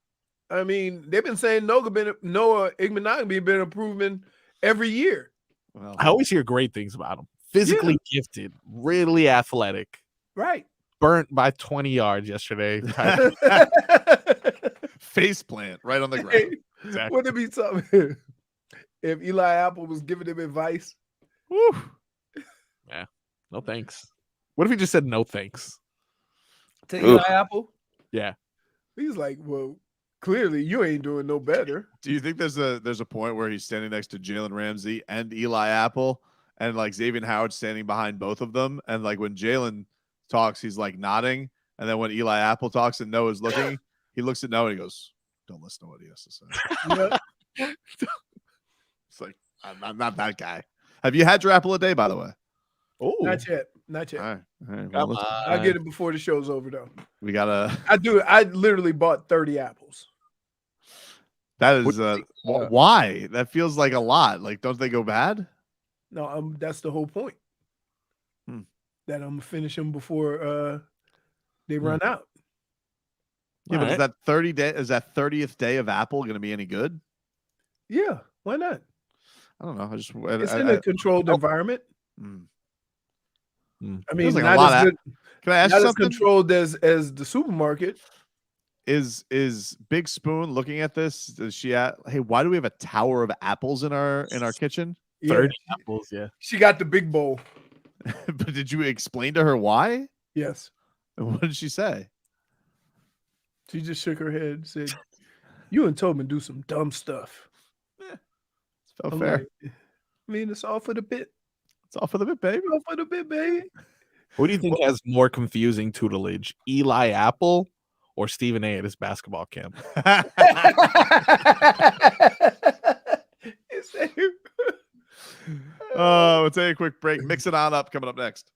I mean, they've been saying Noah Igbenogany been improving every year. Well, I always hear great things about him. Physically gifted, really athletic. Right. Burnt by 20 yards yesterday. Face plant right on the ground. Exactly. Wouldn't it be something if Eli Apple was giving him advice? Woo. Yeah. No thanks. What if he just said no thanks? To Eli Apple? Yeah. He's like, well, clearly you ain't doing no better. Do you think there's a point where he's standing next to Jalen Ramsey and Eli Apple, and like Xavier Howard standing behind both of them, and like when Jalen talks, he's like nodding, and then when Eli Apple talks and Noah's looking, he looks at Noah and he goes, "Don't listen to what he has to say." It's like I'm not that guy. Have you had your apple a day, by the way? Oh, Not yet. All right. Well, I'll get it before the show's over, though. We gotta. I literally bought 30 apples. That is why? That feels like a lot. Like, don't they go bad? No, that's the whole point. That I'm gonna finish them before they run out. Yeah, but is that 30th day of apple going to be any good? Yeah, why not? I don't know. It's in a controlled environment. I mean, like not a lot as good. Can I ask not you as something? controlled as the supermarket. Is Big Spoon looking at this? Does she hey, why do we have a tower of apples in our kitchen? 30 apples, yeah. She got the big bowl. But did you explain to her why? Yes. And what did she say? She just shook her head and said, "You and Tobin do some dumb stuff." It's felt fair. Like, I mean, it's all for the bit. It's all for the bit, baby. All for the bit, baby. Who do you think has more confusing tutelage, Eli Apple or Stephen A at his basketball camp? We'll take a quick break. Mix it on up. Coming up next.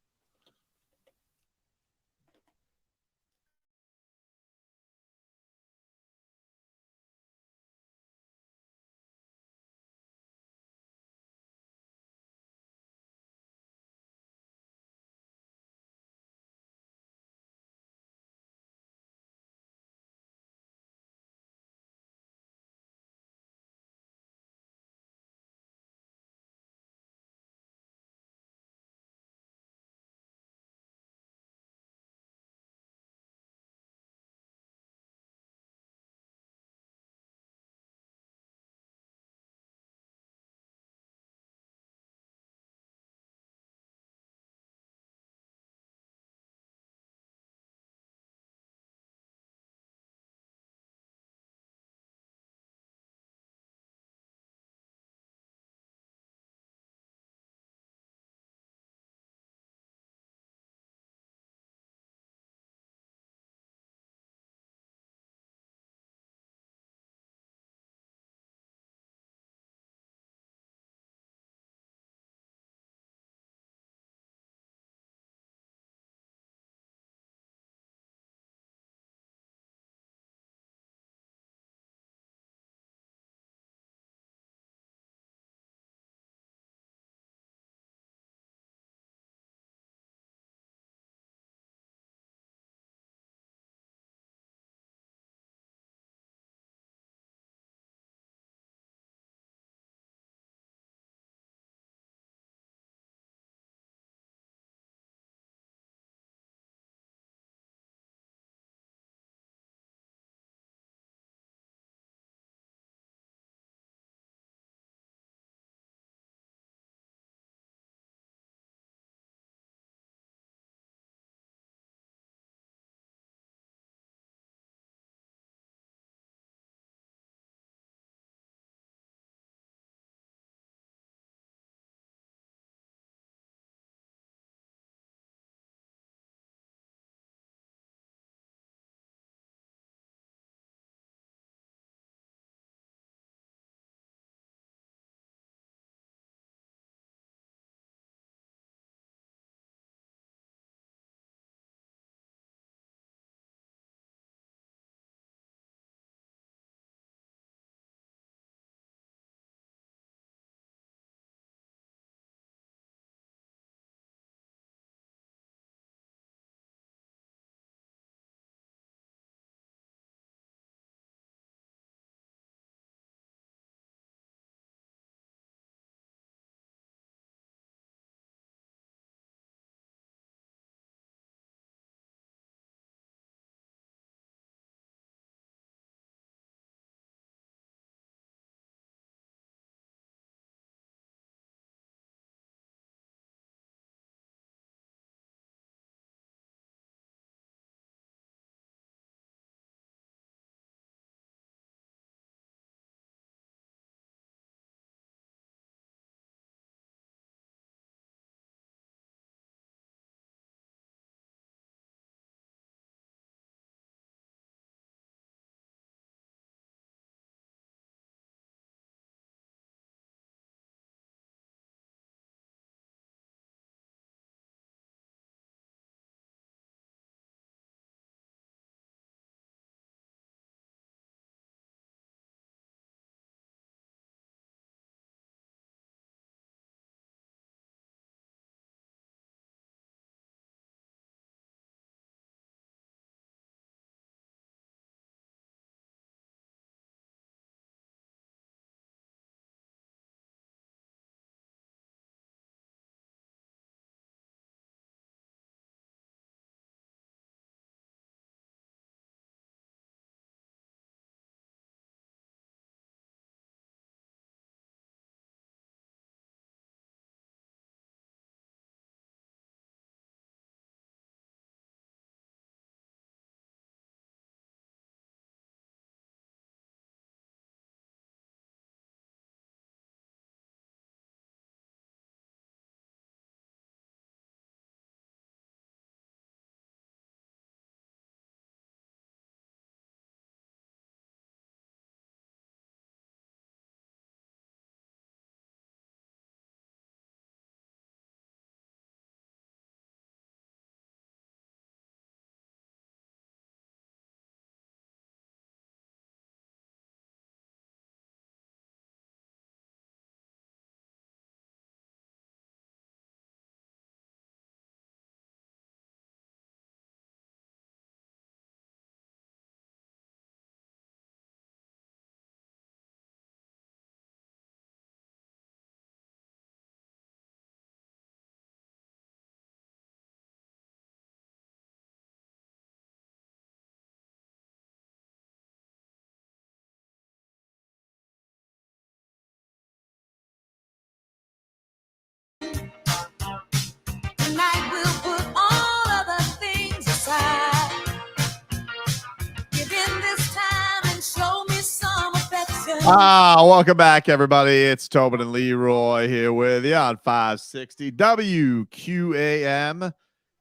Welcome back, everybody. It's Tobin and Leroy here with you on 560 WQAM.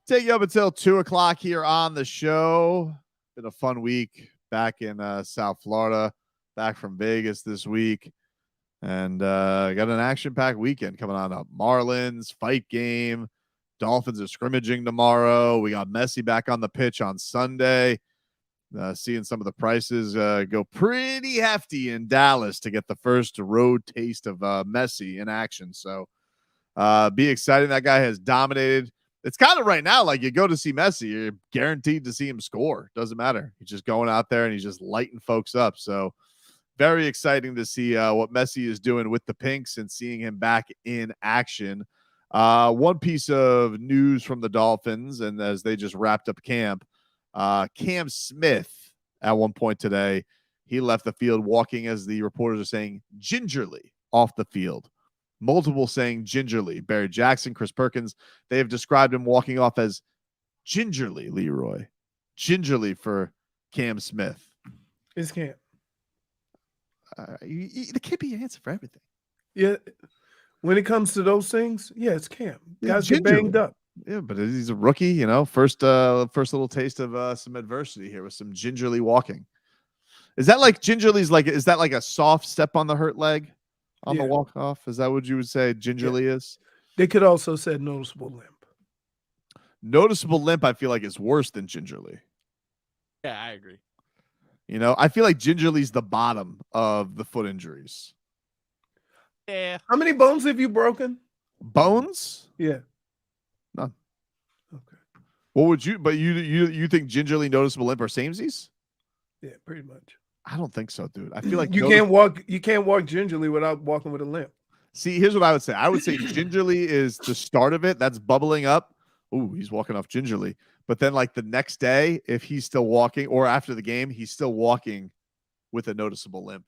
Take you up until 2 o'clock here on the show. Been a fun week back in South Florida, back from Vegas this week. And got an action-packed weekend coming on up. Marlins, fight game. Dolphins are scrimmaging tomorrow. We got Messi back on the pitch on Sunday. Seeing some of the prices go pretty hefty in Dallas to get the first road taste of Messi in action. So be excited. That guy has dominated. It's kind of right now, like you go to see Messi, you're guaranteed to see him score. Doesn't matter. He's just going out there and he's just lighting folks up. So very exciting to see what Messi is doing with the Pinks and seeing him back in action. One piece of news from the Dolphins, and as they just wrapped up camp, Cam Smith at one point today, he left the field walking, as the reporters are saying, gingerly off the field. Multiple saying gingerly. Barry Jackson, Chris Perkins, they have described him walking off as gingerly, Leroy. Gingerly for Cam Smith. It's Cam. There can't be an answer for everything. Yeah. When it comes to those things, yeah, it's Cam. Guys get banged up. Yeah, but he's a rookie, you know. First little taste of some adversity here with some gingerly walking. Is that like gingerly's like? Is that like a soft step on the hurt leg on the walk off? Is that what you would say gingerly is? They could also say noticeable limp. Noticeable limp, I feel like, is worse than gingerly. Yeah, I agree. You know, I feel like gingerly's the bottom of the foot injuries. Yeah. How many bones have you broken? Bones? Yeah. None. Okay. What would you? But you think gingerly, noticeable limp are samesies? Yeah, pretty much. I don't think so, dude. I feel like you can't walk gingerly without walking with a limp. See, here's what I would say. I would say gingerly is the start of it. That's bubbling up. Ooh, he's walking off gingerly. But then, like the next day, if he's still walking, or after the game, he's still walking with a noticeable limp.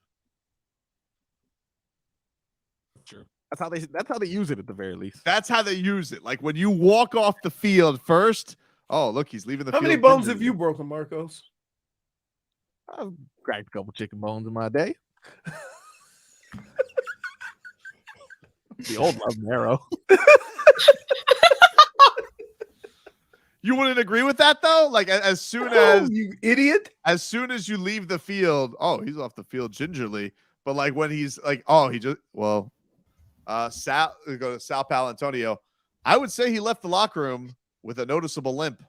Sure. That's how they use it at the very least. That's how they use it. Like when you walk off the field first. Oh, look, he's leaving the field. How many bones have you broken, Marcos? I've cracked a couple chicken bones in my day. The old love marrow. You wouldn't agree with that though? Like as soon as you idiot, as soon as you leave the field, oh, he's off the field gingerly. But like when he's like, oh, he just go to Sal Palantonio. I would say he left the locker room with a noticeable limp.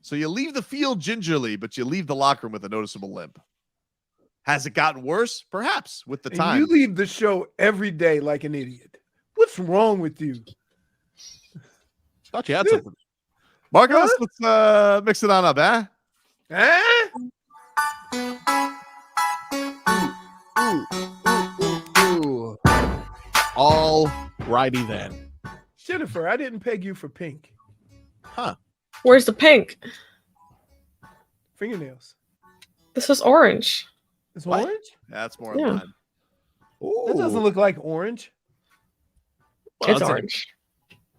So you leave the field gingerly, but you leave the locker room with a noticeable limp. Has it gotten worse? Perhaps with the time. You leave the show every day like an idiot. What's wrong with you? Thought you had something. Marcos, let's mix it on up, All righty then. Jennifer, I didn't peg you for pink. Huh. Where's the pink? Fingernails. This is orange. It's orange? Yeah, that's more Yeah. mine. That doesn't look like orange. Well, It's orange.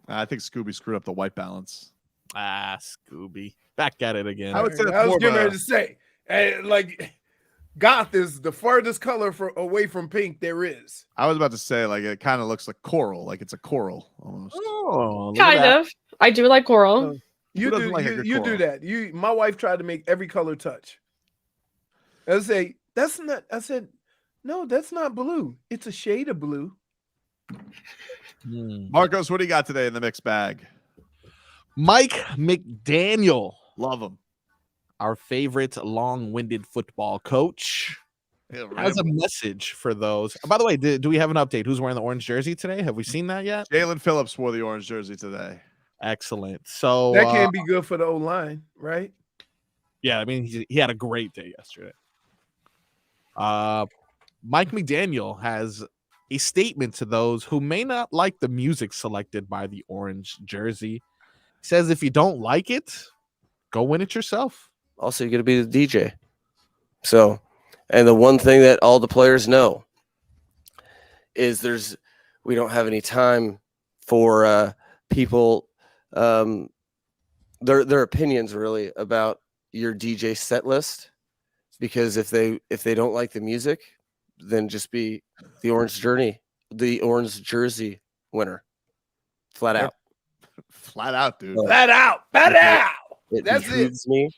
I think Scooby screwed up the white balance. Scooby. Back at it again. I was getting ready to say, like, goth is the farthest color away from pink there is. I was about to say, like, it kind of looks like coral, like it's a coral almost. Oh, Kind of. I do like coral. You doesn't do like a good you do coral? that. My wife tried to make every color touch. I say, that's not, I said, no, that's not blue. It's a shade of blue. Marcos, what do you got today in the mixed bag? Mike McDaniel. Love him. Our favorite long-winded football coach. Yeah, has a message for those. By the way, do we have an update? Who's wearing the orange jersey today? Have we seen that yet? Jalen Phillips wore the orange jersey today. Excellent. So That can't be good for the O-line, right? Yeah, I mean, he had a great day yesterday. Mike McDaniel has a statement to those who may not like the music selected by the orange jersey. He says, if you don't like it, go win it yourself. Also, you got to be the DJ. So, and the one thing that all the players know is we don't have any time for people, their opinions really about your DJ set list. because if they don't like the music, then just be the orange jersey winner, flat out. Flat out, dude. Flat out. It That's behooves me.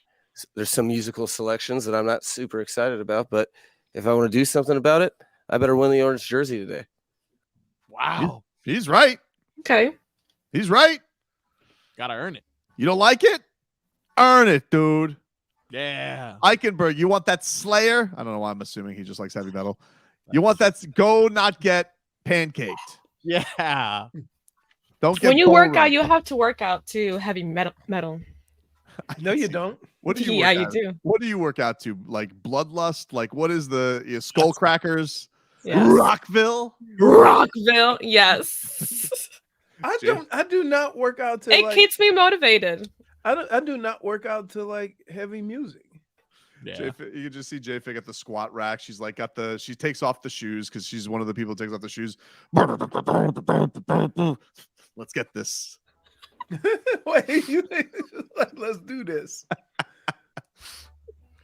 There's some musical selections that I'm not super excited about, but if I want to do something about it, I better win the orange jersey today. Wow. He's right. Okay. He's right. Gotta earn it. You don't like it? Earn it, dude. Yeah. Eichenberg, you want that Slayer? I don't know why I'm assuming he just likes heavy metal. You want that? Go not get pancaked. Yeah. Don't get When you bull work out, run. you have to work out to heavy metal. No, you don't. What do you? Yeah, work you out? do. What do you work out to? Like bloodlust? Like what is the skull crackers? Yes. Rockville? Rockville, yes. I do not work out to It keeps me motivated. I do not work out to like heavy music. Yeah. JFig, you can just see JFig at the squat rack. She's like she takes off the shoes because she's one of the people who takes off the shoes. Let's get this. Wait, let's do this.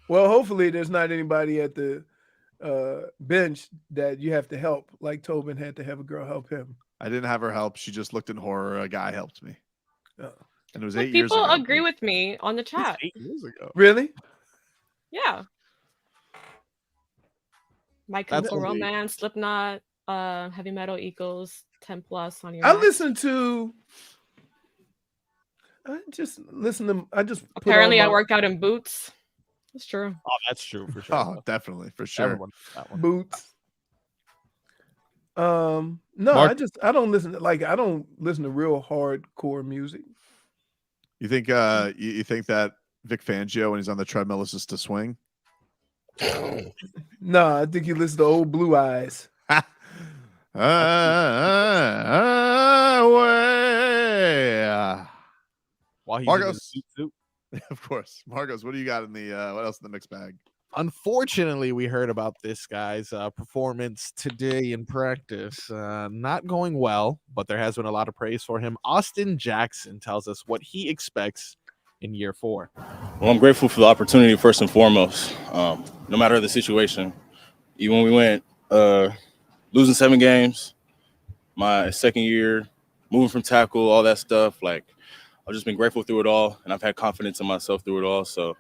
Well, hopefully there's not anybody at the bench that you have to help, like Tobin had to have a girl help him. I didn't have her help. She just looked in horror. A guy helped me. Oh. And it was But 8 years people ago. agree with me on the chat. 8 years ago. Really? Yeah. My That's Chemical elite. Romance, Slipknot, heavy metal equals 10 plus on your I Mac. just listen to put Apparently on I my work out in boots. That's true. Oh, that's true for sure. Oh, definitely for sure. Everyone knows that one. boots. No, Mark- I don't listen to real hardcore music. You think you think that Vic Fangio when he's on the treadmill listens to swing? No, I think you listen to Old Blue Eyes. While he's Marcos. in the suit. Of course. Marcos, what do you got in the what else in the mixed bag? Unfortunately, we heard about this guy's performance today in practice. Not going well, but there has been a lot of praise for him. Austin Jackson tells us what he expects in year 4. Well, I'm grateful for the opportunity first and foremost. No matter the situation, even when we went losing 7 games, my second year, moving from tackle, all that stuff, like I've just been grateful through it all, and I've had confidence in myself through it all. So,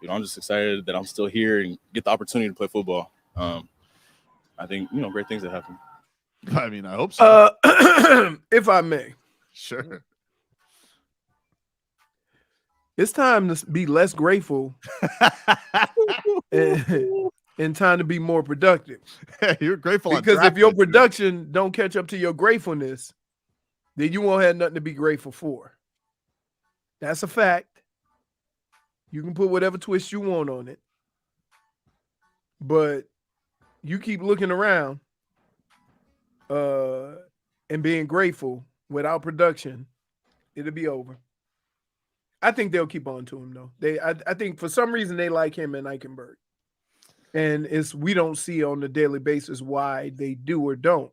I'm just excited that I'm still here and get the opportunity to play football. I think, great things that happen. I mean, I hope so. If I may. Sure. It's time to be less grateful and time to be more productive. You're grateful on Because draft if your night, too. production don't catch up to your gratefulness, then you won't have nothing to be grateful for. That's a fact. You can put whatever twist you want on it. But you keep looking around and being grateful without production, it'll be over. I think they'll keep on to him, though. I think for some reason they like him and Eichenberg. And we don't see on a daily basis why they do or don't.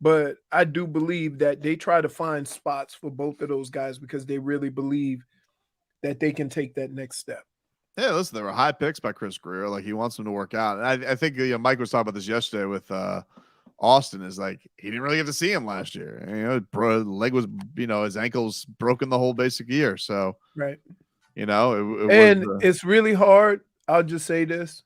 But I do believe that they try to find spots for both of those guys because they really believe that they can take that next step. Yeah, listen, there were high picks by Chris Greer. Like he wants them to work out. And I think Mike was talking about this yesterday with Austin. Is like he didn't really get to see him last year. Leg was, his ankles broken the whole basic year. So right, it's really hard. I'll just say this: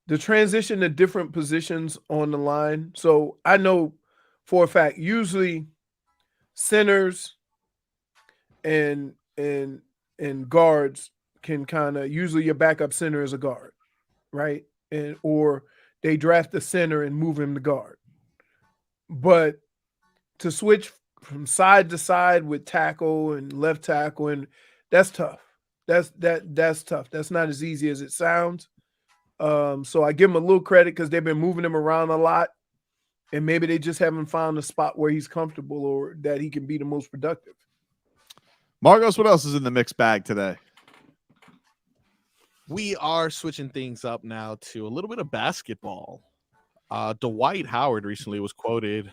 the transition to different positions on the line. So I know for a fact, usually centers and guards can kind of, usually your backup center is a guard, right? Or they draft the center and move him to guard. But to switch from side to side with tackle and left tackle, and that's tough. That's tough. That's not as easy as it sounds. So I give him a little credit because they've been moving him around a lot, and maybe they just haven't found a spot where he's comfortable or that he can be the most productive. Marcos, what else is in the mixed bag today? We are switching things up now to a little bit of basketball. Dwight Howard recently was quoted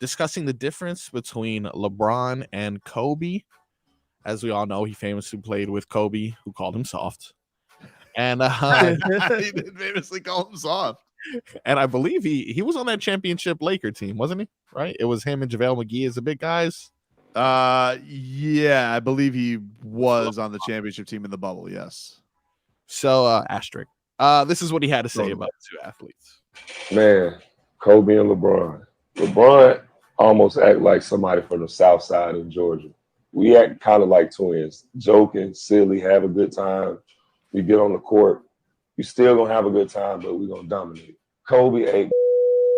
discussing the difference between LeBron and Kobe. as we all know, he famously played with Kobe, who called him soft. And he did famously call him soft. And I believe he was on that championship Laker team, wasn't he? Right? It was him and JaVale McGee as the big guys. Yeah, I believe he was on the championship team in the bubble. Yes. So, asterisk. This is what he had to say about the two athletes. Man, Kobe and LeBron. LeBron almost act like somebody from the South Side of Georgia. We act kind of like twins, joking, silly, have a good time. We get on the court, you still gonna have a good time, but we're gonna dominate. Kobe ain't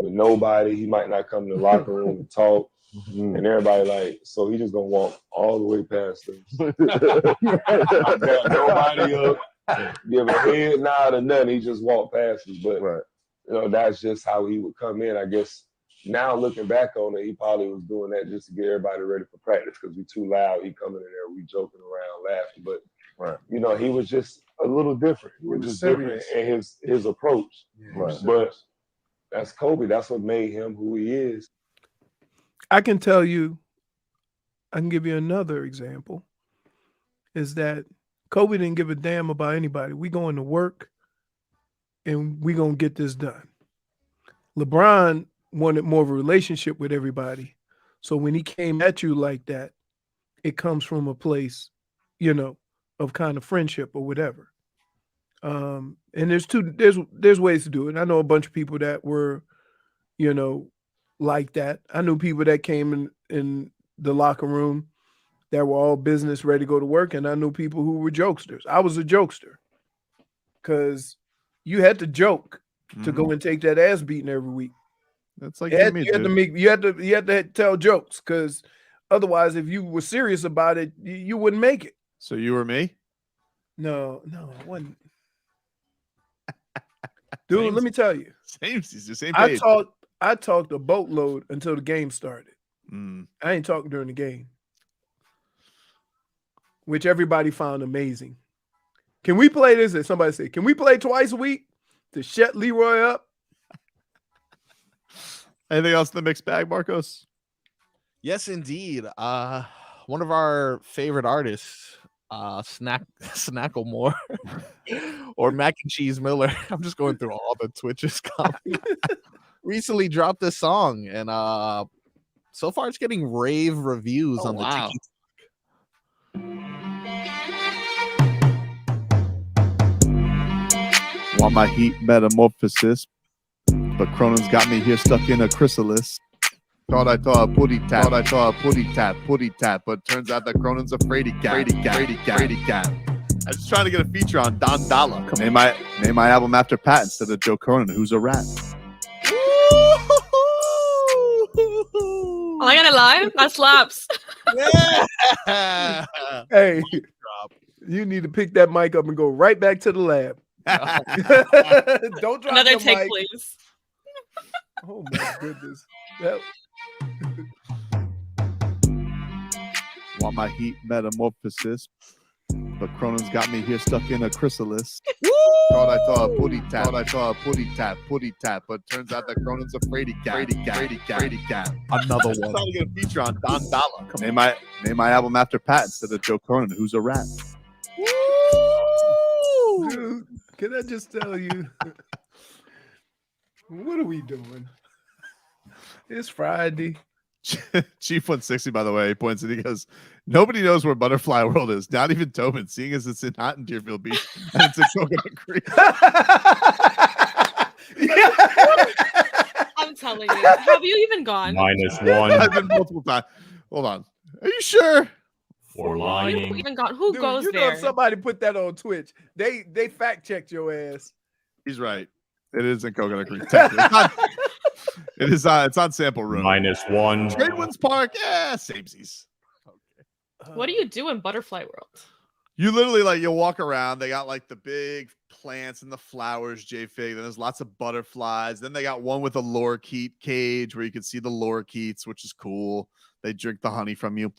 with nobody. He might not come to the locker room and talk. And everybody like, so he just gonna walk all the way past us. Got nobody up, give a head nod or nothing. He just walked past us. But you know, that's just how he would come in. I guess now looking back on it, he probably was doing that just to get everybody ready for practice because we too loud. He coming in there, we joking around, laughing. But you know, he was just a little different. He was just different in his approach. But that's Kobe. That's what made him who he is. I can tell you, I can give you another example, is that Kobe didn't give a damn about anybody. We going to work and we going to get this done. LeBron wanted more of a relationship with everybody. So when he came at you like that, it comes from a place, you know, of kind of friendship or whatever. And there's ways to do it. I know a bunch of people that were, you know, like that. I knew people that came in the locker room that were all business, ready to go to work, and I knew people who were jokesters. I was a jokester because you had to joke to go and take that ass beating every week. That's like you had to tell jokes because otherwise, if you were serious about it, you wouldn't make it. So you were me? No, I wasn't. Dude, let me tell you. Same page. I talked a boatload until the game started. I ain't talking during the game, which everybody found amazing. Can we play this? As somebody said, can we play twice a week to shut Leroy up? Anything else in the mixed bag, Marcos? Yes, indeed. One of our favorite artists, Snacklemore or Mac and Cheese Miller. I'm just going through all the Twitches recently dropped this song, and so far it's getting rave reviews on the TikTok. Want my heat metamorphosis, but Cronin's got me here stuck in a chrysalis. Thought I saw a putty tap, but turns out that Cronin's a fraidy cat. I was just trying to get a feature on Dame Dolla. Name my album after Pat instead of Joe Cronin, who's a rat. Am I gonna lie? That slaps. Yeah. Hey, you need to pick that mic up and go right back to the lab. Don't drop Another your take, mic. please. Oh my goodness. Want my heat metamorphosis, but Cronin's got me here stuck in a chrysalis. Thought I saw a putty tap, but turns out that Cronin's a fraidy cat. Another I'm one. trying to get a feature on Dame Dolla. Name my album after Pat instead of Joe Cronin, who's a rat. Dude, can I just tell you, what are we doing? It's Friday. Chief 160, by the way, points and he goes, nobody knows where Butterfly World is. Not even Tobin, seeing as it's not in Deerfield Beach and it's in Coconut Creek. I'm telling you. Have you even gone? -1. I've been multiple times. Hold on. Are you sure? For You've lying. even gone. Who Dude, goes you know there? if somebody put that on Twitch, they fact checked your ass. He's right. It is in Coconut Creek. Technically. It's on Sample Room. -1. Tradewinds Park, samesies. What do you do in Butterfly World? You literally you'll walk around. They got like the big plants and the flowers, JFig. Then there's lots of butterflies. Then they got one with a lorikeet cage where you can see the lorikeets, which is cool. They drink the honey from you.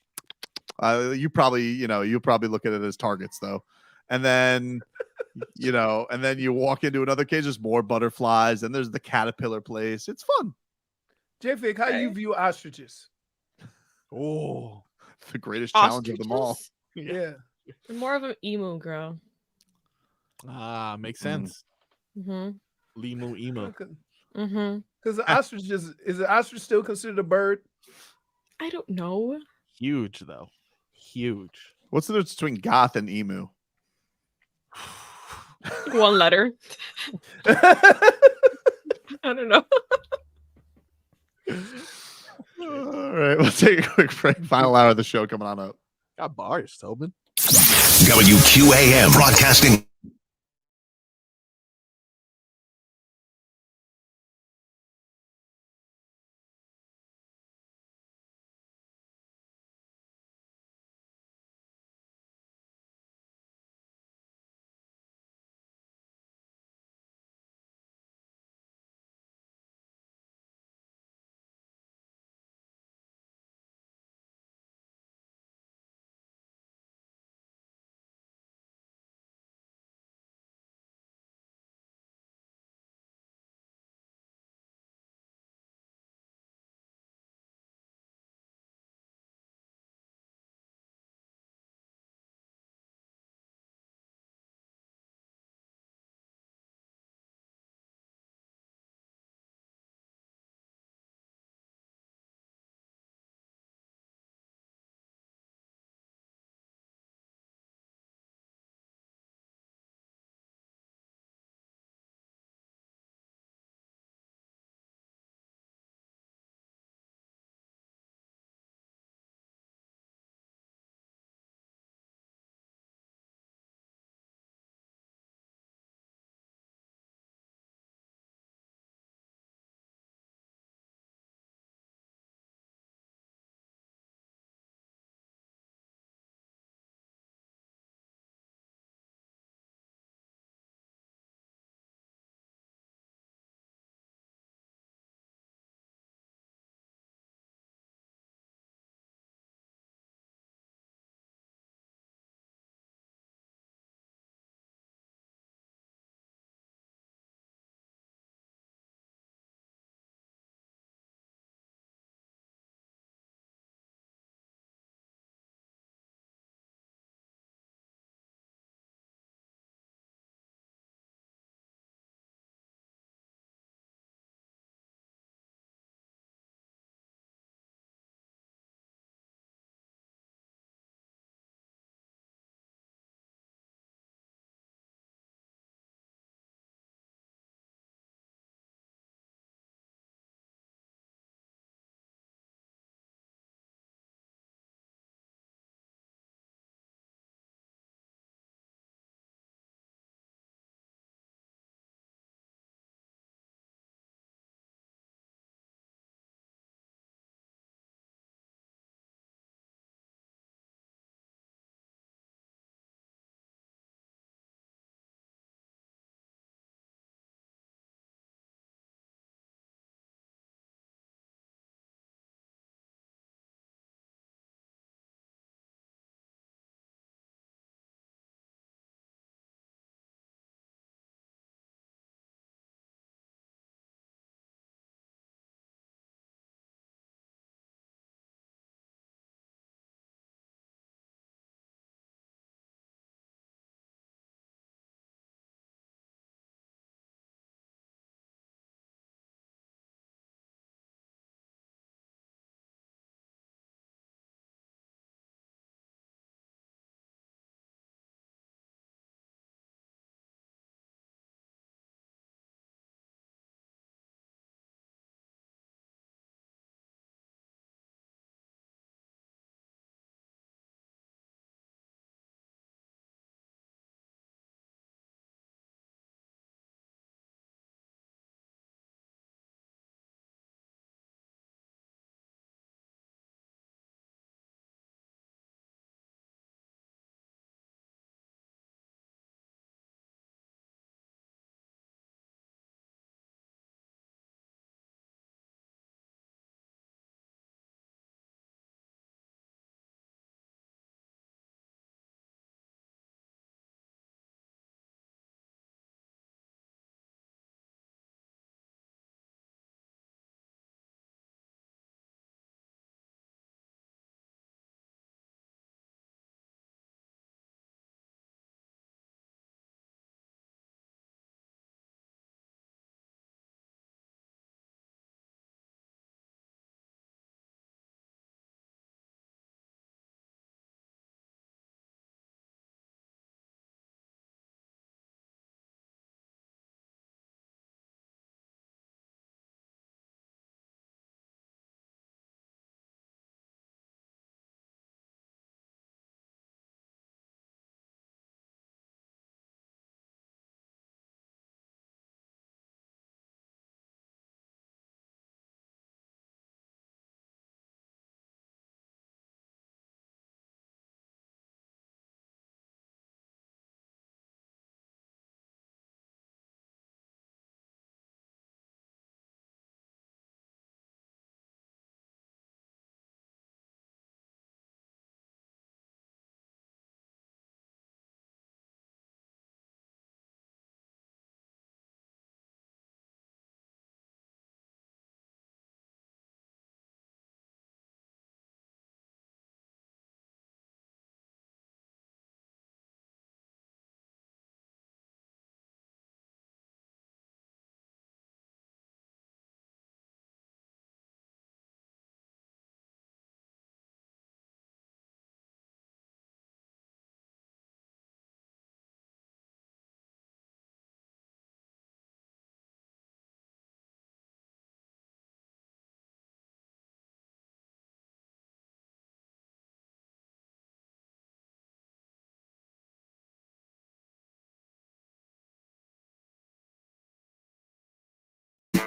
You'll probably look at it as targets though. And then, and then you walk into another cage. There's more butterflies. And there's the caterpillar place. It's fun. JFig, how do you view ostriches? Oh, the greatest challenge of them all. Yeah. I'm more of an emu girl. Ah, makes sense. Mm-hmm. Limu emo. Mm-hmm. Because the ostrich is the ostrich still considered a bird? I don't know. Huge though. Huge. What's the difference between goth and emu? One letter. I don't know. All right, we'll take a quick break. Final hour of the show coming on up. Got bars, Tobin. WQAM broadcasting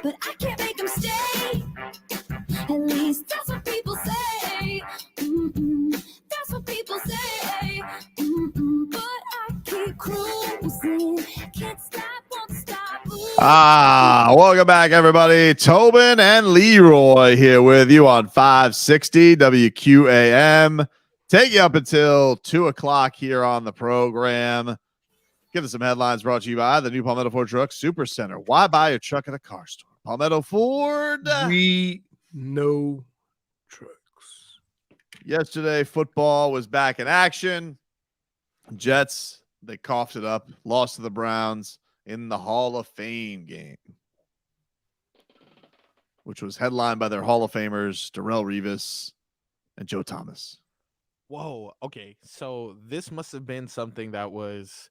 but I can't make them stay. At least that's what people say. That's what people say. But I keep cruising. Can't stop, won't stop. Welcome back, everybody. Tobin and Leroy here with you on 560 WQAM. Take you up until 2 o'clock here on the program. Give us some headlines brought to you by the new Palmetto Ford Truck Super Center. Why buy your truck at a car store? Palmetto Ford. We know trucks. Yesterday, football was back in action. Jets, they coughed it up, lost to the Browns in the Hall of Fame game, which was headlined by their Hall of Famers, Darrelle Revis and Joe Thomas. Whoa. Okay. So this must have been something that was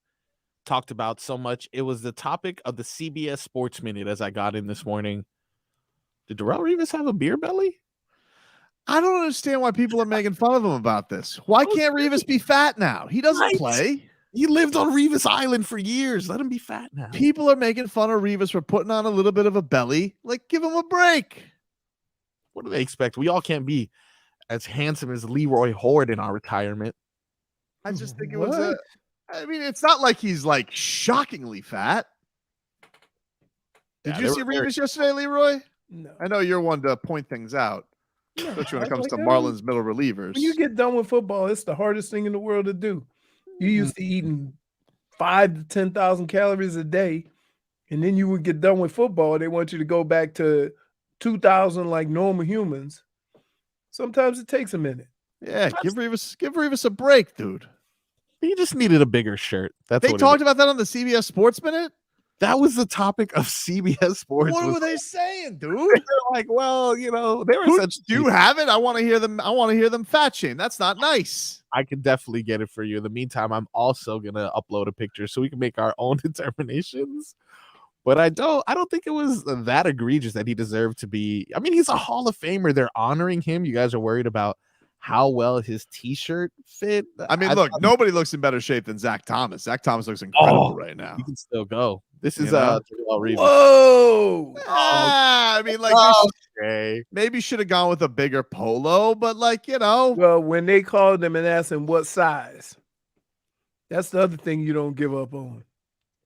talked about so much. It was the topic of the CBS Sports Minute as I got in this morning. Did Darrelle Revis have a beer belly? I don't understand why people are making fun of him about this. Why can't Revis be fat now? He doesn't play. He lived on Revis Island for years. Let him be fat now. People are making fun of Revis for putting on a little bit of a belly. Like, give him a break. What do they expect? We all can't be as handsome as Leroy Horde in our retirement. I just think it was I mean, it's not like he's like shockingly fat. Did you see Revis yesterday, Leroy? No. I know you're one to point things out, especially when it comes to Marlins middle relievers. When you get done with football, it's the hardest thing in the world to do. You used to eating 5,000 to 10,000 calories a day, and then you would get done with football. They want you to go back to 2,000 like normal humans. Sometimes it takes a minute. Yeah, give Revis a break, dude. He just needed a bigger shirt. That's They talked about that on the CBS Sports Minute. That was the topic of CBS Sports. What were they saying, dude? They're like, well, you know, they were such. Do you have it? I want to hear them. I want to hear them fat shame. That's not nice. I can definitely get it for you. In the meantime, I'm also gonna upload a picture so we can make our own determinations. But I don't think it was that egregious that he deserved to be. I mean, he's a Hall of Famer. They're honoring him. You guys are worried about how well his T-shirt fit. I mean, look, nobody looks in better shape than Zach Thomas. Zach Thomas looks incredible right now. He can still go. This is Darrelle Revis. Whoa! I mean, like, maybe should have gone with a bigger polo, but like, you know. Well, when they called him and asked him what size, that's the other thing you don't give up on.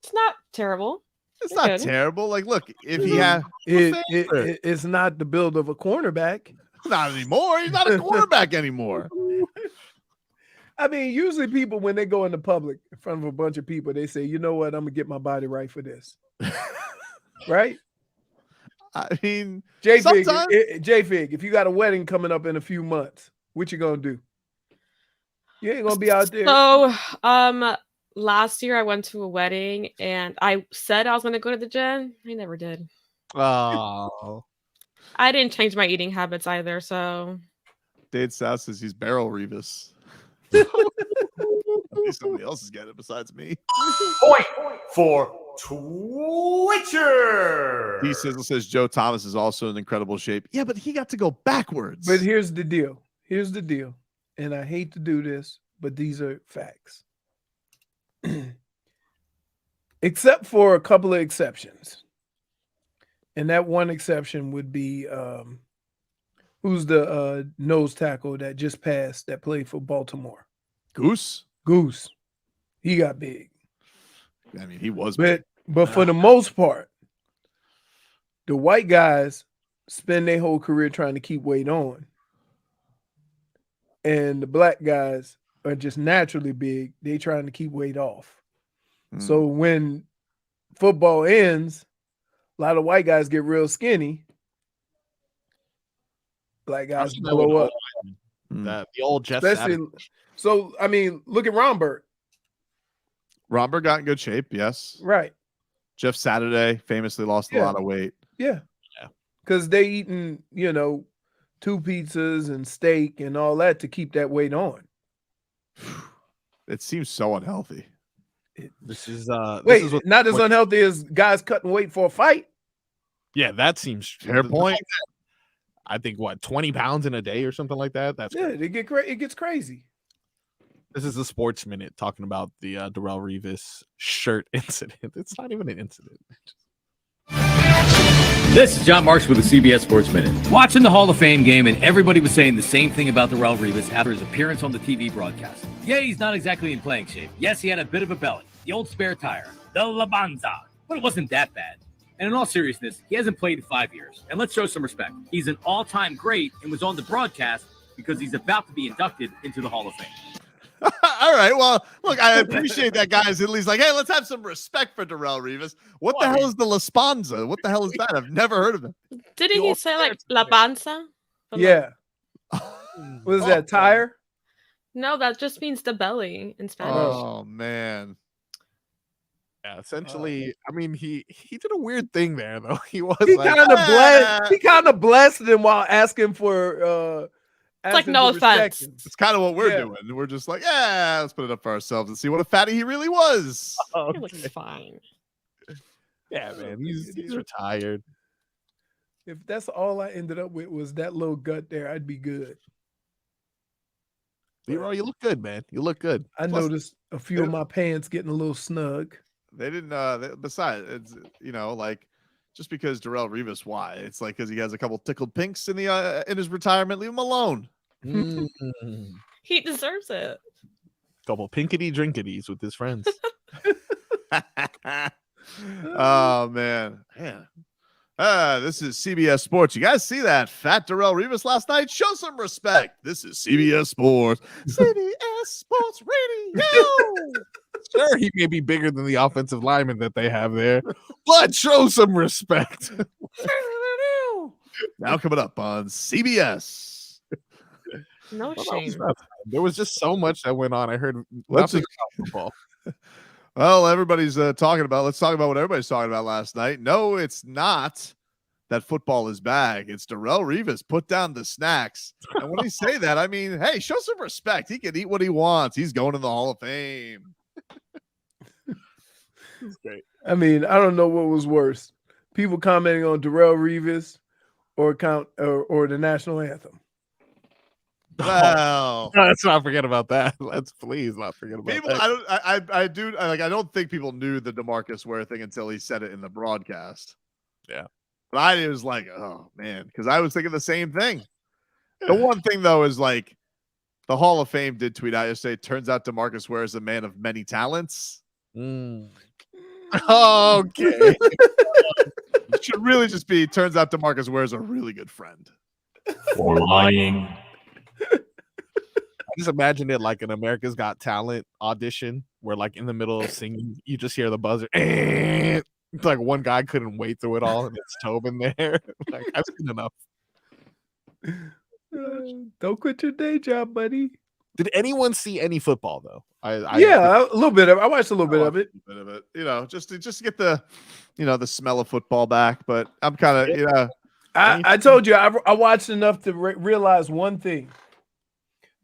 It's not terrible. It's not terrible. Like, look, if he had it's not the build of a cornerback. Not anymore. He's not a quarterback anymore. I mean, usually people, when they go into public in front of a bunch of people, they say, you know what, I'm going to get my body right for this. Right? I mean, JFig, if you got a wedding coming up in a few months, what you going to do? You ain't going to be out there. So, last year I went to a wedding and I said I was going to go to the gym. I never did. Oh. I didn't change my eating habits either, so. Dade South says he's Barrel Revis. Somebody else is getting it besides me. Point for Twitcher. He says Joe Thomas is also in incredible shape. Yeah, but he got to go backwards. But here's the deal. And I hate to do this, but these are facts. Except for a couple of exceptions. And that one exception would be who's the nose tackle that just passed that played for Baltimore? Goose. He got big. I mean, he was big. But for the most part, the white guys spend their whole career trying to keep weight on. And the black guys are just naturally big. They trying to keep weight off. So when football ends, a lot of white guys get real skinny. Black guys blow up. The old Jeff. So, I mean, look at Romberg. Romberg got in good shape, yes. Right. Jeff Saturday famously lost a lot of weight. Yeah. Because they eating, 2 pizzas and steak and all that to keep that weight on. It seems so unhealthy. This is not as unhealthy as guys cutting weight for a fight. Yeah, that seems fair point. I think 20 pounds in a day or something like that. That's it gets crazy. This is the Sports Minute talking about the Darrelle Revis shirt incident. It's not even an incident. This is John Marks with the CBS Sports Minute. Watching the Hall of Fame game, and everybody was saying the same thing about Darrelle Revis after his appearance on the TV broadcast. Yeah, he's not exactly in playing shape. Yes, he had a bit of a belly, the old spare tire, the Labanza, but it wasn't that bad. And in all seriousness, he hasn't played in 5 years. And let's show some respect. He's an all-time great and was on the broadcast because he's about to be inducted into the Hall of Fame. All right. Well, look, I appreciate that guy's at least like, hey, let's have some respect for Darrelle Revis. What the hell is the Laspanza? What the hell is that? I've never heard of it. Didn't he say like La Panza? Yeah. What is that, tire? No, that just means the belly in Spanish. Oh, man. Yeah, essentially, I mean, he did a weird thing there, though. He was He like, kind of blessed him while asking for it's like no offense. It's kind of what we're doing. We're just like, yeah, let's put it up for ourselves and see what a fatty he really was. He looks fine. Yeah, man, he's retired. If that's all I ended up with was that little gut there, I'd be good. Leroy, you look good, man. You look good. I noticed a few of my pants getting a little snug. They didn't. Besides, it's like just because Darrelle Revis, why? It's like because he has a couple tickled pinks in his retirement. Leave him alone. He deserves it. Couple pinkety drinkities with his friends. Oh man. This is CBS Sports. You guys see that fat Darrelle Revis last night? Show some respect. This is CBS Sports. CBS Sports Radio. Sure, he may be bigger than the offensive lineman that they have there, but show some respect. Now coming up on CBS. No shame. There was just so much that went on. I heard nothing about football. Well, everybody's talking about. Let's talk about what everybody's talking about last night. No, it's not that football is back. It's Darrelle Revis. Put down the snacks. And when I say that, I mean, hey, show some respect. He can eat what he wants. He's going to the Hall of Fame. That's great. I mean, I don't know what was worse: people commenting on Darrelle Revis or the national anthem. Well, let's not forget about that. Let's please not forget about people, that. I don't think people knew the DeMarcus Ware thing until he said it in the broadcast. Yeah. But I was like, oh man, because I was thinking the same thing. The one thing though is like the Hall of Fame did tweet out yesterday. Turns out DeMarcus Ware is a man of many talents. Okay. It should really just be turns out DeMarcus Ware is a really good friend. For lying. I just imagine it like an America's Got Talent audition where like in the middle of singing, you just hear the buzzer. It's like one guy couldn't wait through it all, and it's Tobin there. Like, I've seen enough. Don't quit your day job, buddy. Did anyone see any football though? A little bit of it. I watched a little bit of it. Just to get the, the smell of football back. But I'm kind of, I told you I watched enough to realize one thing: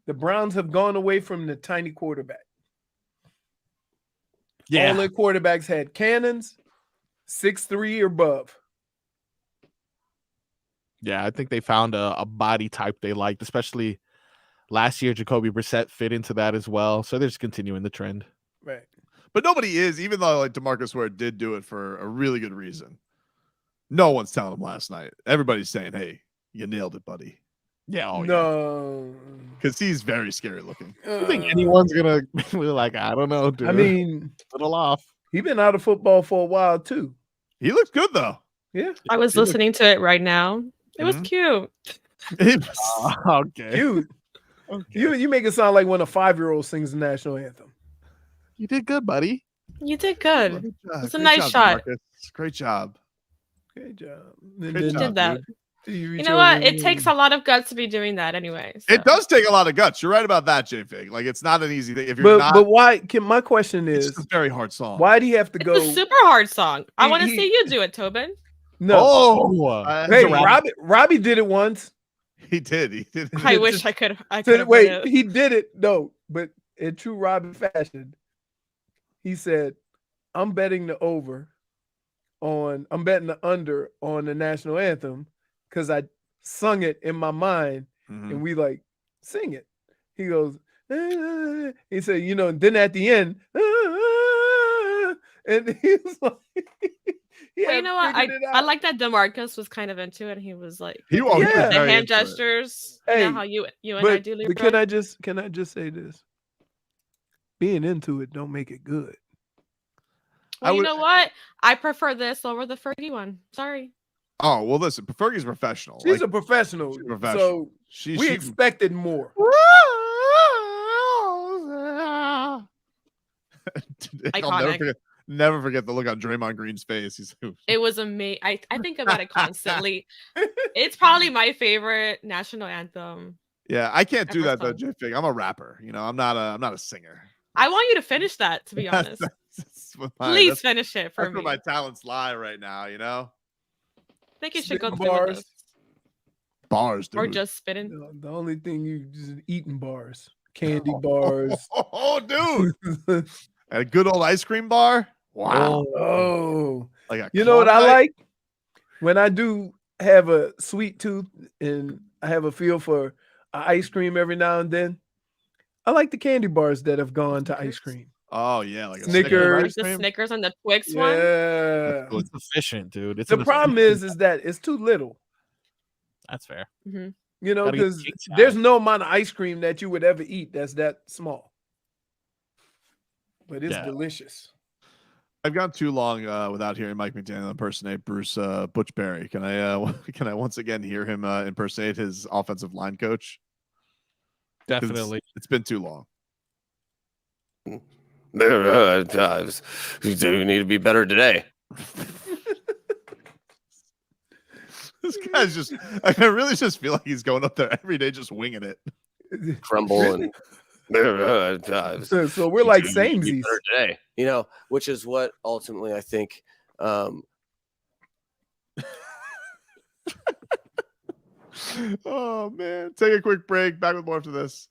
the Browns have gone away from the tiny quarterback. Yeah, all their quarterbacks had cannons, 6'3" or above. Yeah, I think they found a body type they liked, especially last year. Jacoby Brissett fit into that as well, so they're just continuing the trend. Right, but nobody is, even though like DeMarcus Ware did do it for a really good reason. No one's telling him last night. Everybody's saying, "Hey, you nailed it, buddy." Yeah, no, because he's very scary looking. I think anyone's gonna be like, I don't know, dude. I mean, a little off. He's been out of football for a while too. He looks good though. Yeah, I was listening to it right now. It was cute. Okay. Cute. Okay. You make it sound like when a 5-year-old sings the national anthem. You did good, buddy. You did good. It's a Great nice job, shot. DeMarcus. Great job. Great job. You did that. You know what? It takes a lot of guts to be doing that anyway. So. It does take a lot of guts. You're right about that, JFig. Like, it's not an easy thing. If you're but why? My question is, it's a very hard song. Why do you have to go? It's a super hard song. I want to see you do it, Tobin. No. Hey, Robbie did it once. He did. I wish I could. Wait, he did it. No, but in true Robbie fashion, he said, "I'm betting the under on the national anthem because I sung it in my mind, and we like sing it." He goes, he said, and then at the end, and he was like, But you know what? figured it I out. like that DeMarcus was kind of into it, and he was like, He was the very hand into it. gestures. Hey, you know how you and I do, Leroy? But can I just say this? Being into it don't make it good. Well, you know what? I prefer this over the Fergie one. Sorry. Oh well, listen, Fergie's professional. She's a professional. She's professional. So She expected more. Iconic. Never forget the look on Draymond Green's face. He's It was amazing. I think about it constantly. It's probably my favorite national anthem. Yeah, I can't do Ever that though, sung. JFig. I'm a rapper. You know, I'm not a singer. I want you to finish that, to be honest. That's Please finish it for that's me. where my talents lie right now. You know, I think you should go Spitting through with bars. this. bars, dude. Or just spitting. The only thing you just eating bars, candy bars. Oh, dude. At a good old ice cream bar. Wow. Oh, Like a you know what I Klondike? like? When I do have a sweet tooth and I have a feel for ice cream every now and then, I like the candy bars that have gone to ice cream. Oh yeah, like a Snickers. Like the Snickers and the Twix one. Yeah. It's efficient, dude. It's The problem is that it's too little. That's fair. Mm-hmm. You know, Gotta get because king size. there's no amount of ice cream that you would ever eat that's that small. But it's Yeah. delicious. I've gone too long without hearing Mike McDaniel impersonate Butch Barry. Can I once again hear him impersonate his offensive line coach? 'Cause Definitely. it's been too long. You do need to be better today. This guy's just, I really just feel like he's going up there every day just winging it. Crumble and So we're like you do need to be samesies. better today. You know, which is what ultimately I think Oh man. Take a quick break. Back with more after this.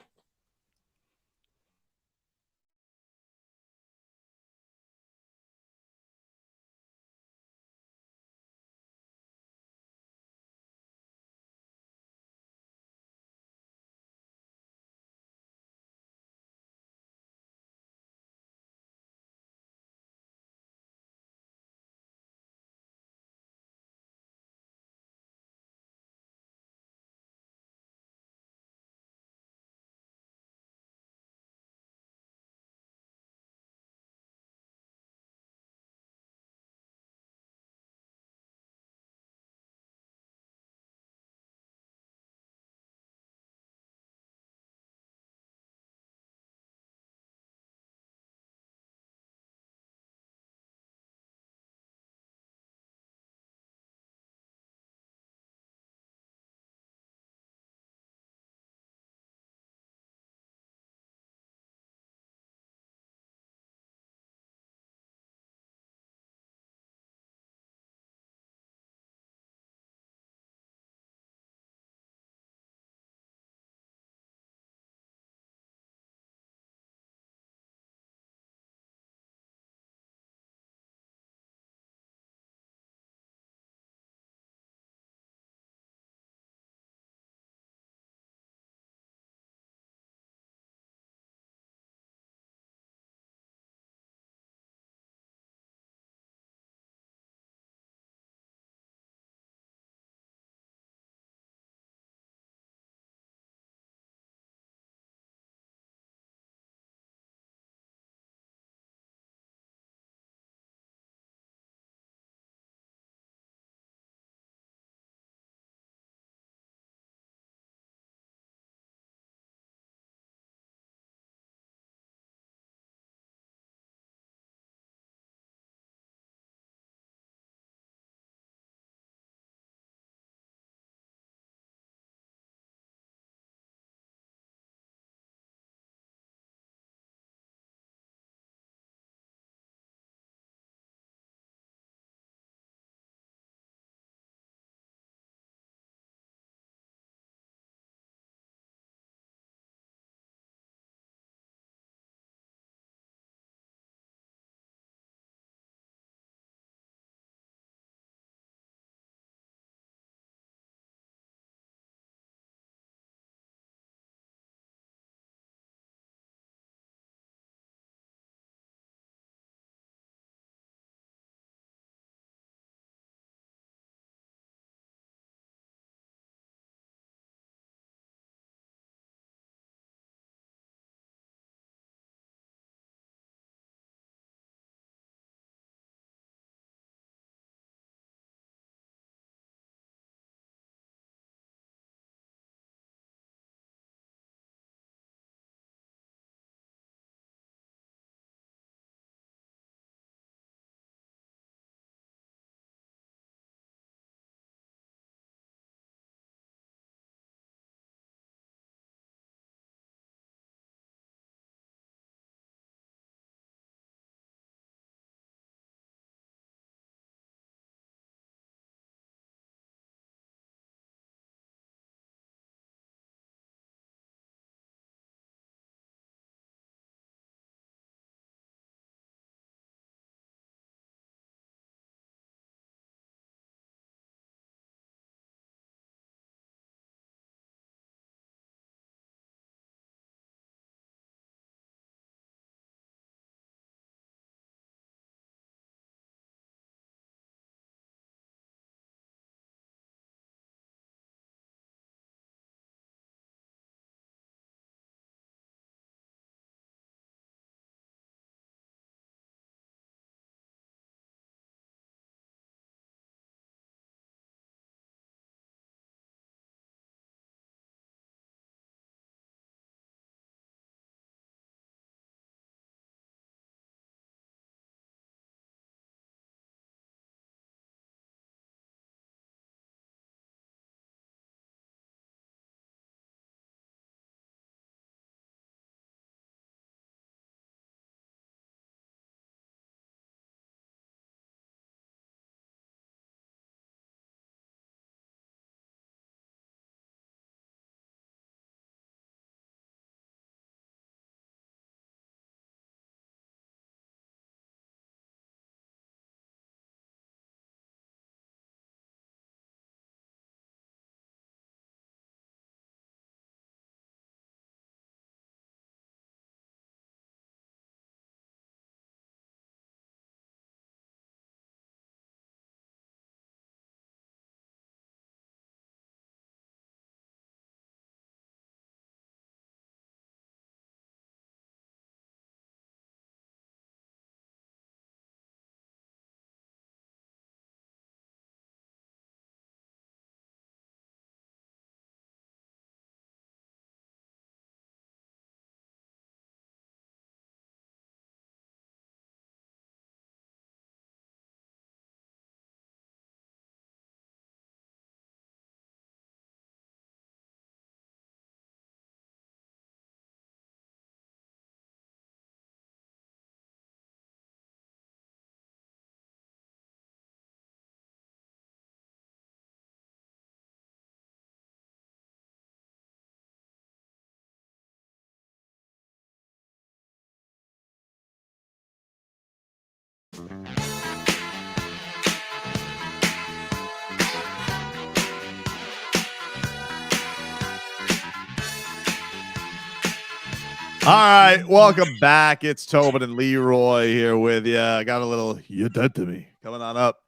All right, welcome back. It's Tobin and Leroy here with you. I got a little "you dead to me" coming on up.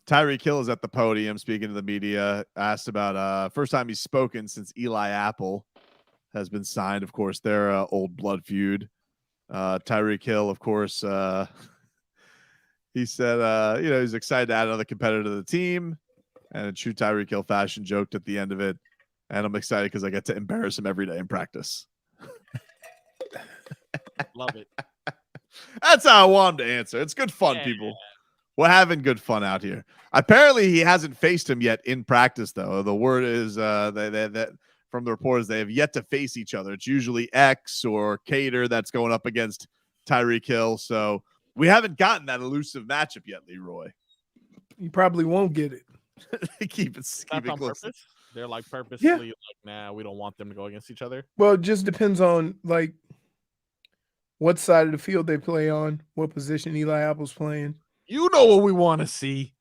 Tyreek Hill is at the podium speaking to the media. Asked about first time he's spoken since Eli Apple has been signed. Of course, their old blood feud. Tyreek Hill, of course, he said, he's excited to add another competitor to the team, and in true Tyreek Hill fashion, joked at the end of it. And I'm excited because I get to embarrass him every day in practice. Love it. That's how I want him to answer. It's good fun, people. We're having good fun out here. Apparently, he hasn't faced him yet in practice, though. The word is that from the reporters, they have yet to face each other. It's usually X or Cater that's going up against Tyreek Hill. So we haven't gotten that elusive matchup yet, Leroy. You probably won't get it. keep it on close. purpose. They're like purposely like, nah, we don't want them to go against each other. Well, it just depends on like what side of the field they play on, what position Eli Apple's playing. You know what we want to see.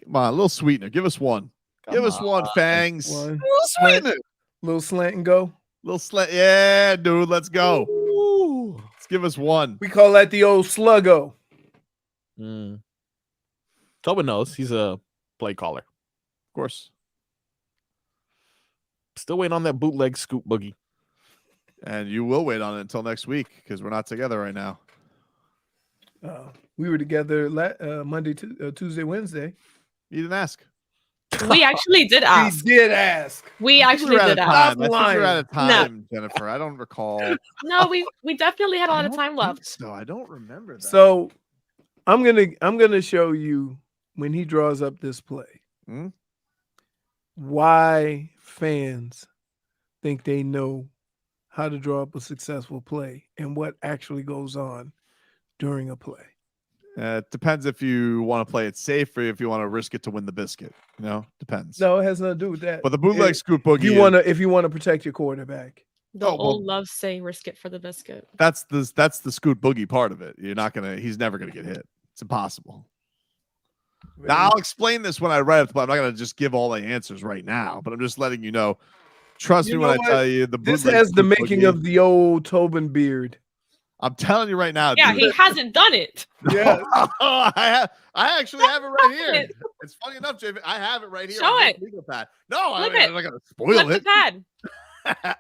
Come on, a little sweetener. Give us one. Give us one, Fangs. One. Little sweetener. Little slant and go. Little slant. Yeah, dude. Let's go. Ooh. Let's give us one. We call that the old sluggo. Tobin knows he's a play caller. Of course. Still waiting on that bootleg scoop boogie. And you will wait on it until next week because we're not together right now. We were together Monday, Tuesday, Wednesday. You didn't ask. We actually did ask. We did ask. We actually did ask. I think we're out of time, Jennifer. I don't recall. No, we definitely had a lot of time left. No, I don't remember that. So I'm gonna show you when he draws up this play. Why fans think they know how to draw up a successful play and what actually goes on during a play. It depends if you want to play it safe or if you want to risk it to win the biscuit. Depends. No, it has nothing to do with that. But the bootleg scoop boogie. If you want to protect your quarterback. The old love saying risk it for the biscuit. That's the scoot boogie part of it. He's never gonna get hit. It's impossible. Now, I'll explain this when I write up the play. I'm not going to just give all the answers right now, but I'm just letting you know. Trust me when I tell you. This has the making of the old Tobin beard. I'm telling you right now. Yeah, dude. he hasn't done it. Yeah. I actually have it right here. It's funny enough, JFig. I have it right here. Show it. Legal pad. No, I'm not going to spoil Flip it. the pad.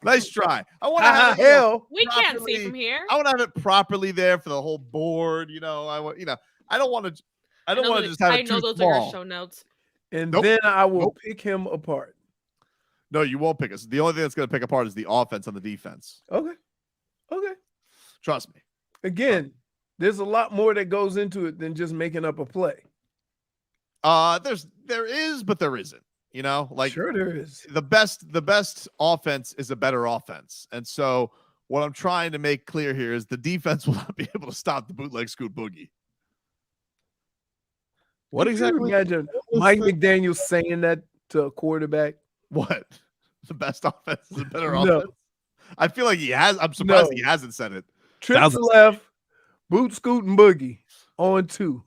Nice try. I want to have it. We can't see from here. I want to have it properly there for the whole board. I don't want to. I don't want to just have it too small. I know those are your show notes. And then I will pick him apart. No, you won't pick us. The only thing that's going to pick apart is the offense and the defense. Okay. Trust me. Again, there's a lot more that goes into it than just making up a play. There is, but there isn't. Sure there is. The best offense is a better offense. And so what I'm trying to make clear here is the defense will not be able to stop the bootleg scoot boogie. What exactly? Imagine Mike McDaniel saying that to a quarterback. What? The best offense is a better offense? I feel like he has. I'm surprised he hasn't said it. Trip to left, boot, scoot, and boogie on 2.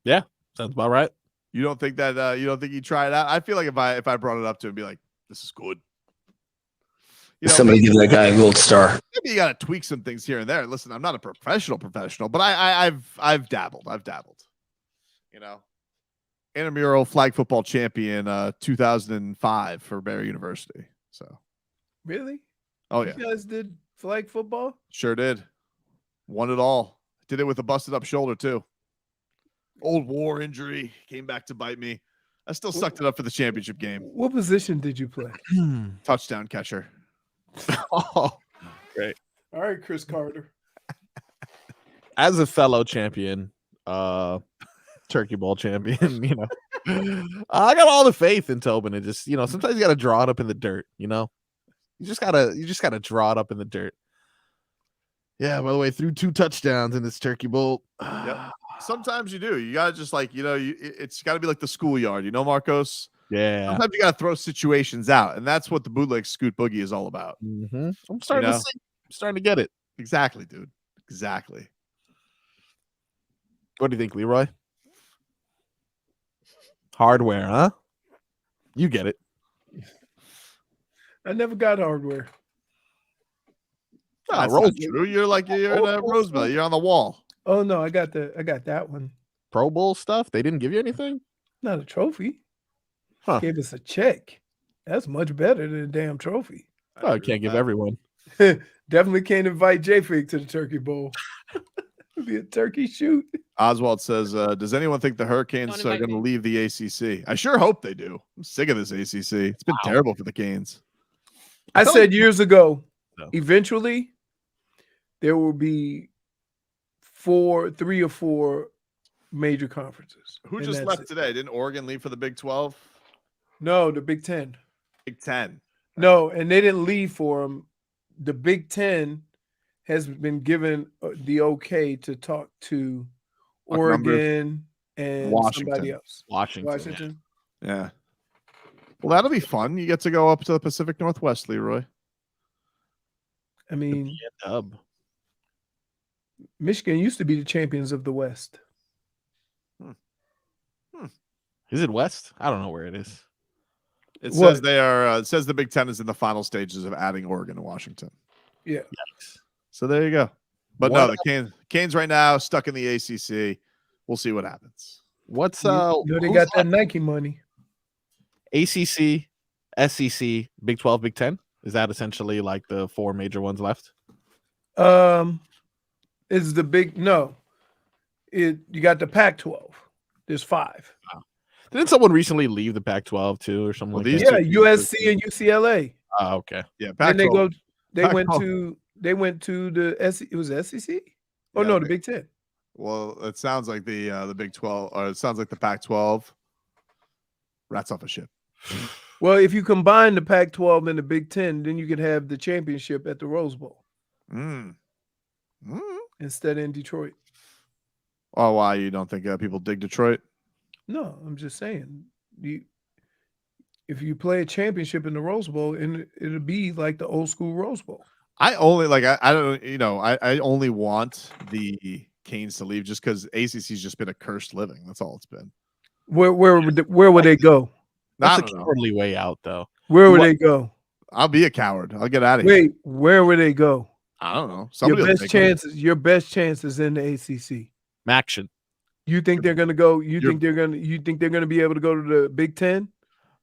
Yeah, sounds about right. You don't think that? You don't think he tried it out? I feel like if I brought it up to him, be like, "This is good." Somebody give that guy a gold star. Maybe you got to tweak some things here and there. Listen, I'm not a professional, but I've dabbled. Intramural flag football champion 2005 for Barry University. So really? Oh yeah. You guys did flag football? Sure did. Won it all. Did it with a busted up shoulder too. Old war injury came back to bite me. I still sucked it up for the championship game. What position did you play? Touchdown catcher. Oh, great. All right, Chris Carter. As a fellow champion, turkey bowl champion, I got all the faith in Tobin. And just, sometimes you got to draw it up in the dirt, You just gotta draw it up in the dirt. Yeah, by the way, threw 2 touchdowns in this turkey bowl. Yep. Sometimes you do. You gotta just it's gotta be like the schoolyard, Marcos. Yeah. Sometimes you gotta throw situations out, and that's what the bootleg scoot boogie is all about. Mm-hmm. I'm starting to see. I'm starting to get it. Exactly, dude. Exactly. What do you think, Leroy? Hardware, huh? You get it. I never got hardware. That's not true. You're in a Roosevelt. You're on the wall. Oh no, I got that one. Pro Bowl stuff? They didn't give you anything? Not a trophy. Huh. Gave us a check. That's much better than a damn trophy. Oh, I can't give everyone. Definitely can't invite JFig to the Turkey Bowl. It'd be a turkey shoot. Oswald says, does anyone think the Hurricanes are going to leave the ACC? I sure hope they do. I'm sick of this ACC. It's been terrible for the Canes. I said years ago, eventually there will be 3 or 4 major conferences. Who just left today? Didn't Oregon leave for the Big 12? No, the Big 10. Big 10. No, and they didn't leave for them. The Big 10 has been given the okay to talk to Oregon and somebody else. Washington. Yeah. Well, that'll be fun. You get to go up to the Pacific Northwest, Leroy. I mean, Michigan used to be the champions of the West. Is it West? I don't know where it is. It says they are. It says the Big 10 is in the final stages of adding Oregon and Washington. Yeah. Yikes. So there you go. But no, the Canes right now stuck in the ACC. We'll see what happens. What's they got that Nike money. ACC, SEC, Big 12, Big 10? Is that essentially like the 4 major ones left? Is the big you got the Pac-12. There's 5. Wow. Didn't someone recently leave the Pac-12 too, or something like that? Yeah, USC and UCLA. Oh, okay. Yeah, Pac-12. And they Pac-12. went to the SEC. It was SEC? Oh no, the Big 10. Well, it sounds like the Big 12, or it sounds like the Pac-12 rats off a ship. Well, if you combine the Pac-12 and the Big 10, then you could have the championship at the Rose Bowl. Instead in Detroit. Oh, why? You don't think people dig Detroit? No, I'm just saying. If you play a championship in the Rose Bowl, and it'll be like the old school Rose Bowl. I only I don't, I only want the Canes to leave just because ACC's just been a cursed living. That's all it's been. Where would they go? That's a cowardly way out, though. Where would they go? I'll be a coward. I'll get out of here. Wait, where would they go? I don't know. Your best chances in the ACC. Maction. You think they're going to go? You think they're going to be able to go to the Big 10?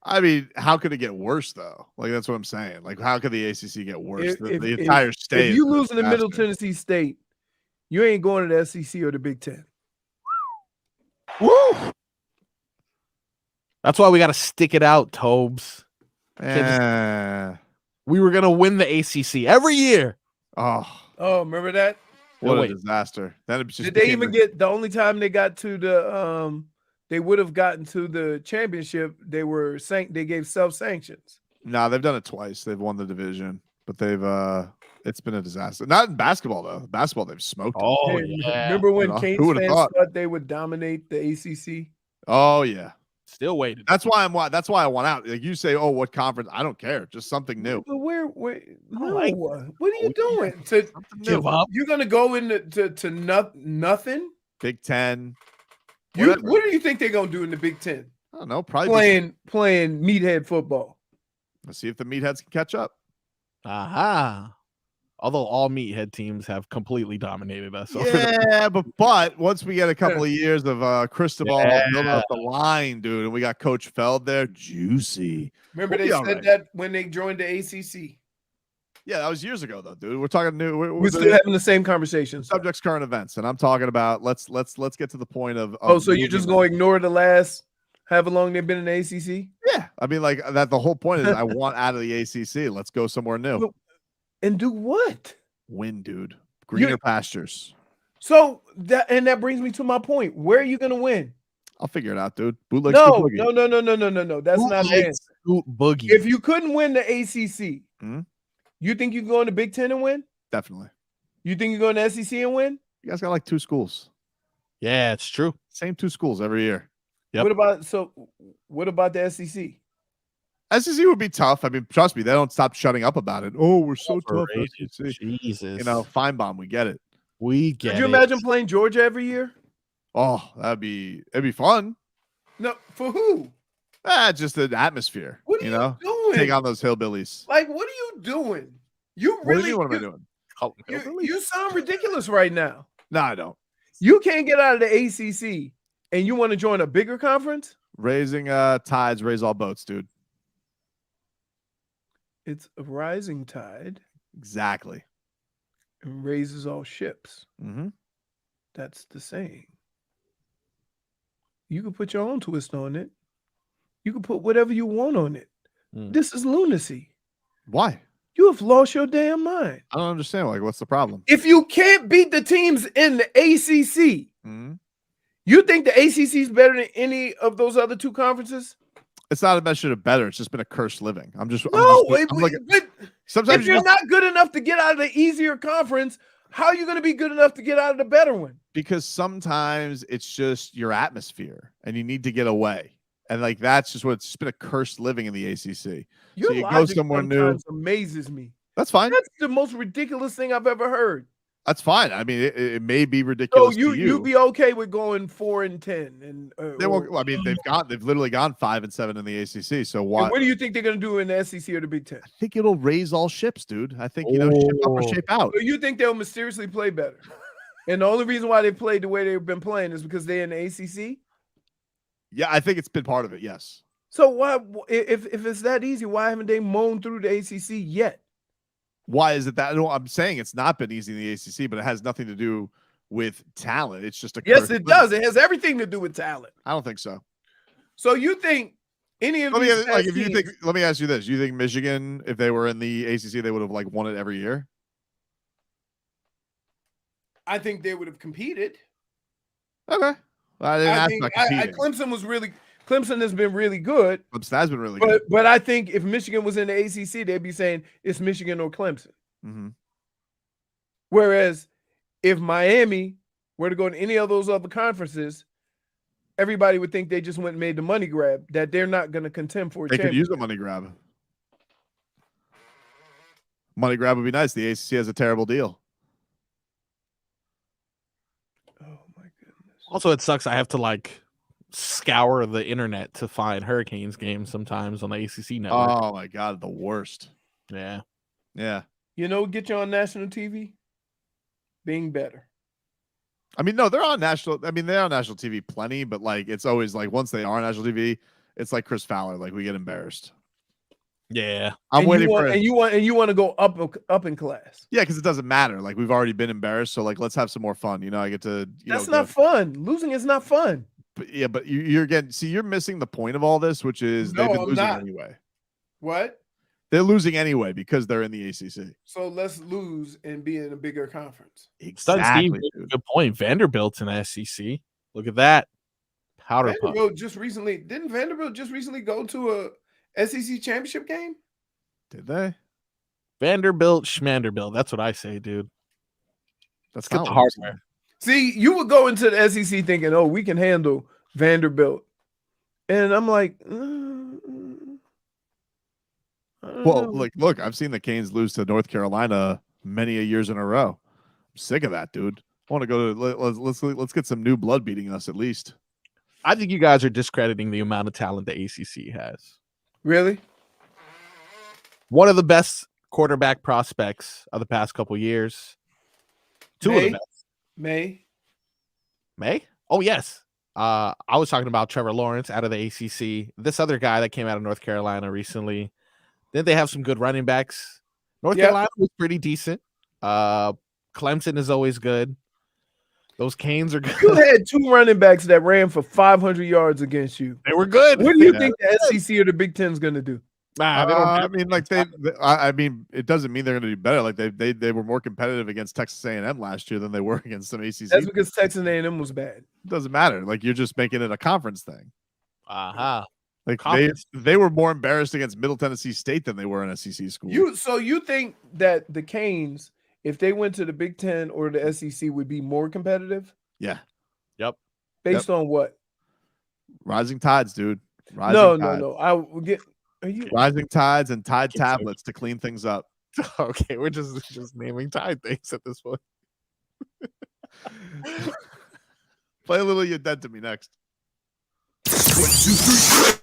I mean, how could it get worse though? Like that's what I'm saying. Like, how could the ACC get worse? The entire state. If you lose in the Middle Tennessee State, you ain't going to the SEC or the Big 10. Woo! That's why we got to stick it out, Tobes. We were gonna win the ACC every year. Oh, remember that? What a disaster! Then it just did they even get the only time they got to the they would have gotten to the championship? They gave self-sanctions. No, they've done it twice. They've won the division, but they've it's been a disaster. Not in basketball though. Basketball they've smoked. Oh yeah. Remember when Canes fans thought they would dominate the ACC? Oh yeah. Still waiting. That's why I want out. Like you say, oh, what conference? I don't care. Just something new. But what are you doing? To give up? You're gonna go into nothing? Big 10. What do you think they're gonna do in the Big 10? I don't know. Probably playing meathead football. Let's see if the meatheads can catch up. Aha. Although all meathead teams have completely dominated us. Yeah, but once we get a couple of years of Cristobal building up the line, dude, and we got Coach Feld there, juicy. Remember they said that when they joined the ACC. Yeah, that was years ago, though, dude. We're talking new. We're still having the same conversations. Subjects, current events, and I'm talking about let's get to the point of. So you're just going to ignore the last however long they've been in the ACC? Yeah, I mean, like that. The whole point is I want out of the ACC. Let's go somewhere new. And do what? Win, dude. Greener pastures. So that brings me to my point. Where are you going to win? I'll figure it out, dude. Bootleg no. Boogie. No. That's not the answer. Boogie. If you couldn't win the ACC, you think you can go in the Big 10 and win? Definitely. You think you go in the SEC and win? You guys got like 2 schools. Yeah, it's true. Same 2 schools every year. Yep. What about the SEC? SEC would be tough. I mean, trust me, they don't stop shutting up about it. Oh, we're so tough. SEC. Jesus. Feinbaum, we get it. Could you imagine playing Georgia every year? Oh, it'd be fun. No, for who? Just the atmosphere. What are you doing? Take on those hillbillies. Like, what are you doing? You What do really? you mean, what am I doing? You sound ridiculous right now. No, I don't. You can't get out of the ACC, and you want to join a bigger conference? Raising tides raise all boats, dude. It's a rising tide. Exactly. And raises all ships. Mm-hmm. That's the saying. You can put your own twist on it. You can put whatever you want on it. This is lunacy. Why? You have lost your damn mind. I don't understand. Like, what's the problem? If you can't beat the teams in the ACC, you think the ACC is better than any of those other two conferences? It's not a measure of better. It's just been a cursed living. Sometimes if you're not good enough to get out of the easier conference, how are you going to be good enough to get out of the better one? Because sometimes it's just your atmosphere and you need to get away. And like that's just what it's just been a cursed living in the ACC. Your so you go logic somewhere new. Amazes me. That's fine. That's the most ridiculous thing I've ever heard. That's fine. I mean, it may be ridiculous. So to you'd be okay with going 4-10, and they won't. I mean, they've literally gone 5-7 in the ACC. So why? What do you think they're going to do in the SEC or the Big Ten? I think it'll raise all ships, dude. I think shape up or shape out. So you think they'll mysteriously play better? And the only reason why they played the way they've been playing is because they're in the ACC. Yeah, I think it's been part of it. Yes. So why, if it's that easy, why haven't they mown through the ACC yet? Why is it that? No, I'm saying it's not been easy in the ACC, but it has nothing to do with talent. It's just a yes, it does. It has everything to do with talent. I don't think so. So you think any of these? Let me ask you this: you think Michigan, if they were in the ACC, they would have won it every year? I think they would have competed. Okay, Clemson was really. Clemson has been really good. Clemson has been really good. But I think if Michigan was in the ACC, they'd be saying it's Michigan or Clemson. Mm-hmm. Whereas if Miami were to go to any of those other conferences, everybody would think they just went and made the money grab, that they're not going to contend for a championship. They could use a money grab. Money grab would be nice. The ACC has a terrible deal. Oh, my goodness. Also, it sucks. I have to scour the internet to find Hurricanes games sometimes on the ACC network. Oh my god, the worst. Yeah. You know, get you on national TV. Being better. I mean, no, they're on national. I mean, they're on national TV plenty, but it's always once they are on national TV, it's like Chris Fowler. We get embarrassed. Yeah, I'm waiting for it. And you want to go up in class. Yeah, because it doesn't matter. We've already been embarrassed, so let's have some more fun. I get to. That's not fun. Losing is not fun. But you're getting. See, you're missing the point of all this, which is they've been losing anyway. What? They're losing anyway because they're in the ACC. So let's lose and be in a bigger conference. Exactly. Good point. Vanderbilt's in the SEC. Look at that. Powder puff. Didn't Vanderbilt just recently go to a SEC championship game? Did they? Vanderbilt, Schmanderbilt. That's what I say, dude. Let's get the hardware. See, you would go into the SEC thinking, "Oh, we can handle Vanderbilt," and I'm like, well, look, I've seen the Canes lose to North Carolina many a years in a row. I'm sick of that, dude. I want to go to let's get some new blood beating us at least. I think you guys are discrediting the amount of talent the ACC has. Really? One of the best quarterback prospects of the past couple years. Two of the best. May? Oh, yes. I was talking about Trevor Lawrence out of the ACC. This other guy that came out of North Carolina recently. Then they have some good running backs. North Carolina was pretty decent. Clemson is always good. Those Canes are good. You had two running backs that ran for 500 yards against you. They were good. What do you think the SEC or the Big Ten is going to do? I mean, it doesn't mean they're going to do better. They were more competitive against Texas A&M last year than they were against some ACC. That's because Texas A&M was bad. It doesn't matter. You're just making it a conference thing. Conference. They were more embarrassed against Middle Tennessee State than they were in SEC school. So you think that the Canes, if they went to the Big Ten or the SEC, would be more competitive? Yeah. Yep. Based on what? Rising tides, dude. No. I will get. Rising tides and Tide tablets to clean things up. Okay, we're just naming Tide things at this point. Play a little "You're Dead to Me" next. 1, 2, 3.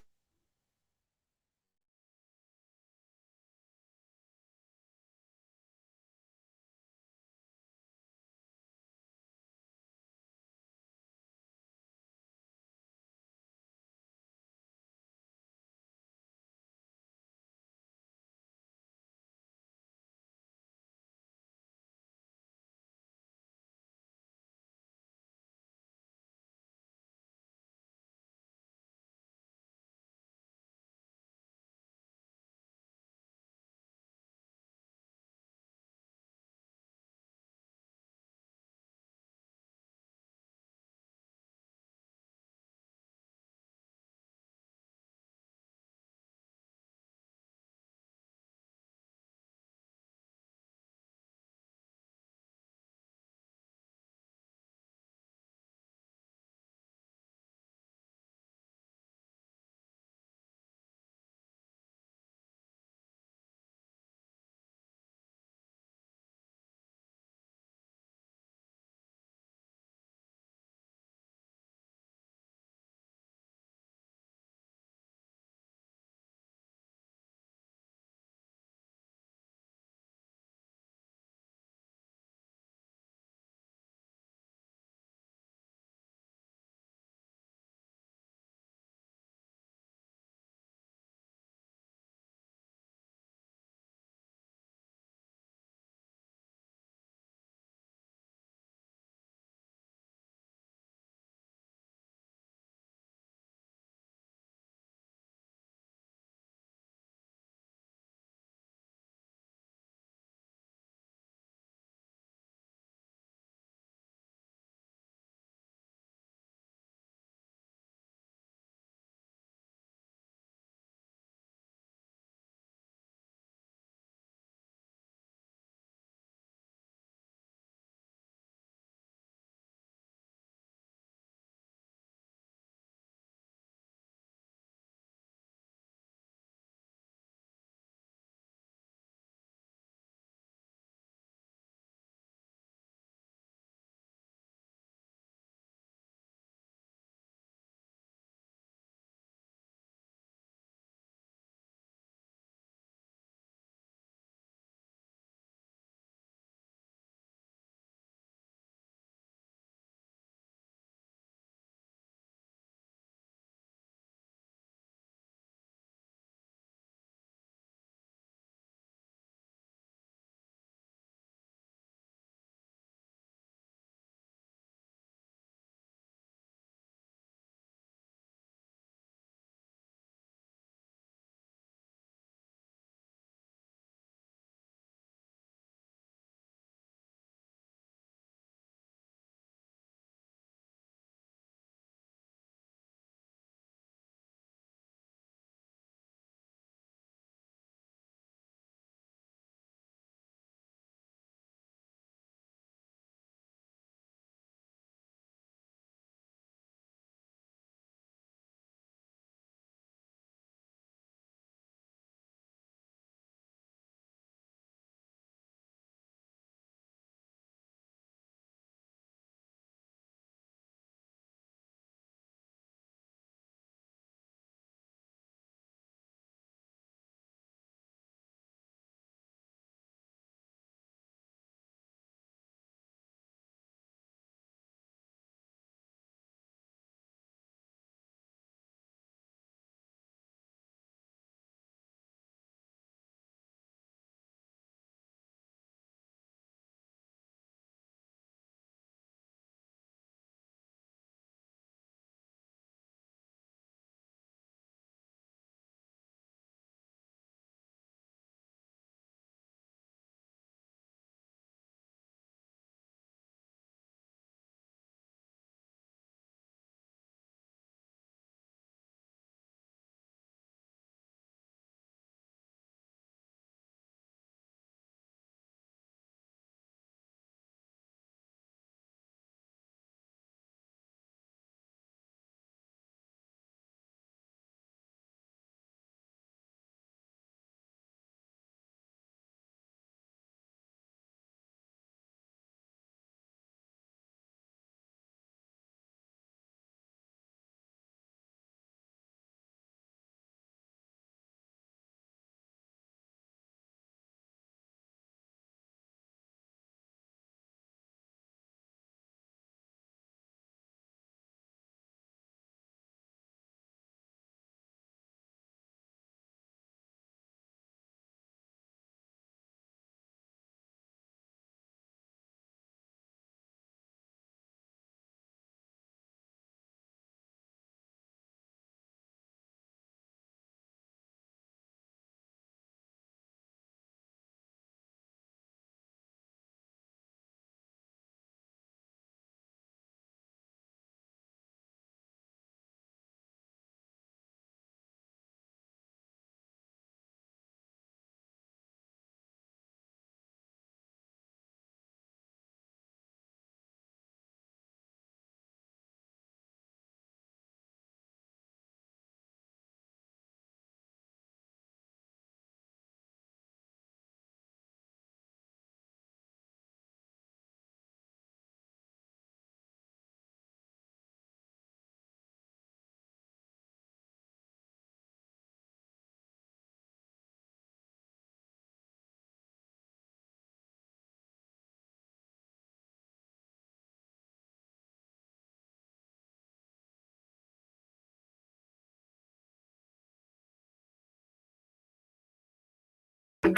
All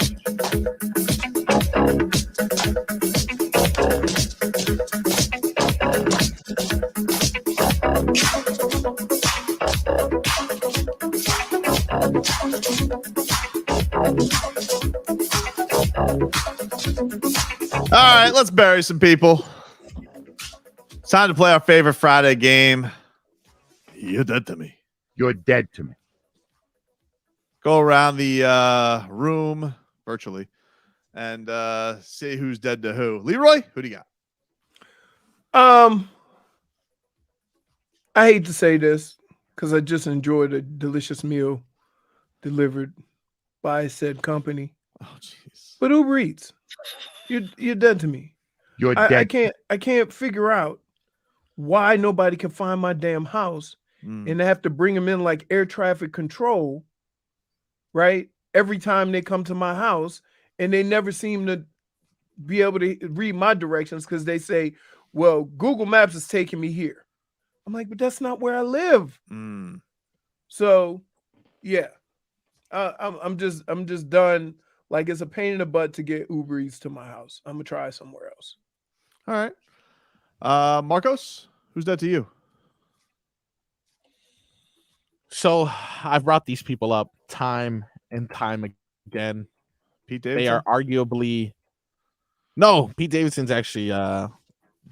right, let's bury some people. It's time to play our favorite Friday game. You're dead to me. You're dead to me. Go around the room virtually and see who's dead to who. Leroy, who do you got? I hate to say this because I just enjoyed a delicious meal delivered by said company. Oh, jeez. But Uber Eats, you're dead to me. You're dead. I can't figure out why nobody can find my damn house, and they have to bring them in like air traffic control, right? Every time they come to my house, and they never seem to be able to read my directions because they say, well, Google Maps is taking me here. I'm like, but that's not where I live. So, yeah, I'm just done. Like, it's a pain in the butt to get Uber Eats to my house. I'm gonna try somewhere else. All right, Marcos, who's that to you? So I've brought these people up time and time again. Pete Davidson? They are arguably no. Pete Davidson's actually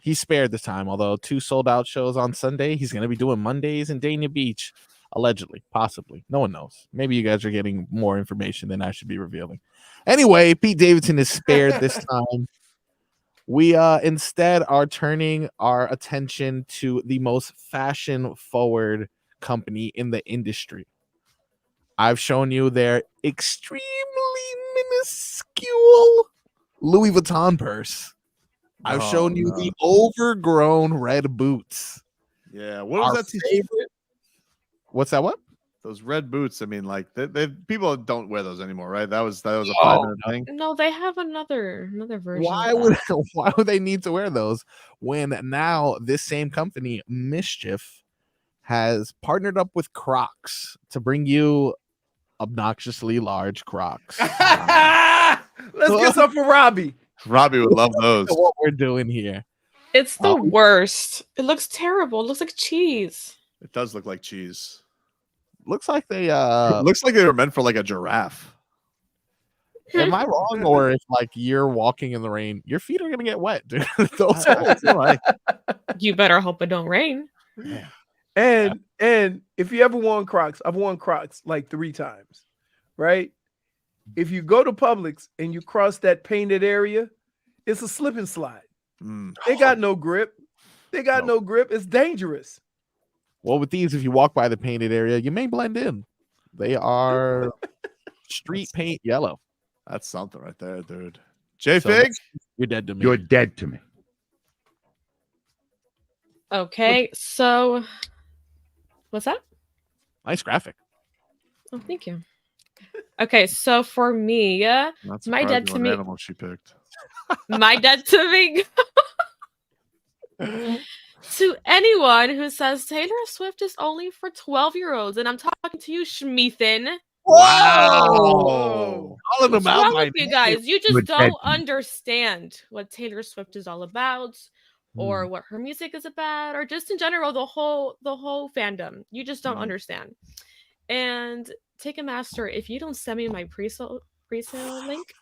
he's spared this time. Although 2 sold-out shows on Sunday, he's going to be doing Mondays in Dania Beach, allegedly, possibly. No one knows. Maybe you guys are getting more information than I should be revealing. Anyway, Pete Davidson is spared this time. We instead are turning our attention to the most fashion-forward company in the industry. I've shown you their extremely minuscule Louis Vuitton purse. I've shown you the overgrown red boots. Yeah, what was that favorite? What's that? What? Those red boots. I mean, like they people don't wear those anymore, right? That was a 5-minute thing. No, they have another version. Why would they need to wear those when now this same company, Mischief, has partnered up with Crocs to bring you obnoxiously large Crocs? Let's get some for Robbie. Robbie would love those. What we're doing here. It's the worst. It looks terrible. It looks like cheese. It does look like cheese. Looks like they looks like they were meant for like a giraffe. Am I wrong? Or if like you're walking in the rain, your feet are gonna get wet, dude. Those You better hope it don't rain. And if you ever worn Crocs, I've worn Crocs like 3 times, right? If you go to Publix and you cross that painted area, it's a slip and slide. They got no grip. No grip. It's dangerous. Well, with these, if you walk by the painted area, you may blend in. They are street paint yellow. That's something right there, dude. JFig, you're dead to me. You're dead to me. Okay, so what's that? Nice graphic. Oh, thank you. Okay, so for me, my dead to me. Animal she picked. My dead to me. To anyone who says Taylor Swift is only for 12-year-olds, and I'm talking to you, Schmeathan. Wow! What's wrong with you guys? You just don't understand what Taylor Swift is all about, or what her music is about, or just in general the whole fandom. You just don't understand. And Ticketmaster, if you don't send me my pre-sale link,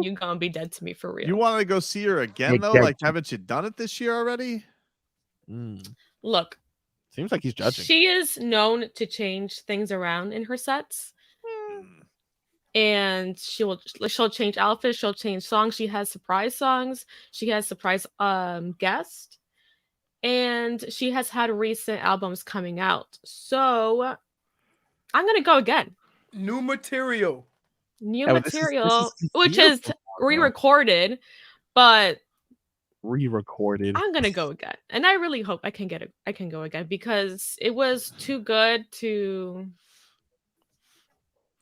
you're gonna be dead to me for real. You want to go see her again though? Like, haven't you done it this year already? Look, seems like he's judging. She is known to change things around in her sets, and she'll change outfits. She'll change songs. She has surprise songs. She has surprise guests, and she has had recent albums coming out. So I'm gonna go again. New material. Which is re-recorded, but re-recorded. I'm gonna go again, and I really hope I can go again because it was too good to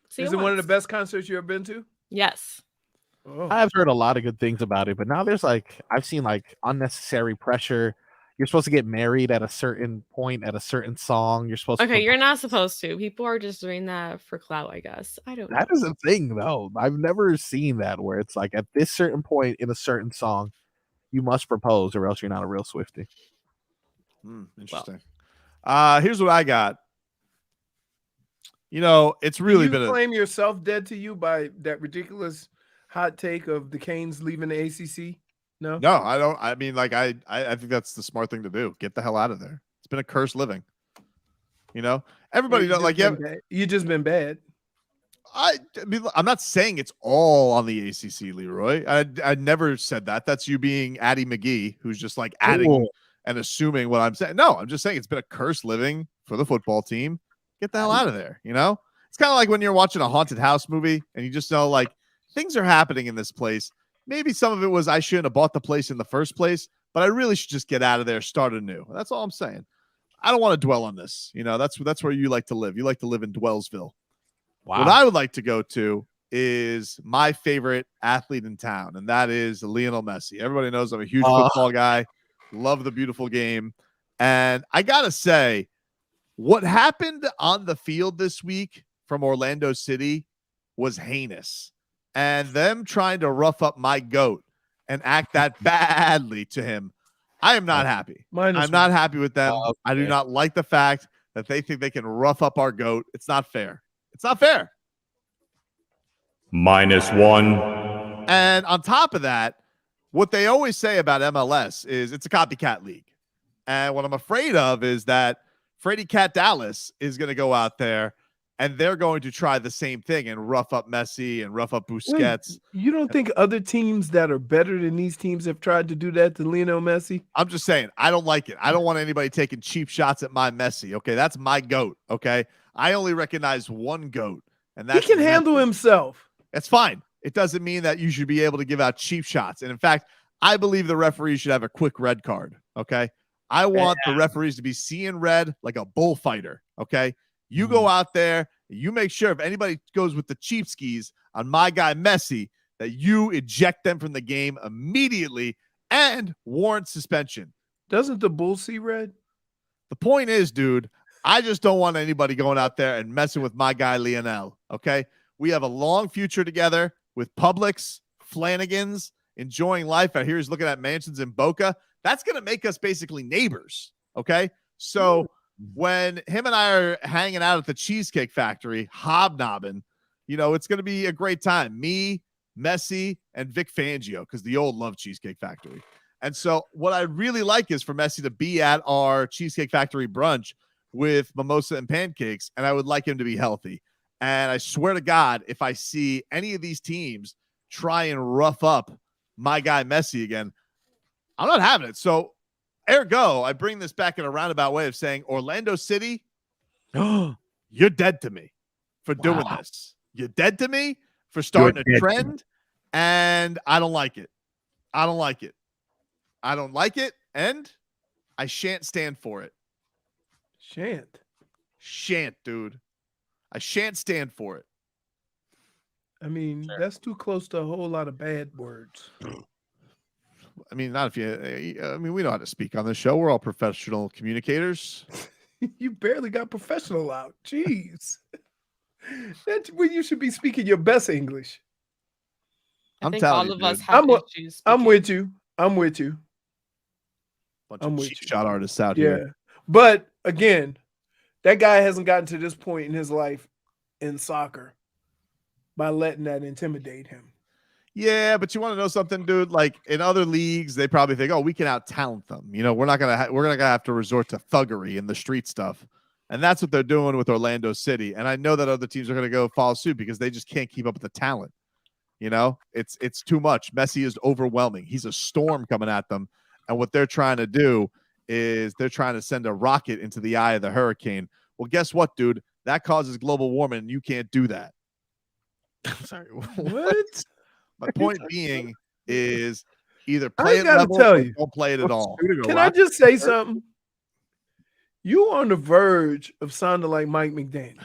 see. Is it one of the best concerts you ever been to? Yes. Oh. I've heard a lot of good things about it, but now there's I've seen unnecessary pressure. You're supposed to get married at a certain point at a certain song. You're supposed to. Okay, you're not supposed to. People are just doing that for clout, I guess. I don't know. That is a thing, though. I've never seen that where it's like at this certain point in a certain song, you must propose or else you're not a real Swiftie. Interesting. Here's what I got. It's really Do you been claim yourself dead to you by that ridiculous hot take of the Canes leaving the ACC? No, I don't. I mean, like, I think that's the smart thing to do. Get the hell out of there. It's been a cursed living. Everybody don't like. Yeah, you just been bad. I mean, I'm not saying it's all on the ACC, Leroy. I never said that. That's you being Addie McGee, who's just like adding and assuming what I'm saying. No, I'm just saying it's been a cursed living for the football team. Get the hell out of there. It's kind of like when you're watching a haunted house movie and you just know like things are happening in this place. Maybe some of it was I shouldn't have bought the place in the first place, but I really should just get out of there, start anew. That's all I'm saying. I don't want to dwell on this. That's where you like to live. You like to live in Dwellsville. Wow. What I would like to go to is my favorite athlete in town, and that is Lionel Messi. Everybody knows I'm a huge football guy. Love the beautiful game. And I got to say, what happened on the field this week from Orlando City was heinous. And them trying to rough up my GOAT and act that badly to him, I am not happy. I'm not happy with them. I do not like the fact that they think they can rough up our GOAT. It's not fair. It's not fair. -1. And on top of that, what they always say about MLS is it's a copycat league. And what I'm afraid of is that Freddie Cat Dallas is going to go out there and they're going to try the same thing and rough up Messi and rough up Busquets. You don't think other teams that are better than these teams have tried to do that to Lionel Messi? I'm just saying, I don't like it. I don't want anybody taking cheap shots at my Messi. Okay, that's my GOAT. Okay, I only recognize one GOAT, and that's he can handle himself. That's fine. It doesn't mean that you should be able to give out cheap shots. And in fact, I believe the referees should have a quick red card. Okay, I want the referees to be seeing red like a bullfighter. Okay. You go out there, you make sure if anybody goes with the cheap skis on my guy Messi, that you eject them from the game immediately and warrant suspension. Doesn't the bull see red? The point is, dude, I just don't want anybody going out there and messing with my guy Lionel, okay? We have a long future together with Publix, Flanagan's, enjoying life. I hear he's looking at mansions in Boca. That's going to make us basically neighbors, okay? So when him and I are hanging out at the Cheesecake Factory, hobnobbing, it's going to be a great time. Me, Messi, and Vic Fangio, because the old love Cheesecake Factory. And so what I really like is for Messi to be at our Cheesecake Factory brunch with mimosa and pancakes, and I would like him to be healthy. And I swear to God, if I see any of these teams try and rough up my guy Messi again, I'm not having it. So ergo, I bring this back in a roundabout way of saying, Orlando City, you're dead to me for doing this. You're dead to me for starting a trend, and I don't like it. I don't like it. I don't like it, and I shan't stand for it. Shan't, dude. I shan't stand for it. I mean, that's too close to a whole lot of bad words. I mean, not if you. I mean, we know how to speak on this show. We're all professional communicators. You barely got professional out. Jeez, that's when you should be speaking your best English. I think all of us have issues. I'm with you. I'm with you. Bunch of cheap shot artists out here. But again, that guy hasn't gotten to this point in his life in soccer by letting that intimidate him. Yeah, but you want to know something, dude? Like in other leagues, they probably think, "Oh, we can out talent them." We're not gonna have to resort to thuggery and the street stuff, and that's what they're doing with Orlando City. And I know that other teams are gonna go follow suit because they just can't keep up with the talent. It's too much. Messi is overwhelming. He's a storm coming at them, and what they're trying to do is they're trying to send a rocket into the eye of the hurricane. Well, guess what, dude? That causes global warming, and you can't do that. Sorry, what? My point being is either play it level or don't play it at all. Can I just say something? You on the verge of sounding like Mike McDaniel.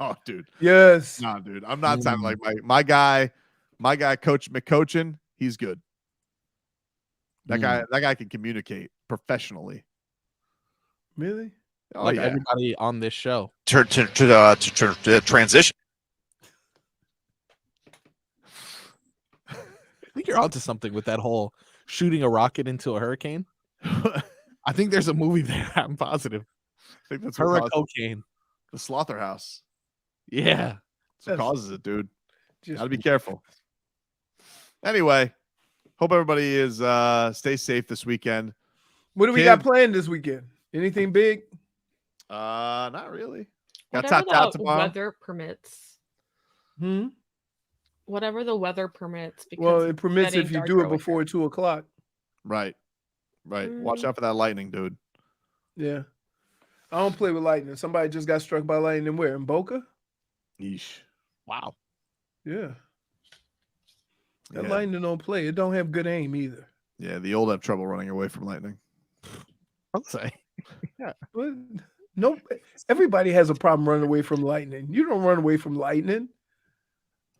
No, dude. Yes. No, dude. I'm not sounding like my guy, Coach McCoachin. He's good. That guy can communicate professionally. Really? Oh, Like yeah. everybody on this show. To transition. I think you're onto something with that whole shooting a rocket into a hurricane. I think there's a movie there. I'm positive. I think that's Hurricane. The slaughterhouse. Yeah. That's what causes it, dude. Gotta be careful. Anyway, hope everybody is stay safe this weekend. What do we got planned this weekend? Anything big? Not really. Got Whatever tapped out the tomorrow. weather permits. Whatever the weather permits. Because Well, it it's permits getting if you do darker it over before 2 o'clock. Right. Watch out for that lightning, dude. Yeah. I don't play with lightning. Somebody just got struck by lightning where? In Boca? Yeesh. Wow. Yeah. That Yeah. lightning don't play. It don't have good aim either. Yeah, the old have trouble running away from lightning. I'll say. Yeah. But no, everybody has a problem running away from lightning. You don't run away from lightning.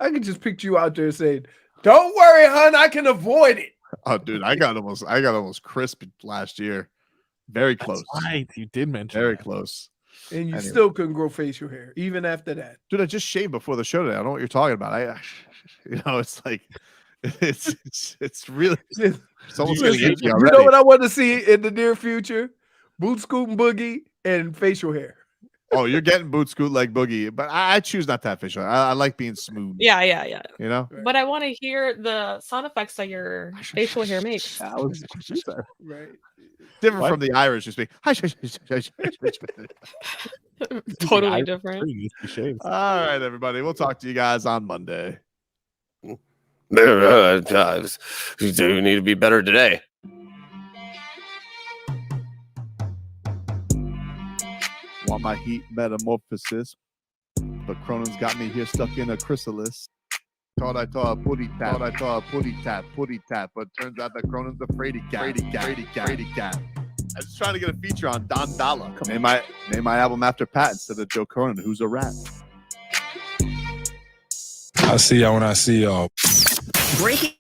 I could just picture you out there saying, "Don't worry, hon, I can avoid it." Oh, dude, I got almost crisp last year. Very close. That's right. You did mention Very that. close. And you Anyway. still couldn't grow facial hair, even after that. Dude, I just shaved before the show today. I don't know what you're talking about. It's like it's really it's almost Listen, getting itchy you already. know what I want to see in the near future? Boot scooting boogie and facial hair. Oh, you're getting boot scoot like boogie, but I choose not to have facial. I like being smooth. Yeah. You know? But I want to hear the sound effects that your facial hair makes. Right. Different What? from the Irish just being Totally different. All right, everybody. We'll talk to you guys on Monday. You do need to be better today. Want my heat metamorphosis, but Cronin's got me here stuck in a chrysalis. Thought I saw a putty tap, but turns out that Cronin's a fraidy cat. I was trying to get a feature on Dame Dolla. Name my album after Pat instead of Joe Cronin, who's a rat. I see y'all when I see y'all. Breaking